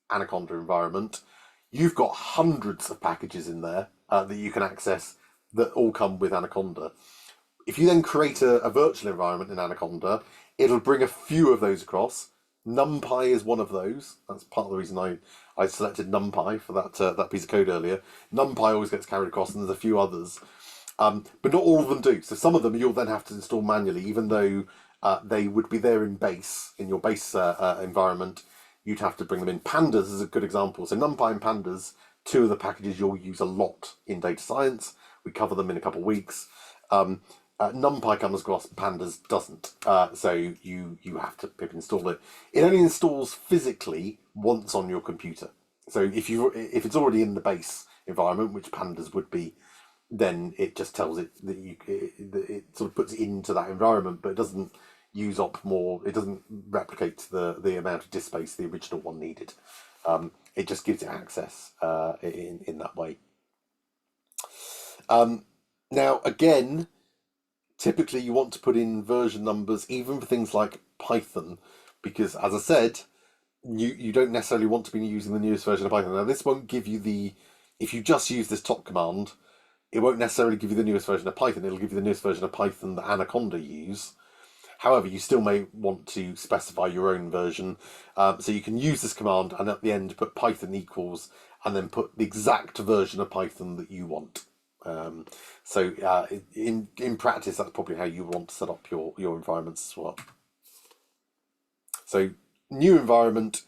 Anaconda environment, you've got hundreds of packages in there that you can access that all come with Anaconda. If you then create a virtual environment in Anaconda, it'll bring a few of those across. NumPy is one of those. That's part of the reason I selected NumPy for that piece of code earlier. NumPy always gets carried across, and there's a few others. But not all of them do. So some of them you'll then have to install manually, even though they would be there in your base environment. You'd have to bring them in. Pandas is a good example. So NumPy and Pandas, two of the packages you'll use a lot in data science. We cover them in a couple of weeks. NumPy comes across, Pandas doesn't. So you have to pip install it. It only installs physically once on your computer. So if it's already in the base environment, which Pandas would be, then it just tells it that it sort of puts it into that environment, but it doesn't use up more. It doesn't replicate the amount of disk space the original one needed. It just gives it access in that way. Now, again, typically you want to put in version numbers, even for things like Python, because, as I said, you don't necessarily want to be using the newest version of Python. Now, this won't give you if you just use this top command, it won't necessarily give you the newest version of Python. It'll give you the newest version of Python that Anaconda use. However, you still may want to specify your own version. So you can use this command and at the end put Python equals and then put the exact version of Python that you want. So in practice, that's probably how you want to set up your environments as well. So new environment,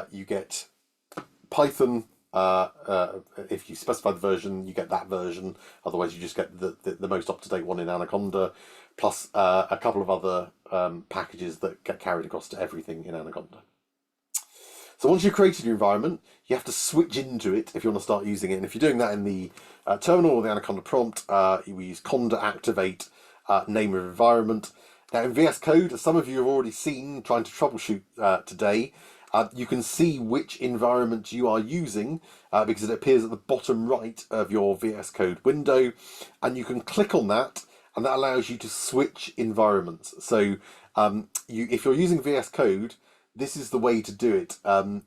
you get Python. If you specify the version, you get that version. Otherwise, you just get the most up-to-date one in Anaconda, plus a couple of other packages that get carried across to everything in Anaconda. So once you've created your environment, you have to switch into it if you want to start using it. And if you're doing that in the terminal or the Anaconda prompt, we use conda activate name of environment. Now in VS Code, as some of you have already seen trying to troubleshoot today, you can see which environment you are using because it appears at the bottom right of your VS Code window, and you can click on that, and that allows you to switch environments. So if you're using VS Code, this is the way to do it.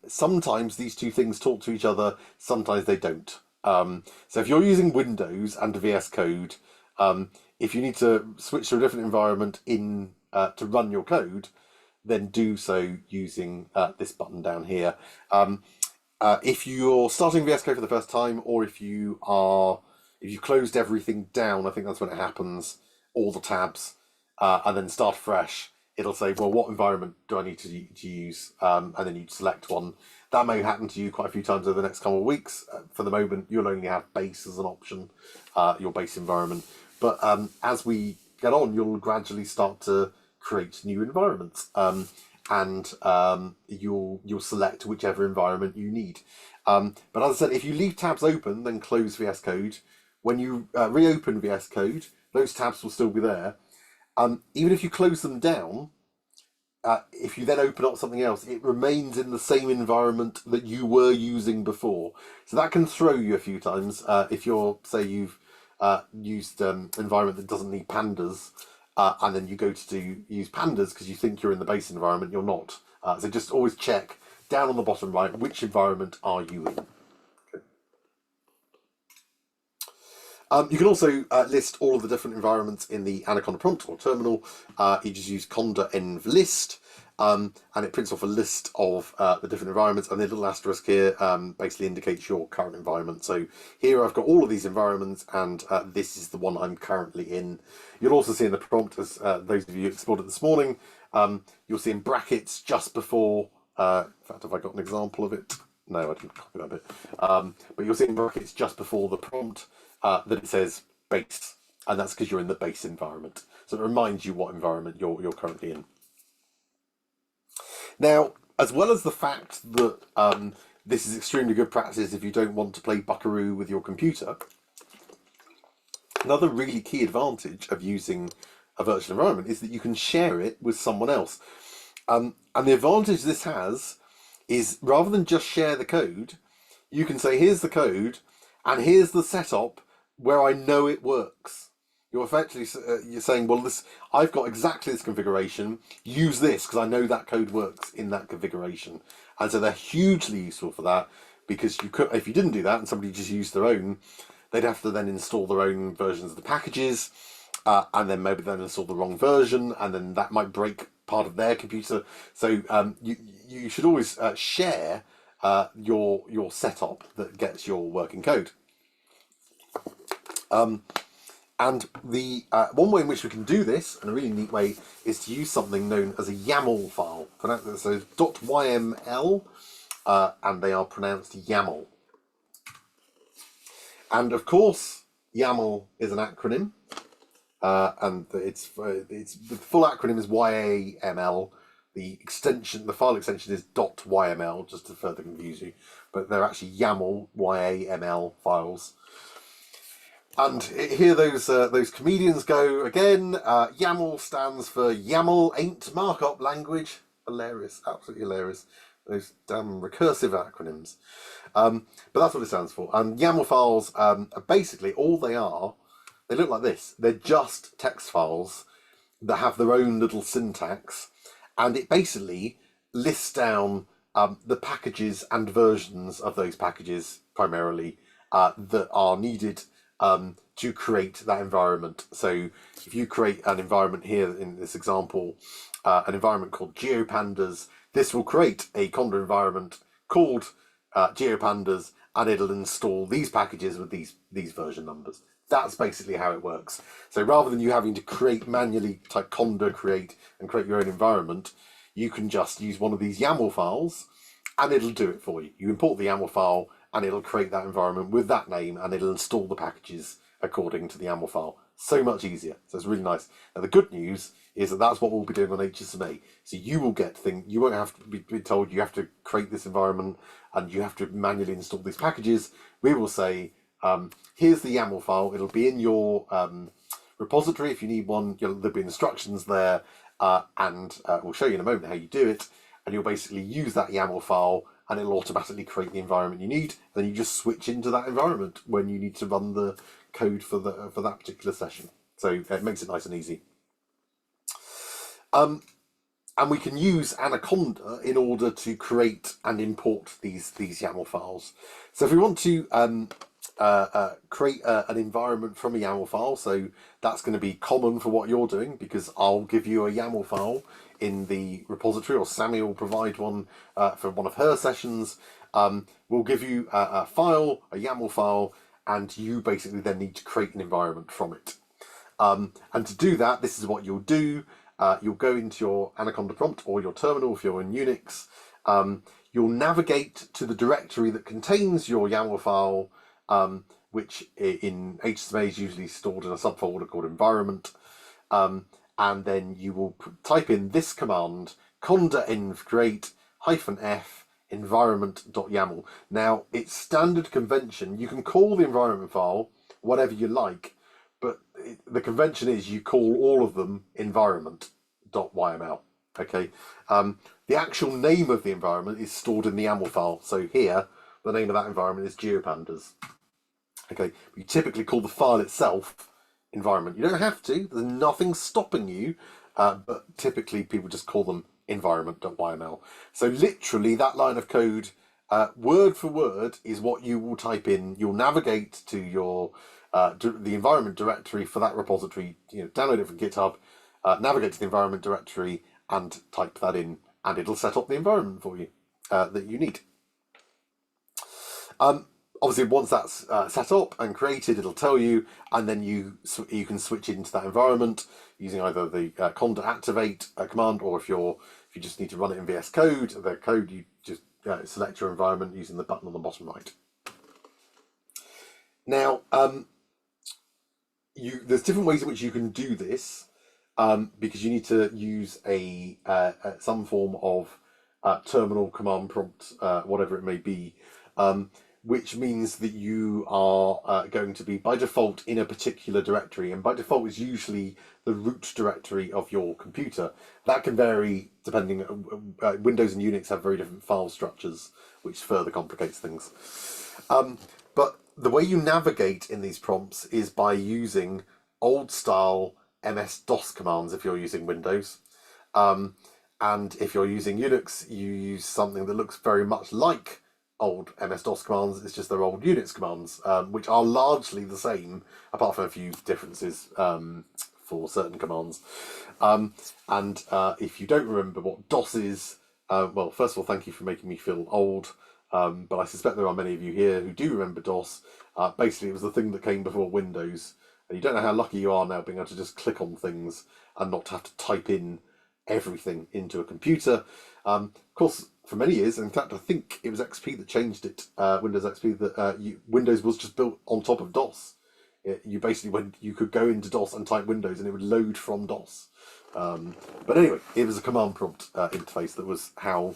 Sometimes these two things talk to each other, sometimes they don't. So if you're using Windows and VS Code, if you need to switch to a different environment to run your code, then do so using this button down here. If you're starting VS Code for the first time, or if you closed everything down, I think that's when it happens, all the tabs, and then start fresh, it'll say, well, what environment do I need to use? And then you select one. That may happen to you quite a few times over the next couple of weeks. For the moment, you'll only have base as an option, your base environment. But as we get on, you'll gradually start to create new environments, and you'll select whichever environment you need. But as I said, if you leave tabs open, then close VS Code. When you reopen VS Code, those tabs will still be there. Even if you close them down, if you then open up something else, it remains in the same environment that you were using before. So that can throw you a few times. If you've used an environment that doesn't need pandas, and then you go to use pandas because you think you're in the base environment, you're not. So just always check down on the bottom right, which environment are you in? You can also list all of the different environments in the Anaconda prompt or terminal. You just use conda env list, and it prints off a list of the different environments, and the little asterisk here basically indicates your current environment. So here I've got all of these environments, and this is the one I'm currently in. You'll also see in the prompt, as those of you who explored it this morning, you'll see in brackets just before, in fact, have I got an example of it? No, I didn't copy that bit. But you'll see in brackets just before the prompt that it says base, and that's because you're in the base environment. So it reminds you what environment you're currently in. Now, as well as the fact that this is extremely good practice if you don't want to play buckaroo with your computer. Another really key advantage of using a virtual environment is that you can share it with someone else. And the advantage this has is rather than just share the code, you can say, here's the code and here's the setup where I know it works. You're effectively you're saying, well, I've got exactly this configuration. Use this because I know that code works in that configuration. And so they're hugely useful for that, because you could, if you didn't do that and somebody just used their own, they'd have to then install their own versions of the packages, and then maybe then install the wrong version, and then that might break part of their computer. So you should always share your setup that gets your working code. And the one way in which we can do this, and a really neat way, is to use something known as a YAML file. So .yml, and they are pronounced YAML. And of course, YAML is an acronym, and the full acronym is YAML. The file extension is .yml, just to further confuse you, but they're actually YAML, YAML files. And here those comedians go again. YAML stands for YAML ain't markup language. Hilarious, absolutely hilarious. Those damn recursive acronyms. But that's what it stands for. And YAML files are basically all they are. They look like this. They're just text files that have their own little syntax, and it basically lists down the packages and versions of those packages primarily that are needed to create that environment. So if you create an environment here in this example, an environment called GeoPandas, this will create a Conda environment called GeoPandas, and it'll install these packages with these version numbers. That's basically how it works. So rather than you having to manually type Conda create and create your own environment, you can just use one of these YAML files and it'll do it for you. You import the YAML file and it'll create that environment with that name, and it'll install the packages according to the YAML file. So much easier. So it's really nice. Now the good news is that that's what we'll be doing on HSMA. So you will get you won't have to be told you have to create this environment and you have to manually install these packages. We will say, here's the YAML file. It'll be in your repository if you need one. There'll be instructions there, and we'll show you in a moment how you do it. And you'll basically use that YAML file, and it'll automatically create the environment you need. Then you just switch into that environment when you need to run the code for that particular session. So it makes it nice and easy. And we can use Anaconda in order to create and import these YAML files. So if we want to create an environment from a YAML file, so that's going to be common for what you're doing, because I'll give you a YAML file in the repository, or Sammy will provide one for one of her sessions. We'll give you a YAML file, and you basically then need to create an environment from it. And to do that, this is what you'll do. You'll go into your Anaconda prompt or your terminal if you're in Unix. You'll navigate to the directory that contains your YAML file, which in HSMA is usually stored in a subfolder called environment. And then you will type in this command, conda env create -f environment.yaml. Now, it's standard convention. You can call the environment file whatever you like, but the convention is you call all of them environment.yml. Okay. The actual name of the environment is stored in the YAML file. So here, the name of that environment is GeoPandas. Okay. You typically call the file itself environment. You don't have to. There's nothing stopping you, but typically people just call them environment.yml. So literally that line of code, word for word, is what you will type in. You'll navigate to your the environment directory for that repository. Download it from GitHub, navigate to the environment directory, and type that in, and it'll set up the environment for you that you need. Obviously, once that's set up and created, it'll tell you, and then you can switch into that environment using either the conda activate command, or if you just need to run it in VSCode, the code, you just select your environment using the button on the bottom right. Now, there's different ways in which you can do this, because you need to use some form of terminal, command prompt, whatever it may be, which means that you are going to be by default in a particular directory, and by default is usually the root directory of your computer. That can vary depending. Windows and Unix have very different file structures, which further complicates things. But the way you navigate in these prompts is by using old style MS-DOS commands if you're using Windows. And if you're using Unix, you use something that looks very much like old MS-DOS commands. It's just they're old Unix commands, which are largely the same, apart from a few differences for certain commands. And if you don't remember what DOS is, well, first of all, thank you for making me feel old. But I suspect there are many of you here who do remember DOS. Basically, it was the thing that came before Windows. And you don't know how lucky you are now being able to just click on things and not have to type in everything into a computer. Of course, for many years, in fact, I think it was XP that changed it, Windows XP, that Windows was just built on top of DOS. You basically you could go into DOS and type Windows and it would load from DOS. But anyway, it was a command prompt interface. That was how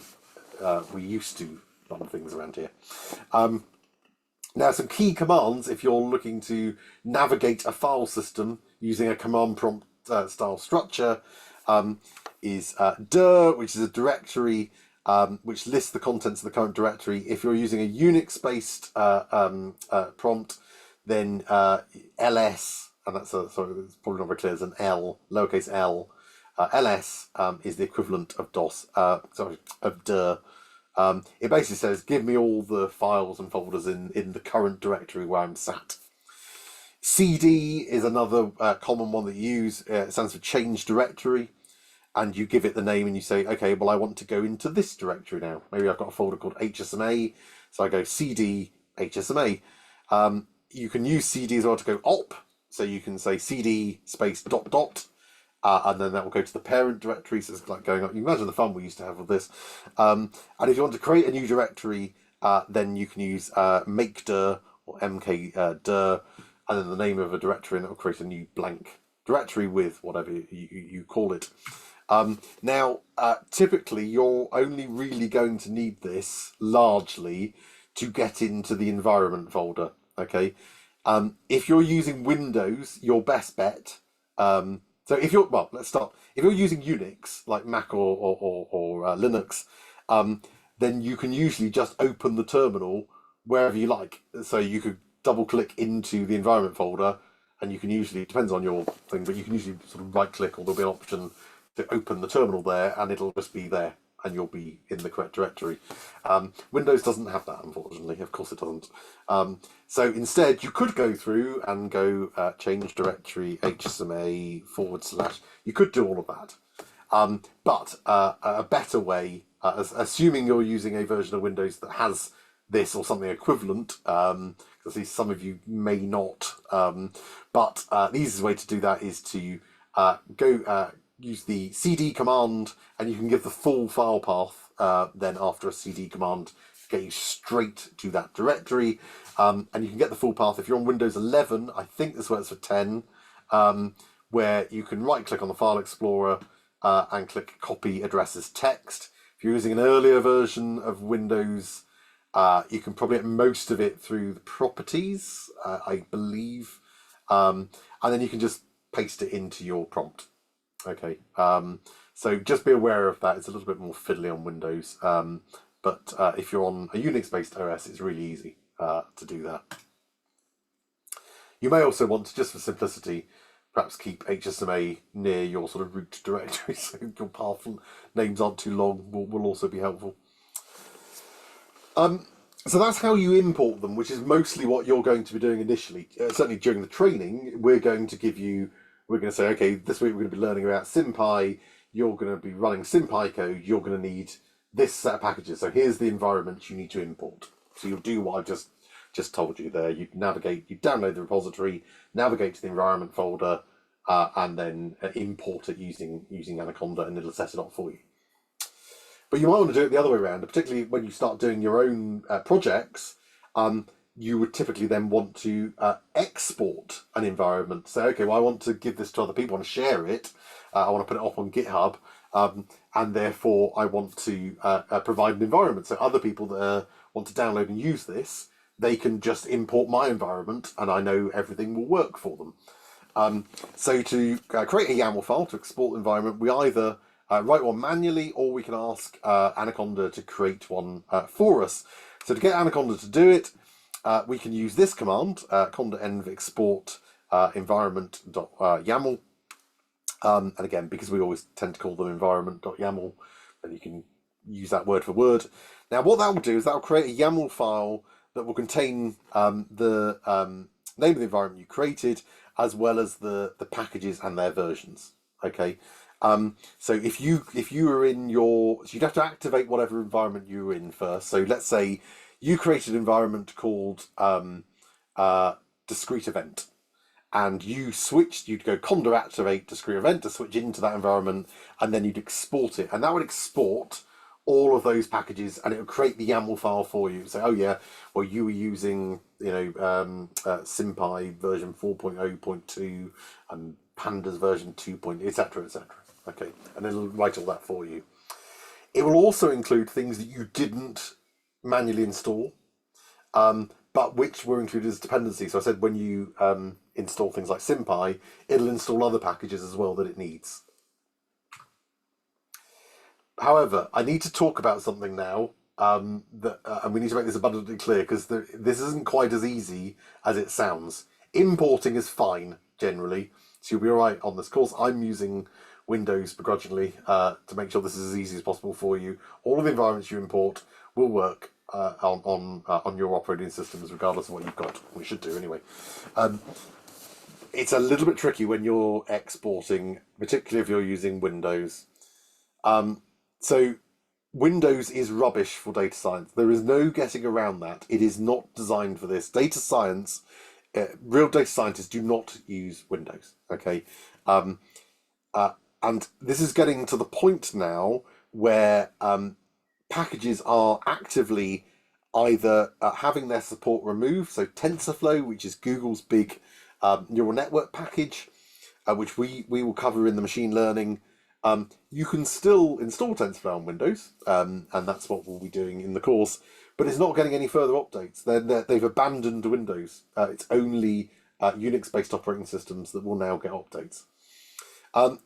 we used to run things around here. Now, some key commands if you're looking to navigate a file system using a command prompt style structure is dir, which is a directory which lists the contents of the current directory. If you're using a Unix-based prompt, then ls, and that's sorry, it's probably not very clear, as an L, lowercase l. Ls is the equivalent of DOS, of dir. It basically says, give me all the files and folders in the current directory where I'm sat. CD is another common one that you use. It stands for change directory. And you give it the name and you say, okay, well, I want to go into this directory now. Maybe I've got a folder called HSMA. So I go CD HSMA. You can use CD as well to go op. So you can say CD space ... and then that will go to the parent directory. So it's like going up. You imagine the fun we used to have with this. And if you want to create a new directory, then you can use make dir or mk dir, and then the name of a directory, and it will create a new blank directory with whatever you call it. Now, typically, you're only really going to need this largely to get into the environment folder. Okay, if you're using Windows, your best bet. So if you're let's start. If you're using Unix, like Mac or Linux, then you can usually just open the terminal wherever you like. So you could double click into the environment folder, and you can usually, it depends on your thing, but you can usually sort of right click, or there'll be an option to open the terminal there, and it'll just be there, and you'll be in the correct directory. Windows doesn't have that, unfortunately. Of course it doesn't. So instead, you could go through and go change directory HSMA /. You could do all of that. But a better way, assuming you're using a version of Windows that has this or something equivalent, because some of you may not, but the easiest way to do that is to go use the cd command, and you can give the full file path then after a cd command to get you straight to that directory. And you can get the full path if you're on Windows 11. I think this works for 10, where you can right click on the file explorer and click copy address as text. If you're using an earlier version of Windows, you can probably get most of it through the properties, I believe, and then you can just paste it into your prompt. Okay, so just be aware of that. It's a little bit more fiddly on Windows, but if you're on a Unix-based OS, it's really easy to do that. You may also want to, just for simplicity, perhaps keep HSMA near your sort of root directory, so your path names aren't too long. Will also be helpful. So that's how you import them, which is mostly what you're going to be doing initially. Certainly during the training, we're going to say, okay, this week we're going to be learning about SymPy. You're going to be running SymPy code. You're going to need this set of packages. So here's the environment you need to import. So you'll do what I've just told you there. You navigate, you download the repository, navigate to the environment folder, and then import it using Anaconda, and it'll set it up for you. But you might want to do it the other way around, particularly when you start doing your own projects. You would typically then want to export an environment. Say, okay, well, I want to give this to other people, I want to share it, I want to put it up on GitHub. and therefore I want to provide an environment. So other people that want to download and use this, they can just import my environment, and I know everything will work for them. So to create a YAML file to export the environment, we either write one manually, or we can ask Anaconda to create one for us. So to get Anaconda to do it, we can use this command, conda env export environment.yaml. And again, because we always tend to call them environment.yaml, then you can use that word for word. Now, what that will do is that will create a YAML file that will contain the name of the environment you created, as well as the packages and their versions. Okay. So if you are in so you'd have to activate whatever environment you were in first. So let's say you created an environment called discrete event, and you'd go conda activate discrete event to switch into that environment, and then you'd export it, and that would export all of those packages, and it would create the YAML file for you. So, oh yeah, well, you were using, SymPy version 4.0.2 and Pandas version 2. etc. etc. Okay, and it'll write all that for you. It will also include things that you didn't manually install, but which were included as dependencies. So I said when you install things like SymPy, it'll install other packages as well that it needs. However, I need to talk about something now, and we need to make this abundantly clear, because this isn't quite as easy as it sounds. Importing is fine, generally, so you'll be all right on this course. I'm using Windows begrudgingly to make sure this is as easy as possible for you. All of the environments you import will work on your operating systems, regardless of what you've got. We should do anyway. It's a little bit tricky when you're exporting, particularly if you're using Windows. So Windows is rubbish for data science. There is no getting around that. It is not designed for this. Data science, real data scientists do not use Windows. Okay, and this is getting to the point now where packages are actively either having their support removed. So TensorFlow, which is Google's big neural network package, which we will cover in the machine learning. You can still install TensorFlow on Windows, and that's what we'll be doing in the course, but it's not getting any further updates. They've abandoned Windows. It's only Unix-based operating systems that will now get updates.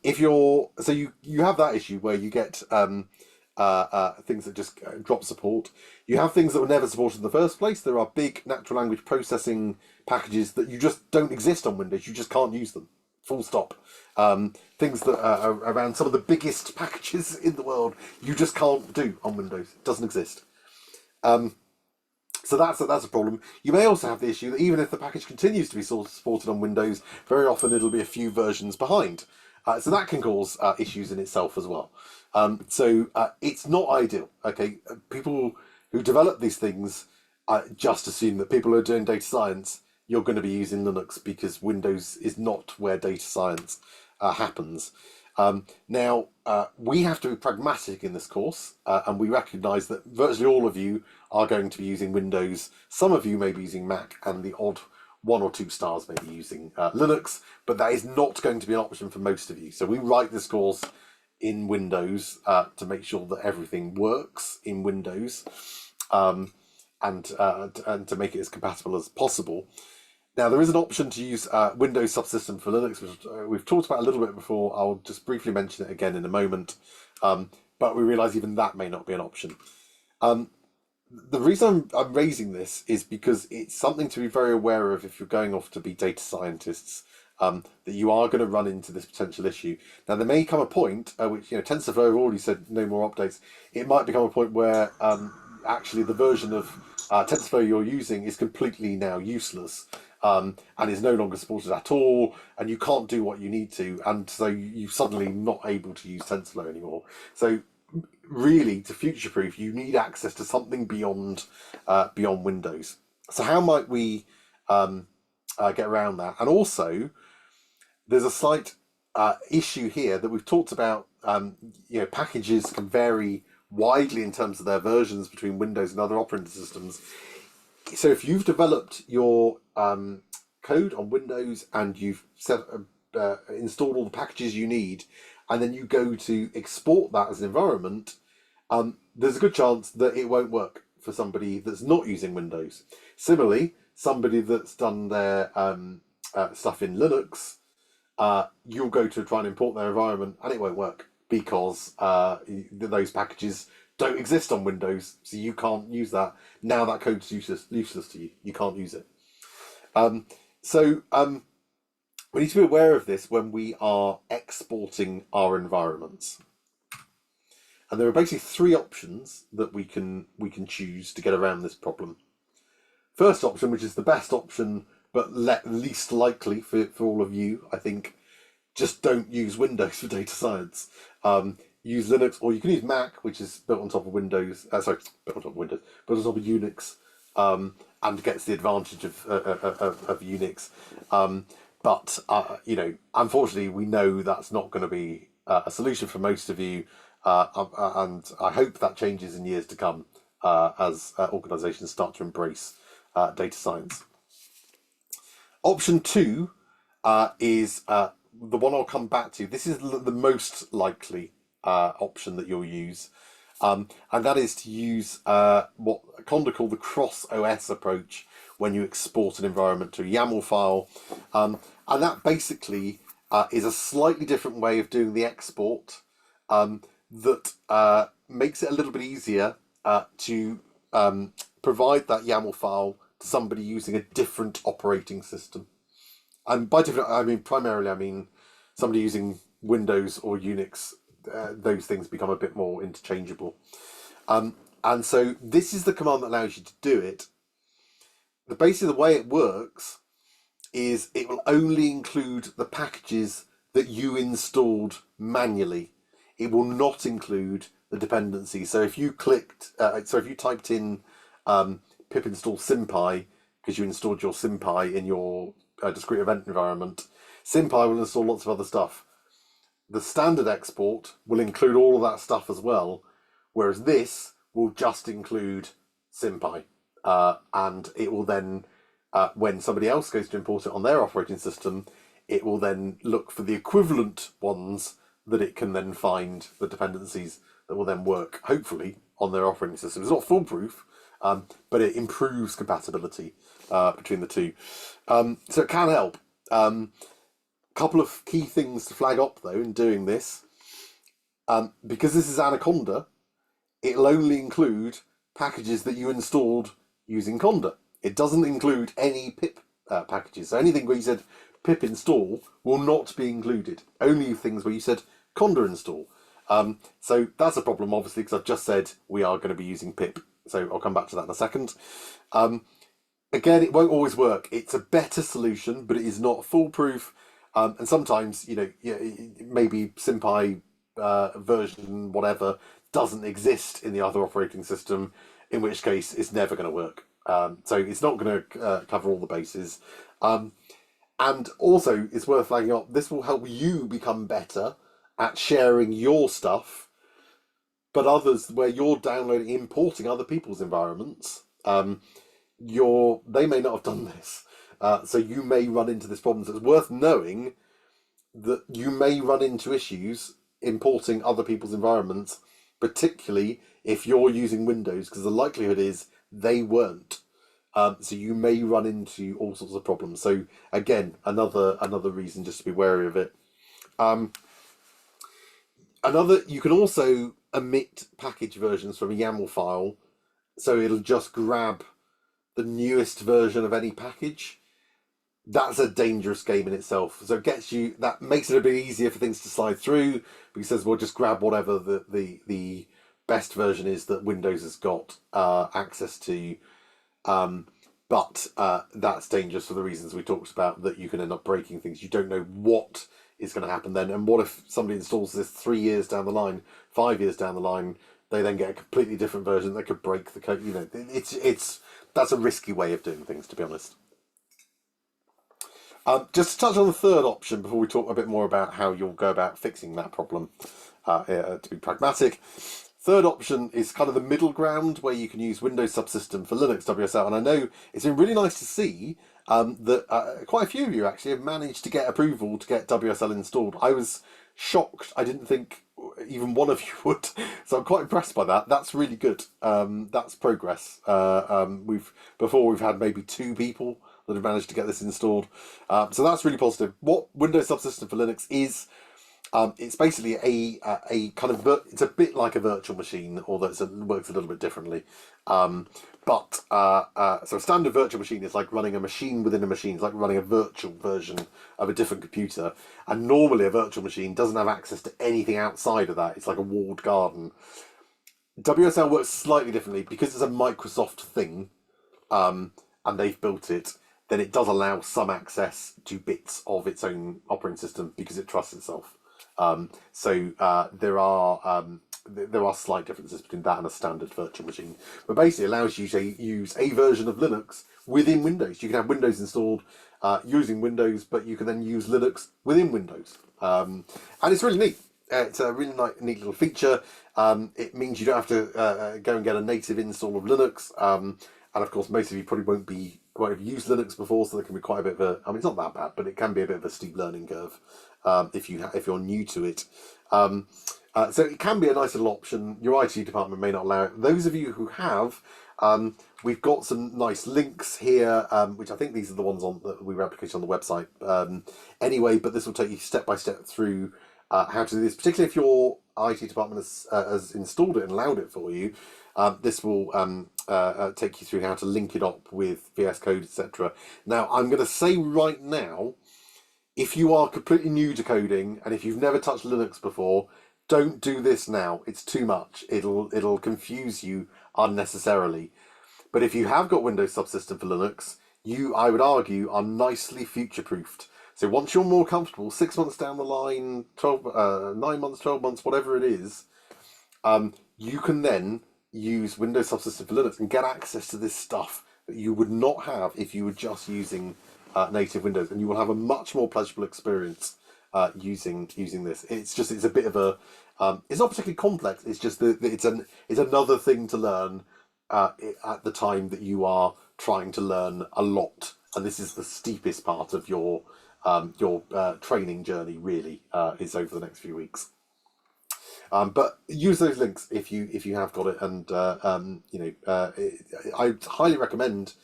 You have that issue where you get things that just drop support. You have things that were never supported in the first place. There are big natural language processing packages that you just don't exist on Windows. You just can't use them. Full stop. Things that are around some of the biggest packages in the world, you just can't do on Windows. It doesn't exist. So that's a problem. You may also have the issue that even if the package continues to be supported on Windows, very often it'll be a few versions behind. So that can cause issues in itself as well. So it's not ideal. Okay, people who develop these things just assume that people who are doing data science, you're going to be using Linux, because Windows is not where data science happens. Now, we have to be pragmatic in this course, and we recognise that virtually all of you are going to be using Windows. Some of you may be using Mac, and the odd 1 or 2 stars may be using Linux, but that is not going to be an option for most of you. So we write this course in Windows to make sure that everything works in Windows, and to make it as compatible as possible. Now, there is an option to use Windows subsystem for Linux, which we've talked about a little bit before. I'll just briefly mention it again in a moment, but we realise even that may not be an option. The reason I'm raising this is because it's something to be very aware of if you're going off to be data scientists, that you are going to run into this potential issue. Now, there may come a point, which TensorFlow have already said no more updates. It might become a point where actually the version of TensorFlow you're using is completely now useless, and is no longer supported at all, and you can't do what you need to, and so you're suddenly not able to use TensorFlow anymore. So really, to future-proof, you need access to something beyond Windows. So how might we get around that? And also, there's a slight issue here that we've talked about. Packages can vary widely in terms of their versions between Windows and other operating systems. So if you've developed your code on Windows and you've installed all the packages you need, and then you go to export that as an environment, there's a good chance that it won't work for somebody that's not using Windows. Similarly, somebody that's done their stuff in Linux, you'll go to try and import their environment and it won't work because those packages don't exist on Windows, so you can't use that. Now that code's useless to you. You can't use it. We need to be aware of this when we are exporting our environments. And there are basically three options that we can choose to get around this problem. First option, which is the best option, but least likely for all of you, I think, just don't use Windows for data science. Use Linux, or you can use Mac, which is built on top of Windows. Built on top of Windows, built on top of Unix, and gets the advantage of Unix. Unfortunately, we know that's not going to be a solution for most of you. And I hope that changes in years to come as organisations start to embrace data science. Option 2 is the one I'll come back to. This is the most likely option that you'll use, and that is to use what Conda call the cross-OS approach when you export an environment to a YAML file. And that basically is a slightly different way of doing the export that makes it a little bit easier to provide that YAML file to somebody using a different operating system. And by different, I mean primarily somebody using Windows or Unix. Those things become a bit more interchangeable. And so this is the command that allows you to do it. Basically, the way it works is it will only include the packages that you installed manually. It will not include the dependencies. So if you typed in pip install SymPy because you installed your SymPy in your discrete event environment, SymPy will install lots of other stuff. The standard export will include all of that stuff as well, whereas this will just include SymPy. And it will then, when somebody else goes to import it on their operating system, it will then look for the equivalent ones that it can then find, the dependencies that will then work, hopefully, on their operating system. It's not foolproof, but it improves compatibility between the two. So it can help. Couple of key things to flag up, though, in doing this. Because this is Anaconda, it'll only include packages that you installed using Conda. It doesn't include any pip packages. So anything where you said pip install will not be included. Only things where you said Conda install. So that's a problem, obviously, because I've just said we are going to be using pip. So I'll come back to that in a second. Again, it won't always work. It's a better solution, but it is not foolproof. And sometimes, maybe SymPy version whatever doesn't exist in the other operating system, in which case it's never going to work. So it's not going to cover all the bases. And also, it's worth flagging up, this will help you become better at sharing your stuff, but others, where you're downloading, importing other people's environments, they may not have done this. So you may run into this problem. So it's worth knowing that you may run into issues importing other people's environments, particularly if you're using Windows, because the likelihood is they weren't. So you may run into all sorts of problems. So again, another reason just to be wary of it. You can also omit package versions from a YAML file, so it'll just grab the newest version of any package. That's a dangerous game in itself. So that makes it a bit easier for things to slide through, because it says, well, just grab whatever the best version is that Windows has got access to. But that's dangerous for the reasons we talked about, that you can end up breaking things. You don't know what is going to happen then. And what if somebody installs this 3 years down the line, 5 years down the line, they then get a completely different version that could break the code. That's a risky way of doing things, to be honest. Just to touch on the third option before we talk a bit more about how you'll go about fixing that problem, to be pragmatic. Third option is kind of the middle ground, where you can use Windows Subsystem for Linux WSL. And I know it's been really nice to see that quite a few of you actually have managed to get approval to get WSL installed. I was shocked. I didn't think even one of you would. So I'm quite impressed by that. That's really good. That's progress. We've had maybe 2 people that have managed to get this installed. So that's really positive. What Windows Subsystem for Linux is, it's basically a kind of it's a bit like a virtual machine, although it works a little bit differently. So a standard virtual machine is like running a machine within a machine. It's like running a virtual version of a different computer. And normally a virtual machine doesn't have access to anything outside of that. It's like a walled garden. WSL works slightly differently because it's a Microsoft thing, and they've built it. Then it does allow some access to bits of its own operating system because it trusts itself. There are slight differences between that and a standard virtual machine, but basically it allows you to use a version of Linux within Windows. You can have Windows installed using Windows, but you can then use Linux within Windows, and it's really neat. It's a really neat little feature. It means you don't have to go and get a native install of Linux, and of course most of you probably won't have used Linux before, so there can be quite a bit of a. I mean, it's not that bad, but it can be a bit of a steep learning curve if you're new to it. So it can be a nice little option. Your IT department may not allow it. Those of you who have, we've got some nice links here, which I think these are the ones that we replicate on the website anyway. But this will take you step by step through how to do this, particularly if your IT department has installed it and allowed it for you. This will take you through how to link it up with VS Code, etc. Now, I'm going to say right now, if you are completely new to coding and if you've never touched Linux before, don't do this now. It's too much. It'll confuse you unnecessarily. But if you have got Windows Subsystem for Linux, I would argue, are nicely future-proofed. So once you're more comfortable, 6 months down the line, 9 months, 12 months, whatever it is, you can then use Windows Subsystem for Linux and get access to this stuff that you would not have if you were just using native Windows, and you will have a much more pleasurable experience using this. It's a bit of a it's not particularly complex. It's just that it's another thing to learn at the time that you are trying to learn a lot, and this is the steepest part of your training journey. Really, is over the next few weeks. But use those links if you have got it, and I highly recommend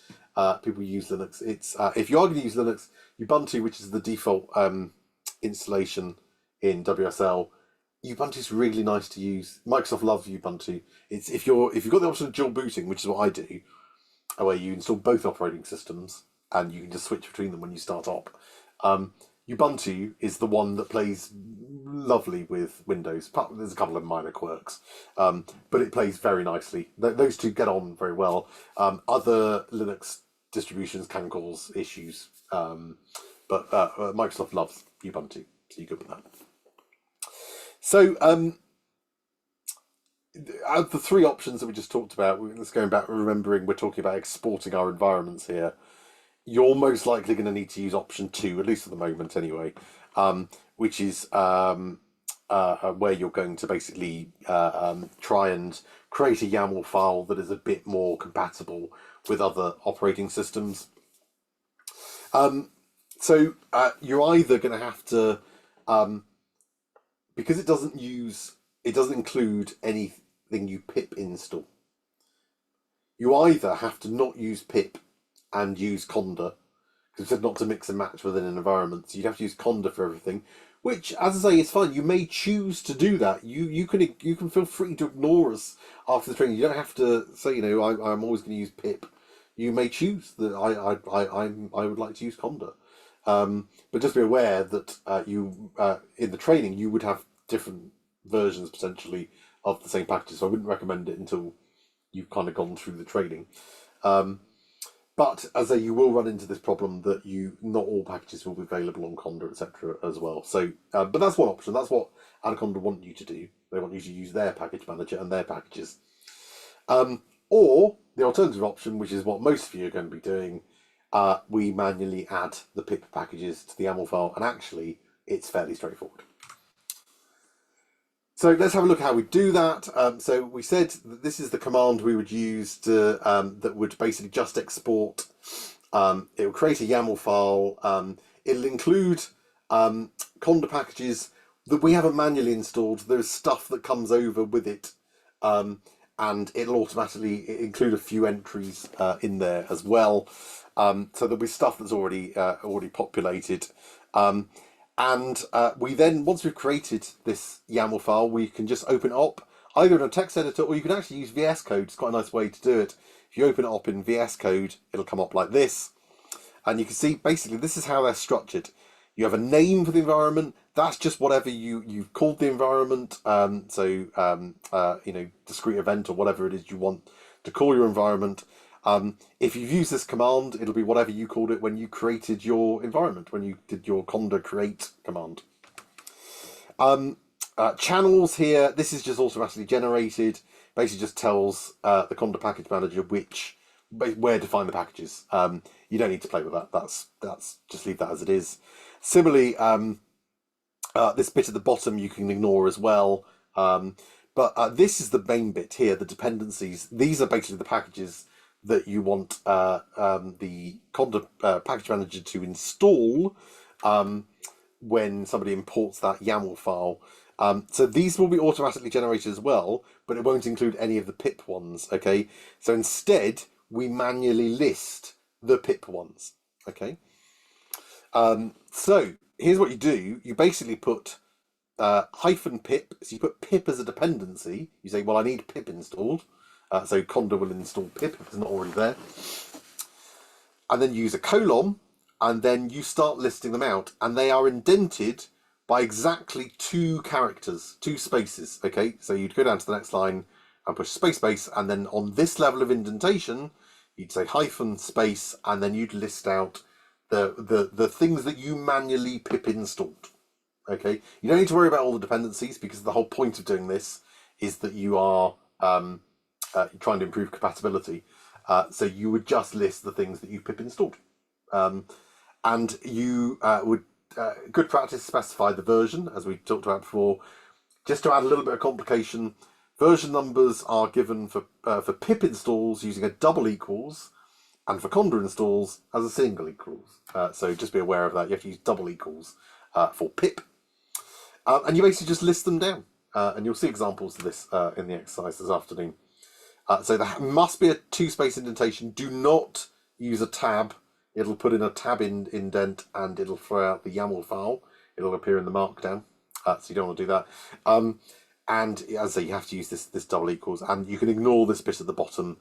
people use Linux. It's if you are going to use Linux, Ubuntu, which is the default installation in WSL, Ubuntu is really nice to use. Microsoft loves Ubuntu. It's if you've got the option of dual booting, which is what I do, where you install both operating systems and you can just switch between them when you start up. Ubuntu is the one that plays lovely with Windows. There's a couple of minor quirks, but it plays very nicely. Those two get on very well. Other Linux distributions can cause issues, but Microsoft loves Ubuntu, so you're good with that. So, out of the 3 options that we just talked about, let's go back, remembering we're talking about exporting our environments here. You're most likely going to need to use option 2, at least at the moment anyway, which is where you're going to basically try and create a YAML file that is a bit more compatible with other operating systems. So you're either going to have to, because it doesn't include anything you pip install, you either have to not use pip and use Conda, because it said not to mix and match within an environment. So you'd have to use Conda for everything, which, as I say, is fine. You may choose to do that. You can feel free to ignore us after the training. You don't have to say, I'm always going to use pip. You may choose that I would like to use Conda. But just be aware that in the training you would have different versions potentially of the same packages. So I wouldn't recommend it until you've kind of gone through the training. But as you will run into this problem that not all packages will be available on Conda, etc. as well. So, but that's one option. That's what Anaconda want you to do. They want you to use their package manager and their packages. Or the alternative option, which is what most of you are going to be doing, we manually add the pip packages to the YAML file, and actually it's fairly straightforward. So let's have a look at how we do that. So we said that this is the command we would use that would basically just export. It will create a YAML file. It'll include Conda packages that we haven't manually installed. There's stuff that comes over with it, and it'll automatically include a few entries in there as well. So there'll be stuff that's already populated. And we then, once we've created this YAML file, we can just open it up either in a text editor, or you can actually use VS Code. It's quite a nice way to do it. If you open it up in VS Code, it'll come up like this. And you can see, basically, this is how they're structured. You have a name for the environment. That's just whatever you've called the environment. Discrete event or whatever it is you want to call your environment. If you've used this command, it'll be whatever you called it when you created your environment, when you did your conda create command. Channels here, this is just automatically generated. Basically just tells the conda package manager where to find the packages. You don't need to play with that. That's just leave that as it is. Similarly, this bit at the bottom you can ignore as well. But this is the main bit here, the dependencies. These are basically the packages that you want the conda package manager to install when somebody imports that YAML file. So these will be automatically generated as well, but it won't include any of the pip ones, okay? So instead, we manually list the pip ones, okay? So here's what you do. You basically put -pip, so you put pip as a dependency. You say, well, I need pip installed. So conda will install pip if it's not already there. And then you use a colon, and then you start listing them out. And they are indented by exactly 2 characters, 2 spaces, okay? So you'd go down to the next line and push space, and then on this level of indentation, you'd say -space, and then you'd list out the things that you manually pip installed, okay? You don't need to worry about all the dependencies, because the whole point of doing this is that you are trying to improve compatibility. So you would just list the things that you pip installed. And you would, good practice, specify the version, as we talked about before. Just to add a little bit of complication, version numbers are given for pip installs using a double equals, and for conda installs as a single equals. So just be aware of that. You have to use double equals for pip. And you basically just list them down. And you'll see examples of this in the exercise this afternoon. So there must be a 2-space indentation. Do not use a tab. It'll put in a tab indent, and it'll throw out the YAML file. It'll appear in the markdown. So you don't want to do that. And as I say, you have to use this double equals, and you can ignore this bit at the bottom.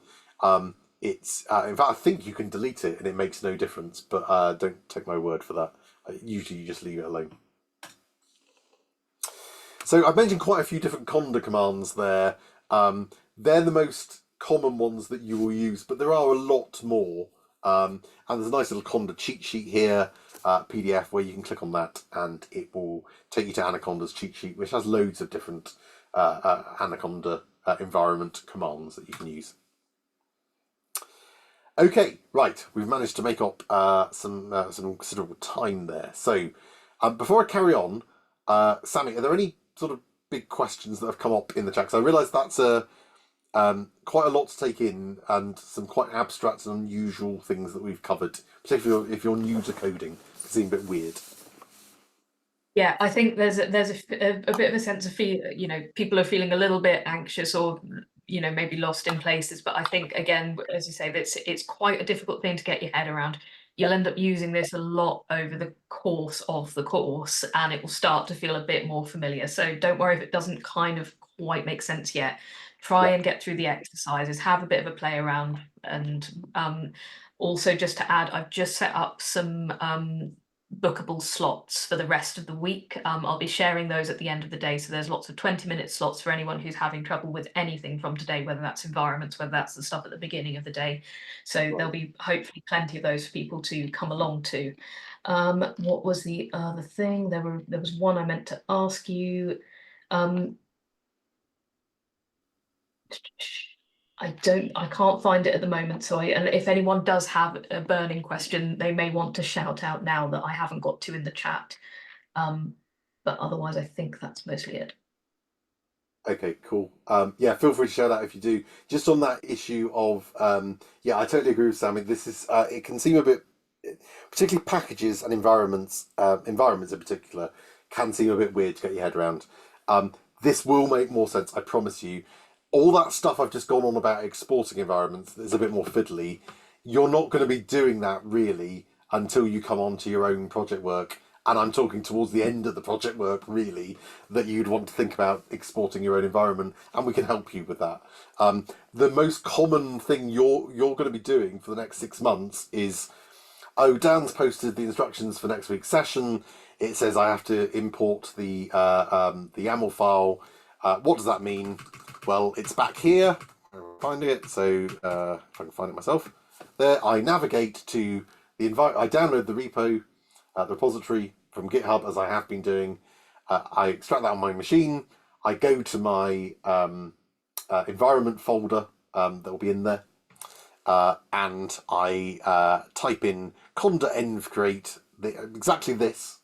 It's in fact, I think you can delete it and it makes no difference, but don't take my word for that. Usually you just leave it alone. So I've mentioned quite a few different conda commands there. They're the most common ones that you will use, but there are a lot more. And there's a nice little conda cheat sheet here, PDF, where you can click on that and it will take you to Anaconda's cheat sheet, which has loads of different Anaconda environment commands that you can use. Okay, right, we've managed to make up some considerable time there. So before I carry on, Sammy, are there any sort of big questions that have come up in the chat? Because I realise that's quite a lot to take in, and some quite abstract and unusual things that we've covered, particularly if you're new to coding. It seems a bit weird. Yeah, I think there's a bit of a sense of people are feeling a little bit anxious, or maybe lost in places. But I think, again, as you say, it's quite a difficult thing to get your head around. You'll end up using this a lot over the course of the course, and it will start to feel a bit more familiar. So don't worry if it doesn't kind of quite make sense yet. Try and get through the exercises, have a bit of a play around, and also just to add, I've just set up some bookable slots for the rest of the week. I'll be sharing those at the end of the day, so there's lots of 20-minute slots for anyone who's having trouble with anything from today, whether that's environments, whether that's the stuff at the beginning of the day. So there'll be hopefully plenty of those for people to come along to. What was the other thing? There was one I meant to ask you. I can't find it at the moment. So and if anyone does have a burning question, they may want to shout out now that I haven't got to in the chat. But otherwise, I think that's mostly it. Okay, cool. Yeah, feel free to share that if you do. Just on that issue of, yeah, I totally agree with Sammy. This is, it can seem a bit, particularly packages and environments in particular, can seem a bit weird to get your head around. This will make more sense, I promise you. All that stuff I've just gone on about exporting environments is a bit more fiddly. You're not going to be doing that really until you come on to your own project work. And I'm talking towards the end of the project work, really, that you'd want to think about exporting your own environment, and we can help you with that. The most common thing you're going to be doing for the next 6 months is, oh, Dan's posted the instructions for next week's session. It says I have to import the YAML file. What does that mean? Well, it's back here. I'm finding it, so if I can find it myself. There, I navigate to the I download the repo, the repository from GitHub, as I have been doing. I extract that on my machine. I go to my environment folder that will be in there, and I type in conda env create exactly this,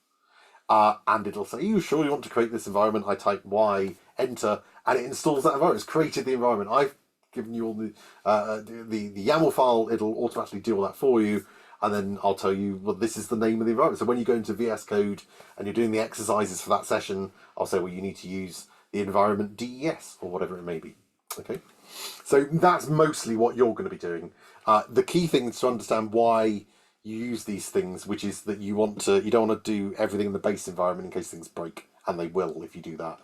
and it'll say, "You sure you want to create this environment?" I type Y, enter, and it installs that environment. It's created the environment. I've given you all the YAML file. It'll automatically do all that for you. And then I'll tell you, well, this is the name of the environment. So when you go into VSCode and you're doing the exercises for that session, I'll say, well, you need to use the environment DES or whatever it may be. Okay, so that's mostly what you're going to be doing. The key thing is to understand why you use these things, which is that you don't want to do everything in the base environment in case things break, and they will if you do that.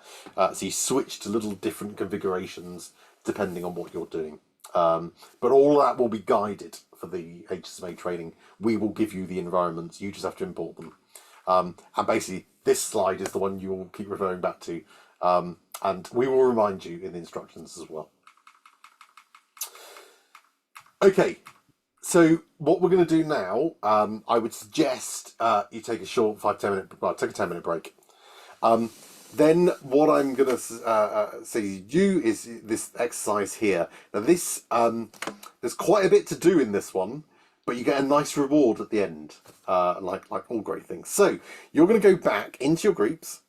So you switch to little different configurations depending on what you're doing. But all that will be guided for the HSMA training. We will give you the environments, you just have to import them. And basically, this slide is the one you will keep referring back to, and we will remind you in the instructions as well. Okay, so what we're going to do now, I would suggest you take a short 5-10 minute, well, take a 10-minute break. Then what I'm going to say you do is this exercise here. Now this, there's quite a bit to do in this one, but you get a nice reward at the end, like all great things. So you're going to go back into your groups,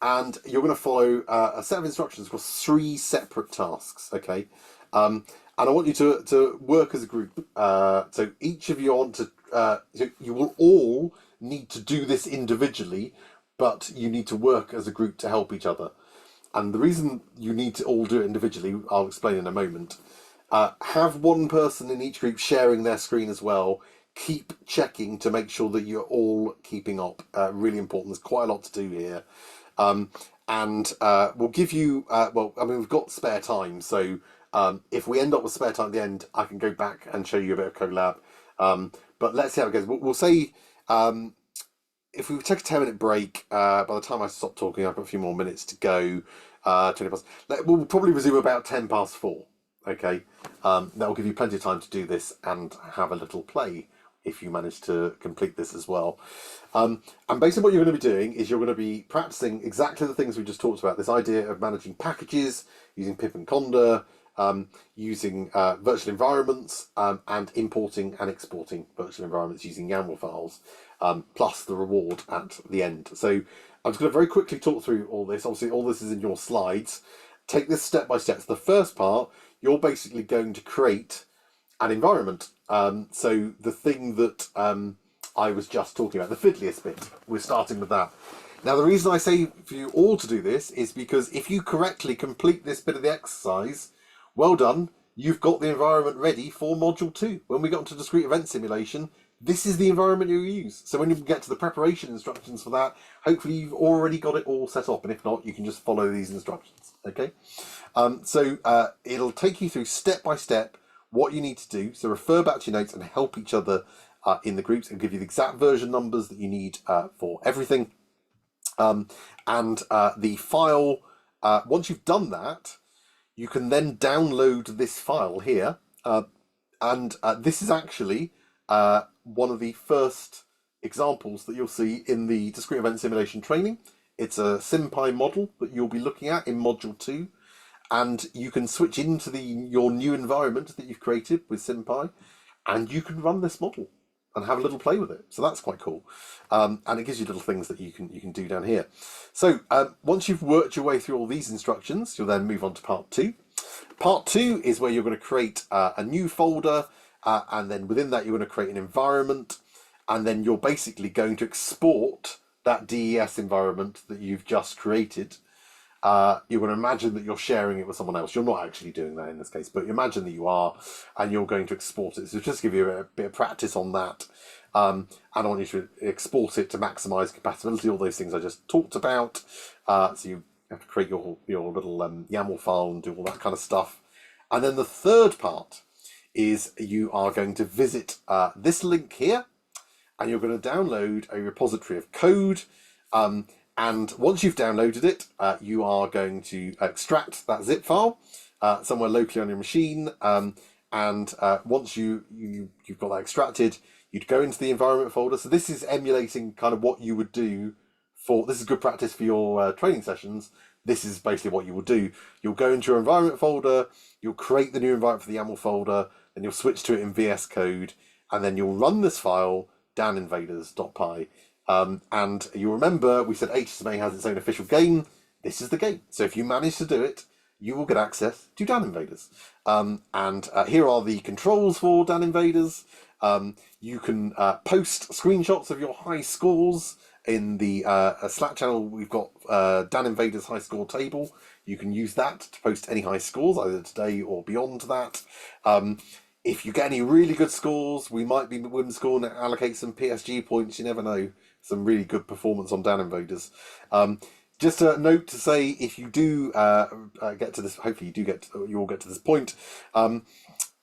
and you're going to follow a set of instructions for 3 separate tasks, okay? And I want you to work as a group. So each of you want to, you will all need to do this individually, but you need to work as a group to help each other. And the reason you need to all do it individually, I'll explain in a moment. Have one person in each group sharing their screen as well. Keep checking to make sure that you're all keeping up. Really important. There's quite a lot to do here. And we'll give you, well, I mean, we've got spare time. So if we end up with spare time at the end, I can go back and show you a bit of CoLab. But let's see how it goes. We'll say, if we take a 10-minute break, by the time I stop talking, I've got a few more minutes to go. 20 past. We'll probably resume about 10 past 4. Okay, that will give you plenty of time to do this and have a little play if you manage to complete this as well. And basically what you're going to be doing is you're going to be practicing exactly the things we just talked about. This idea of managing packages, using pip and conda, using virtual environments, and importing and exporting virtual environments using YAML files, plus the reward at the end. So I'm just going to very quickly talk through all this. Obviously, all this is in your slides. Take this step by step. So the first part, you're basically going to create an environment. So the thing that I was just talking about, the fiddliest bit, we're starting with that. Now, the reason I say for you all to do this is because if you correctly complete this bit of the exercise, well done, you've got the environment ready for Module 2. When we get onto discrete event simulation, this is the environment you use. So when you get to the preparation instructions for that, hopefully you've already got it all set up. And if not, you can just follow these instructions, okay? So it'll take you through step by step what you need to do. So refer back to your notes and help each other in the groups, and give you the exact version numbers that you need for everything. The file, once you've done that, you can then download this file here. This is actually one of the first examples that you'll see in the discrete event simulation training. It's a SymPy model that you'll be looking at in Module 2. And you can switch into your new environment that you've created with SymPy, and you can run this model and have a little play with it. So that's quite cool. And it gives you little things that you can do down here. So once you've worked your way through all these instructions, you'll then move on to part 2. Part 2 is where you're going to create a new folder, and then within that you're going to create an environment, and then you're basically going to export that DES environment that you've just created, you're going to imagine that you're sharing it with someone else. You're not actually doing that in this case, but you imagine that you are, and you're going to export it. So just to give you a bit of practice on that. And I want you to export it to maximize compatibility, all those things I just talked about. So you have to create your little YAML file and do all that kind of stuff. And then the third part is you are going to visit this link here, and you're going to download a repository of code. And once you've downloaded it, you are going to extract that zip file somewhere locally on your machine. And once you've got that extracted, you'd go into the environment folder. So this is emulating kind of what you would do this is good practice for your training sessions. This is basically what you will do. You'll go into your environment folder, you'll create the new environment for the YAML folder, then you'll switch to it in VSCode, and then you'll run this file, daninvaders.py. And you'll remember we said HSMA has its own official game. This is the game. So if you manage to do it, you will get access to Dan Invaders. And here are the controls for Dan Invaders. You can post screenshots of your high scores in the Slack channel. We've got Dan Invaders high score table. You can use that to post any high scores, either today or beyond that. If you get any really good scores, we might be whimsical and allocate some PSG points. You never know. Some really good performance on Dan Invaders. Just a note to say, if you do get to this, hopefully you all get to this point.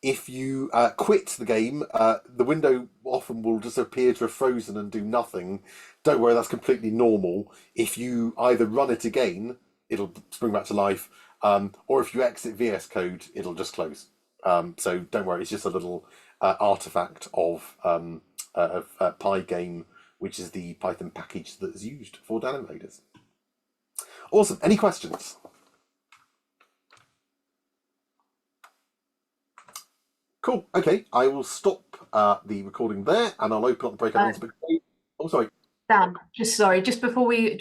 If you quit the game, the window often will just appear to have frozen and do nothing. Don't worry, that's completely normal. If you either run it again, it'll spring back to life, or if you exit VS Code, it'll just close. So don't worry, it's just a little artifact of Pygame, which is the Python package that is used for Dan Invaders. Awesome. Any questions? Cool. Okay, I will stop the recording there, and I'll open up the breakout rooms. Oh, sorry. Dan, just before we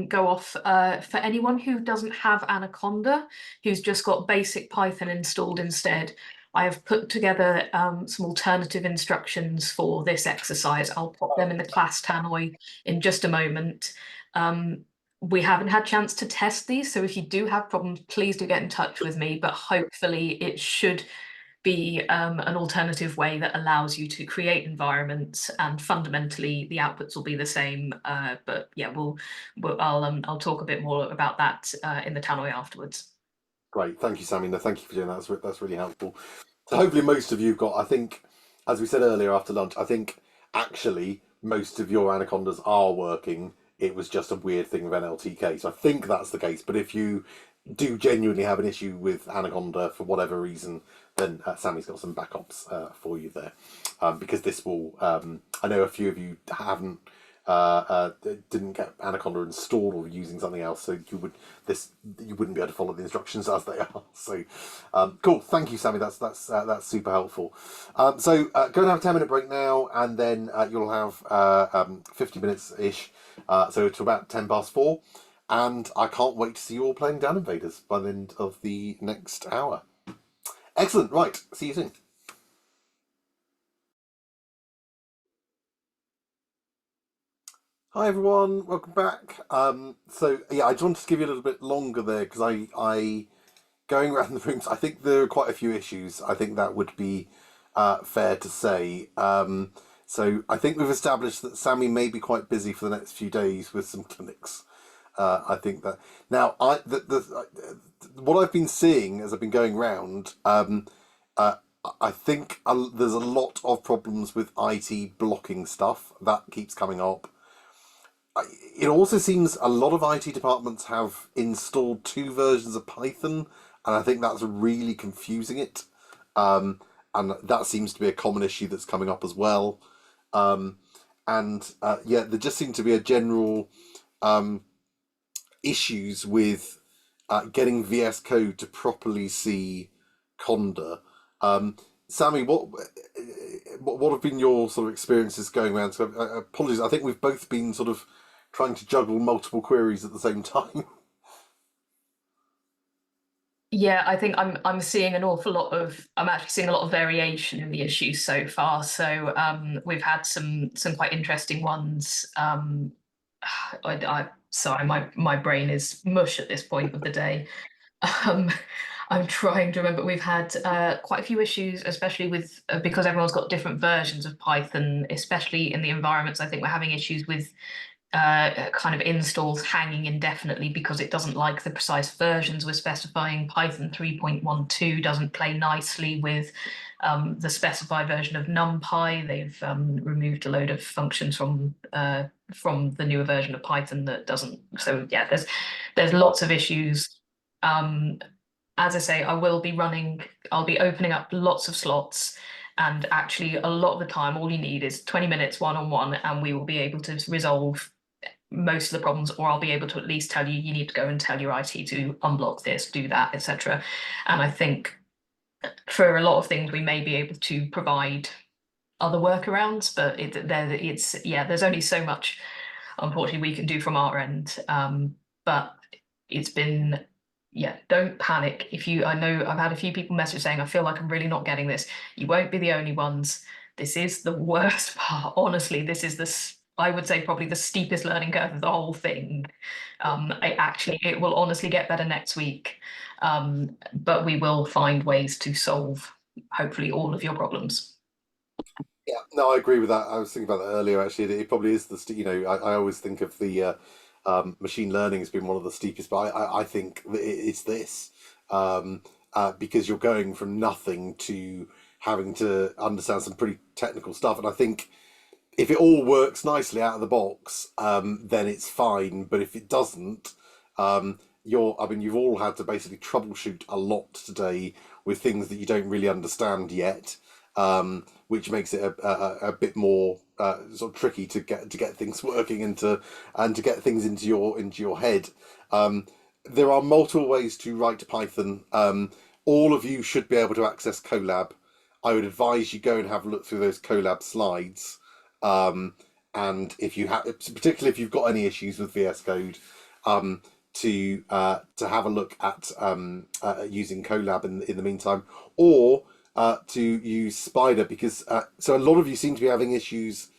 go off, for anyone who doesn't have Anaconda, who's just got basic Python installed instead, I have put together some alternative instructions for this exercise. I'll pop them in the class tannoy in just a moment. We haven't had a chance to test these, so if you do have problems, please do get in touch with me, but hopefully it should be an alternative way that allows you to create environments, and fundamentally the outputs will be the same. But yeah, I'll talk a bit more about that in the tannoy afterwards. Great, thank you, Sammy. No, thank you for doing that. That's really helpful. So hopefully most of you've got. I think, as we said earlier after lunch, I think actually most of your anacondas are working. It was just a weird thing with NLTK. So I think that's the case. But if you do genuinely have an issue with Anaconda for whatever reason, then Sammy's got some backups for you there, because this will. I know a few of you haven't didn't get Anaconda installed or using something else, so you wouldn't be able to follow the instructions as they are. So cool. Thank you, Sammy. That's super helpful. So go and have a 10-minute break now, and then you'll have 50 minutes ish. So to about 4:10. And I can't wait to see you all playing Dan Invaders by the end of the next hour. Excellent. Right. See you soon. Hi everyone. Welcome back. So yeah, I just wanted to give you a little bit longer there because I going around the rooms. I think there are quite a few issues. I think that would be fair to say. So I think we've established that Sammy may be quite busy for the next few days with some clinics. I think that now what I've been seeing as I've been going round, I think there's a lot of problems with IT blocking stuff that keeps coming up. It also seems a lot of IT departments have installed 2 versions of Python, and I think that's really confusing it. And that seems to be a common issue that's coming up as well. Yeah, there just seemed to be a general issues with getting VS Code to properly see Conda. Sammy, what have been your sort of experiences going around? So, apologies, I think we've both been sort of trying to juggle multiple queries at the same time. Yeah, I think I'm actually seeing a lot of variation in the issues so far. So we've had some quite interesting ones. Sorry, my brain is mush at this point of the day. Um, I'm trying to remember. We've had quite a few issues, especially with because everyone's got different versions of Python, especially in the environments. I think we're having issues with kind of installs hanging indefinitely because it doesn't like the precise versions we're specifying. Python 3.12 doesn't play nicely with the specified version of NumPy. They've removed a load of functions from the newer version of Python that doesn't. So yeah, there's lots of issues. Um, as I say, I'll be opening up lots of slots. And actually, a lot of the time, all you need is 20 minutes one-on-one, and we will be able to resolve most of the problems, or I'll be able to at least tell you, you need to go and tell your IT to unblock this, do that, etc. And I think for a lot of things, we may be able to provide other workarounds, but there's only so much, unfortunately, we can do from our end. But it's been, yeah, don't panic. I know I've had a few people message saying, I feel like I'm really not getting this. You won't be the only ones. This is the worst part. Honestly, I would say probably the steepest learning curve of the whole thing. It will honestly get better next week. But we will find ways to solve hopefully all of your problems. Yeah, no, I agree with that. I was thinking about that earlier. Actually, it probably is I always think of the machine learning as being one of the steepest, but I think that it's this because you're going from nothing to having to understand some pretty technical stuff, and I think if it all works nicely out of the box, then it's fine. But if it doesn't, you've all had to basically troubleshoot a lot today with things that you don't really understand yet, which makes it a bit more sort of tricky to get things working and to get things into your head. There are multiple ways to write Python. All of you should be able to access CoLab. I would advise you go and have a look through those CoLab slides. And if you have, particularly if you've got any issues with VS Code, to have a look at using CoLab in the meantime, or to use Spider, because so a lot of you seem to be having issues.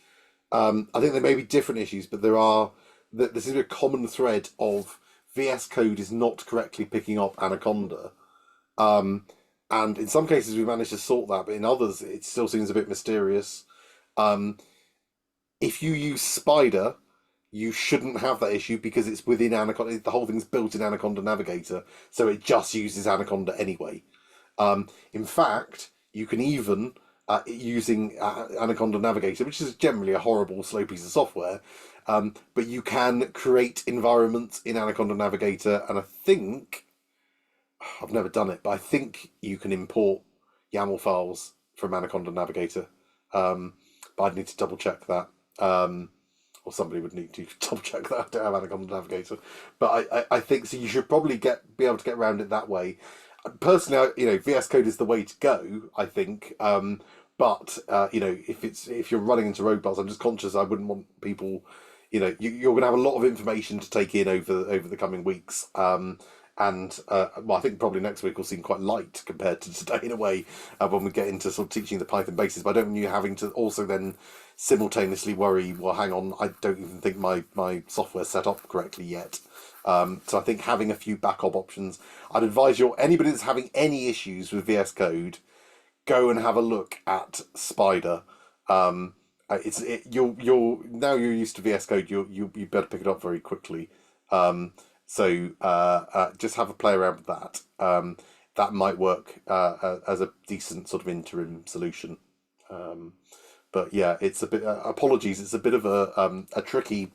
I think there may be different issues, but this is a common thread of VS Code is not correctly picking up Anaconda. And in some cases we managed to sort that, but in others it still seems a bit mysterious. If you use Spider, you shouldn't have that issue because it's within Anaconda. The whole thing's built in Anaconda Navigator, so it just uses Anaconda anyway. In fact, you can even using Anaconda Navigator, which is generally a horrible, slow piece of software, but you can create environments in Anaconda Navigator, and I think I've never done it, but I think you can import YAML files from Anaconda Navigator. But I'd need to double check that. Or somebody would need to double check that. I don't have Anaconda Navigator, but I think so. You should probably be able to get around it that way. Personally, VS Code is the way to go, I think. But if you're running into roadblocks, I'm just conscious I wouldn't want people. You're going to have a lot of information to take in over the coming weeks. Well, I think probably next week will seem quite light compared to today in a way when we get into sort of teaching the Python basics. But I don't want you having to also then simultaneously worry, well, hang on, I don't even think my software's set up correctly yet. So I think having a few backup options, I'd advise anybody that's having any issues with VS Code, go and have a look at Spider. You're now you're used to VS Code, you better pick it up very quickly. So just have a play around with that. That might work as a decent sort of interim solution. But yeah, it's a bit. Apologies, it's a bit of a tricky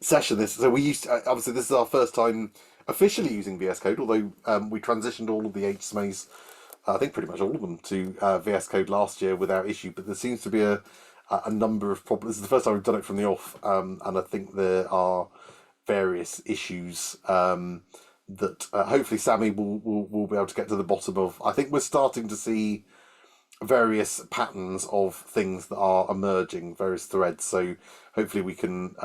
session. Obviously this is our first time officially using VS Code, although we transitioned all of the HSMAs, I think pretty much all of them, to VS Code last year without issue. But there seems to be a number of problems. This is the first time we've done it from the off, and I think there are various issues that hopefully Sammy will be able to get to the bottom of. I think we're starting to see various patterns of things that are emerging, various threads. So hopefully we can,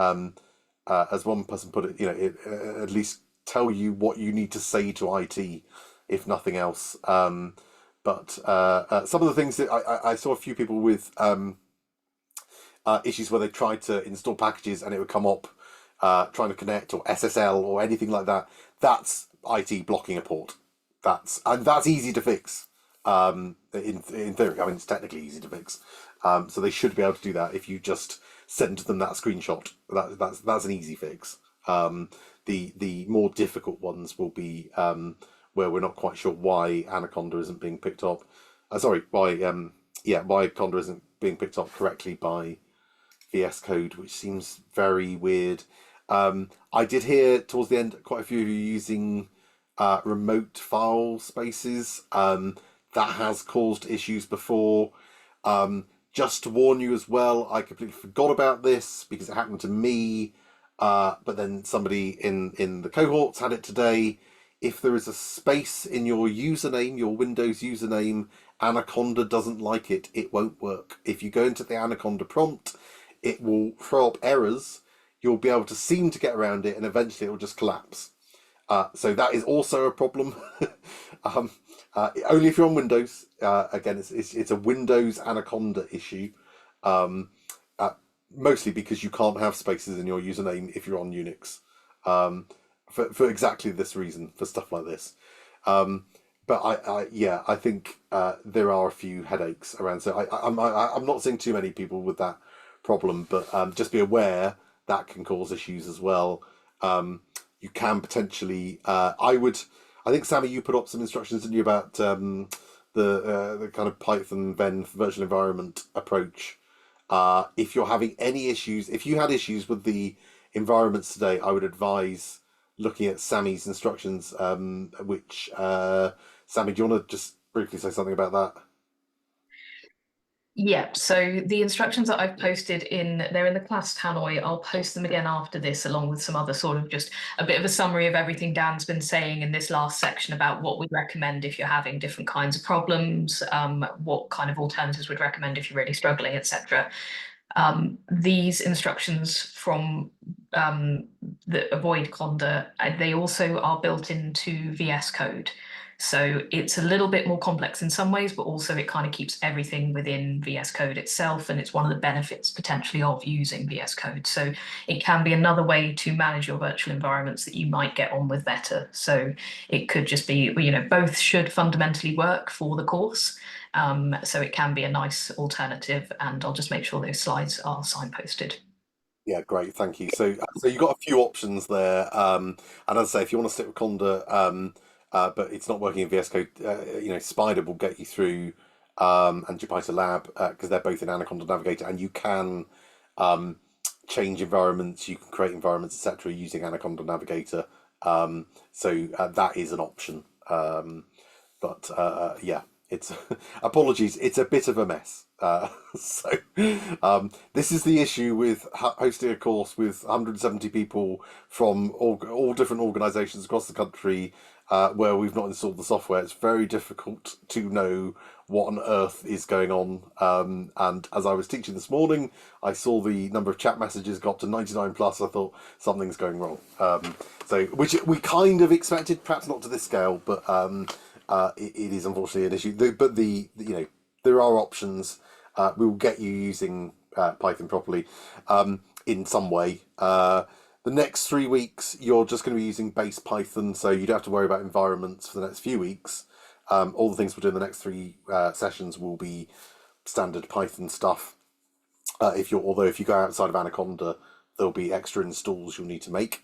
as one person put it, at least tell you what you need to say to IT, if nothing else. But some of the things that I saw a few people with issues where they tried to install packages and it would come up trying to connect, or SSL or anything like that, that's IT blocking a port. That's easy to fix. In theory, I mean, it's technically easy to fix. So they should be able to do that if you just send them that screenshot. That's an easy fix. The more difficult ones will be where we're not quite sure why Anaconda isn't being picked up. Why Conda isn't being picked up correctly by VSCode, which seems very weird. I did hear towards the end quite a few of you using remote file spaces. That has caused issues before. Just to warn you as well, I completely forgot about this because it happened to me, but then somebody in the cohorts had it today. If there is a space in your username, your Windows username, Anaconda doesn't like it. It won't work. If you go into the Anaconda prompt, it will throw up errors. You'll be able to seem to get around it, and eventually it will just collapse. So that is also a problem. Only if you're on Windows. Again, it's a Windows Anaconda issue. Mostly because you can't have spaces in your username if you're on Unix. For exactly this reason, for stuff like this. But I think there are a few headaches around. So I'm not seeing too many people with that problem, but just be aware that can cause issues as well. You can potentially. I think Sammy, you put up some instructions, didn't you, about the kind of Python Venn virtual environment approach. If you're having any issues, if you had issues with the environments today, I would advise looking at Sammy's instructions. Which Sammy, do you want to just briefly say something about that? Yep, so the instructions that I've posted they're in the class Tannoy. I'll post them again after this, along with some other sort of just a bit of a summary of everything Dan's been saying in this last section about what we'd recommend if you're having different kinds of problems, what kind of alternatives we'd recommend if you're really struggling, etc. These instructions from that avoid Conda, they also are built into VS Code. So it's a little bit more complex in some ways, but also it kind of keeps everything within VS Code itself. And it's one of the benefits potentially of using VS Code. So it can be another way to manage your virtual environments that you might get on with better. So it could just be, both should fundamentally work for the course. So it can be a nice alternative, and I'll just make sure those slides are signposted. Yeah, great, thank you. So you've got a few options there, and as I say, if you want to stick with Conda, but it's not working in VS Code, Spider will get you through, and Jupyter Lab, because they're both in Anaconda Navigator, and you can change environments, you can create environments, etc., using Anaconda Navigator. So that is an option. But yeah, it's apologies, it's a bit of a mess. So this is the issue with hosting a course with 170 people from all different organisations across the country, where we've not installed the software. It's very difficult to know what on earth is going on. And as I was teaching this morning, I saw the number of chat messages got to 99 plus. I thought something's going wrong. So which we kind of expected, perhaps not to this scale, but it is unfortunately an issue. But there are options. We will get you using Python properly in some way. The next 3 weeks, you're just going to be using base Python, so you don't have to worry about environments for the next few weeks. All the things we'll do in the next 3 sessions will be standard Python stuff. Although if you go outside of Anaconda, there'll be extra installs you'll need to make.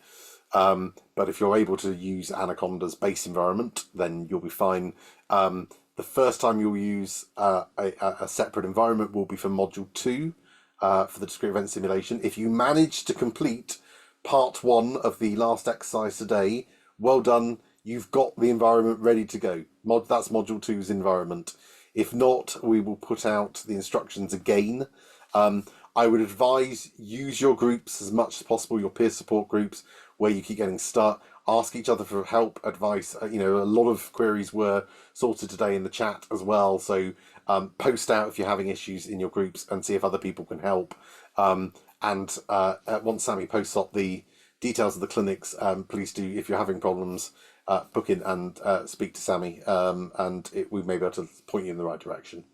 But if you're able to use Anaconda's base environment, then you'll be fine. The first time you'll use a separate environment will be for Module 2 for the discrete event simulation. If you manage to complete part 1 of the last exercise today, well done. You've got the environment ready to go. That's Module 2's environment. If not, we will put out the instructions again. I would advise use your groups as much as possible, your peer support groups, where you keep getting stuck. Ask each other for help, advice. A lot of queries were sorted today in the chat as well. So post out if you're having issues in your groups and see if other people can help. And once Sammy posts up the details of the clinics, please do, if you're having problems, book in and speak to Sammy, and we may be able to point you in the right direction.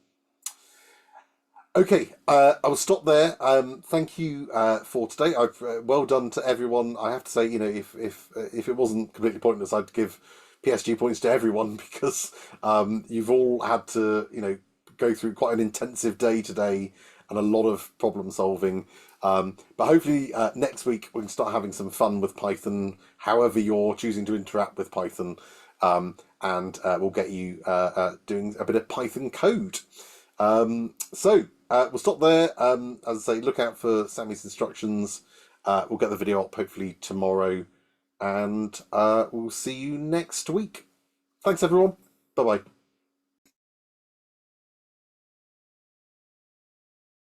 Okay, I will stop there. Thank you for today. I've well done to everyone. I have to say, if it wasn't completely pointless, I'd give PSG points to everyone because you've all had to go through quite an intensive day today and a lot of problem solving. But hopefully next week we can start having some fun with Python, however you're choosing to interact with Python, and we'll get you doing a bit of Python code. We'll stop there. As I say, look out for Sammy's instructions. We'll get the video up hopefully tomorrow, and we'll see you next week. Thanks, everyone. Bye bye.